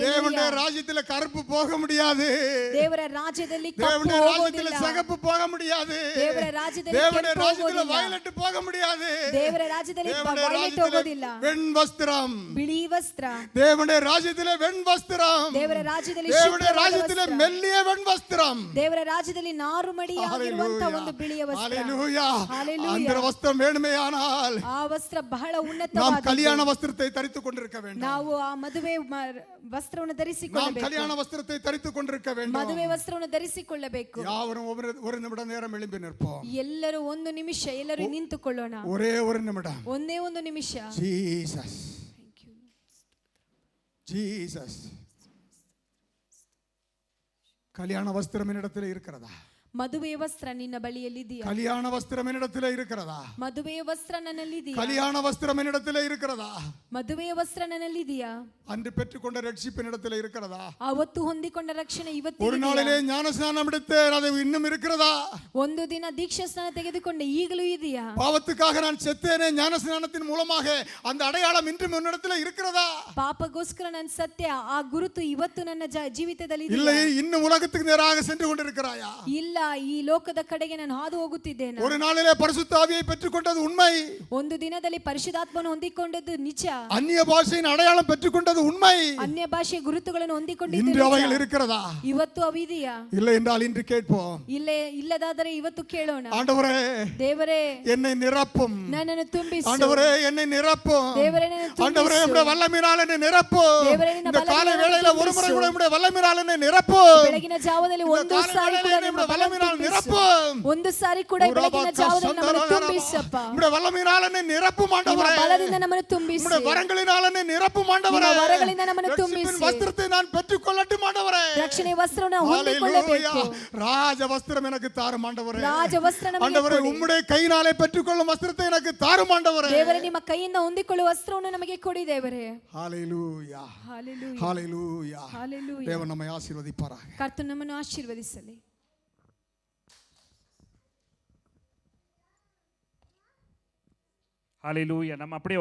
தேவனுடைய ராஜ்யத்தில் கருப்பு போக முடியாது. ದೇವರ ರಾಜ್ಯದಲ್ಲಿ ಕಪ್ಪು தேவனுடைய ಹೋಗೋದಿಲ್ಲ. ராஜ்யத்தில் சிகப்பு போக முடியாது. ದೇವರ ರಾಜ್ಯದಲ್ಲಿ தேவனுடைய ಕೆಂಪು ராஜ்யத்தில் ಹೋಗೋದಿಲ್ಲ. வயலட் போக முடியாது. ದೇವರ ರಾಜ್ಯದಲ್ಲಿ ವೈಲೆಟ್ ಹೋಗೋದಿಲ್ಲ. வெண் வஸ்திரம். ಬಿಳಿ ವಸ್ತ್ರ. தேவனுடைய ராஜ்யத்தில் வெண் வஸ்திரம். ದೇವರ ರಾಜ್ಯದಲ್ಲಿ தேவனுடைய ராஜ்யத்தில் மெல்லிய வெண் வஸ்திரம். ದೇವರ ರಾಜ್ಯದಲ್ಲಿ ನಾರುಮಡಿಯಾಗಿರುವಂತ ಒಂದು ಬಿಳಿಯ ವಸ್ತ್ರ. ஹalleluya. ஹalleluya. அந்த வஸ்திரம் வேணுமேயானால் ಆ ವಸ್ತ್ರ ಬಹಳ நாம் ಉನ್ನತವಾದ. கல்யாಣ வஸ்திரத்தை தரித்துக் கொண்டிருக்க வேண்டும். ನಾವು ಆ ಮದುವೆ ವಸ್ತ್ರವನ್ನು நாம் ಧರಿಸಿಕೊಳ್ಳಬೇಕು. கல்யாಣ ವಸ್ತ್ರத்தை தரித்துக் கொண்டிருக்க வேண்டும். ಮದುವೆ ವಸ್ತ್ರವನ್ನು ಧರಿಸಿಕೊಳ್ಳಬೇಕು. யாவரும் ஒரு நிமிடம் நேரம் எழும்பி நிற்போம். ಎಲ್ಲರೂ ಒಂದು ನಿಮಿಷ ಎಲ್ಲರೂ ನಿಂತುಕೊಳ್ಳೋಣ. ஒரே ஒரு நிமிடம். ಒಂದೇ ಒಂದು ನಿಮಿಷ. Jesus Jesus. கல்யாண வஸ்திரம் என்னிடத்தில் இருக்கிறதா? ಮದುವೆ ವಸ್ತ್ರ ನಿನ್ನ ಬಳಿಯಲ್ಲಿದೆಯಾ? கல்யாண வஸ்திரம் என்னிடத்தில் இருக்கிறதா? ಮದುವೆ ವಸ್ತ್ರ ನನ್ನಲ್ಲಿದೆಯಾ? கல்யாண வஸ்திரம் என்னிடத்தில் இருக்கிறதா? ಮದುವೆ ವಸ್ತ್ರ ನನ್ನಲ್ಲಿದೆಯಾ? அன்று பெற்றுக்கொண்ட ரட்சிப்பு என்னிடத்தில் இருக்கிறதா? ಅವತ್ತು ಹೊಂದಿಕೊಂಡ ರಕ್ಷಣೆ ಇವತ್ತು ஒரு நாளிலே ஞானஸ்நானம் எடுத்தேன், அது இன்னும் இருக்கிறதா? ಒಂದು ದಿನ ದೀಕ್ಷಾ ಸ್ನಾನ ತೆಗೆದುಕೊಂಡೆ, ಈಗಲೂ ಇದೆಯಾ? பாவத்துக்காக நான் செத்தேனே, ஞானஸ்நானத்தின் மூலமாக அந்த அடையாளம் இன்றும் என்னிடத்தில் இருக்கிறதா? ಪಾಪಗೋಸ್ಕರ ನಾನು ಸತ್ಯ, ಆ ಗುರುತು ಇವತ್ತು ನನ್ನ ಜೀವಿತದಲ್ಲಿ இல்லை, இன்னும் உலகத்துக்கு நேராக சென்று கொண்டிருக்கிறாயா? ಇಲ್ಲ, ಈ ಲೋಕದ ಕಡೆಗೆ ನಾನು ಹಾದು ಹೋಗುತ್ತಿದ್ದೇನೆ. ஒரு நாளிலே பரிசுத்த ஆவியை பெற்றுக்கொண்டது உண்மை. ಒಂದು ದಿನದಲ್ಲಿ ಪರಿಶುದ್ಧಾತ್ಮನು ಹೊಂದಿಕೊಂಡದ್ದು ನಿಜ. அந்நிய பாஷையின் அடையாளம் பெற்றுக்கொண்டது உண்மை. ಅನ್ಯ ಭಾಷೆ ಗುರುತುಗಳನ್ನು ಹೊಂದಿಕೊಂಡಿದ್ದು இன்று அவைகள் இருக்கிறதா? ಇವತ್ತು ಅವಿದೆಯಾ? இல்லை என்றால் இன்று கேட்போம். ಇಲ್ಲದಾದರೆ ಇವತ್ತು ಕೇಳೋಣ. ஆண்டவரே, ದೇವರೇ என்னை நிரப்பும். ನನ್ನನ್ನು ತುಂಬಿಸು. ஆண்டவரே, என்னை நிரப்பும். ದೇವರೇ, ನನ್ನನ್ನು ತುಂಬಿಸು. ஆண்டவரே, உம்முடைய வல்லமையினால் என்னை நிரப்பும். ದೇವರೇ, ನಿನ್ನ இந்த காலை வேளையில ஒரு முறை கூட உம்முடைய வல்லமையினால் என்னை நிரப்பும். ಬೆಳಗಿನ ಜಾವದಲ್ಲಿ ಒಂದು ಸಾರಿ ಕೂಡ ನಿಮ್ಮ வல்லமையினால் நிரப்பும். ಒಂದು ಸಾರಿ ಕೂಡ ಬೆಳಗಿನ ಜಾವದಲ್ಲಿ ನಮ್ಮನ್ನು ತುಂಬಿಸಪ್ಪ. உம்முடைய வல்லமையினால் என்னை நிரப்பும் ஆண்டவரே. ಬಲದಿಂದ ನಮ್ಮನ್ನು ತುಂಬಿಸಿ. உம்முடைய வரங்களினால் என்னை நிரப்பும் ஆண்டவரே. ವರಗಳಿಂದ ನಮ್ಮನ್ನು ತುಂಬಿಸಿ. ವಸ್ತ್ರத்தை நான் பெற்றுக்கொள்ளட்டும் ஆண்டவரே. ರಕ್ಷಣೆ ವಸ್ತ್ರವನ್ನು ಹೊಂದಿಕೊಳ್ಳಬೇಕು. ராஜ வஸ்திரம் எனக்கு தாரும் ஆண்டவரே. ರಾಜ ವಸ್ತ್ರ ನಮಗೆ ஆண்டவரே, உம்முடைய கையினாலே பெற்றுக்கொள்ளும் வஸ்திரத்தை எனக்கு தாரும் ஆண்டவரே. ದೇವರೇ, ನಿಮ್ಮ ಕೈಯಿಂದ ಹೊಂದಿಕೊಳ್ಳುವ ವಸ್ತ್ರವನ್ನು ನಮಗೆ ಕೊಡಿ ದೇವರೇ. ஹalleluya. ஹalleluya. ஹalleluya. ஹalleluya. தேவன் நம்மை ஆசீர்வதிப்பாராக. ಕರ್ತನು ನಮ್ಮನ್ನು ಆಶೀರ್ವದಿಸಲಿ. ஹalleluya. நம்ம அப்படியே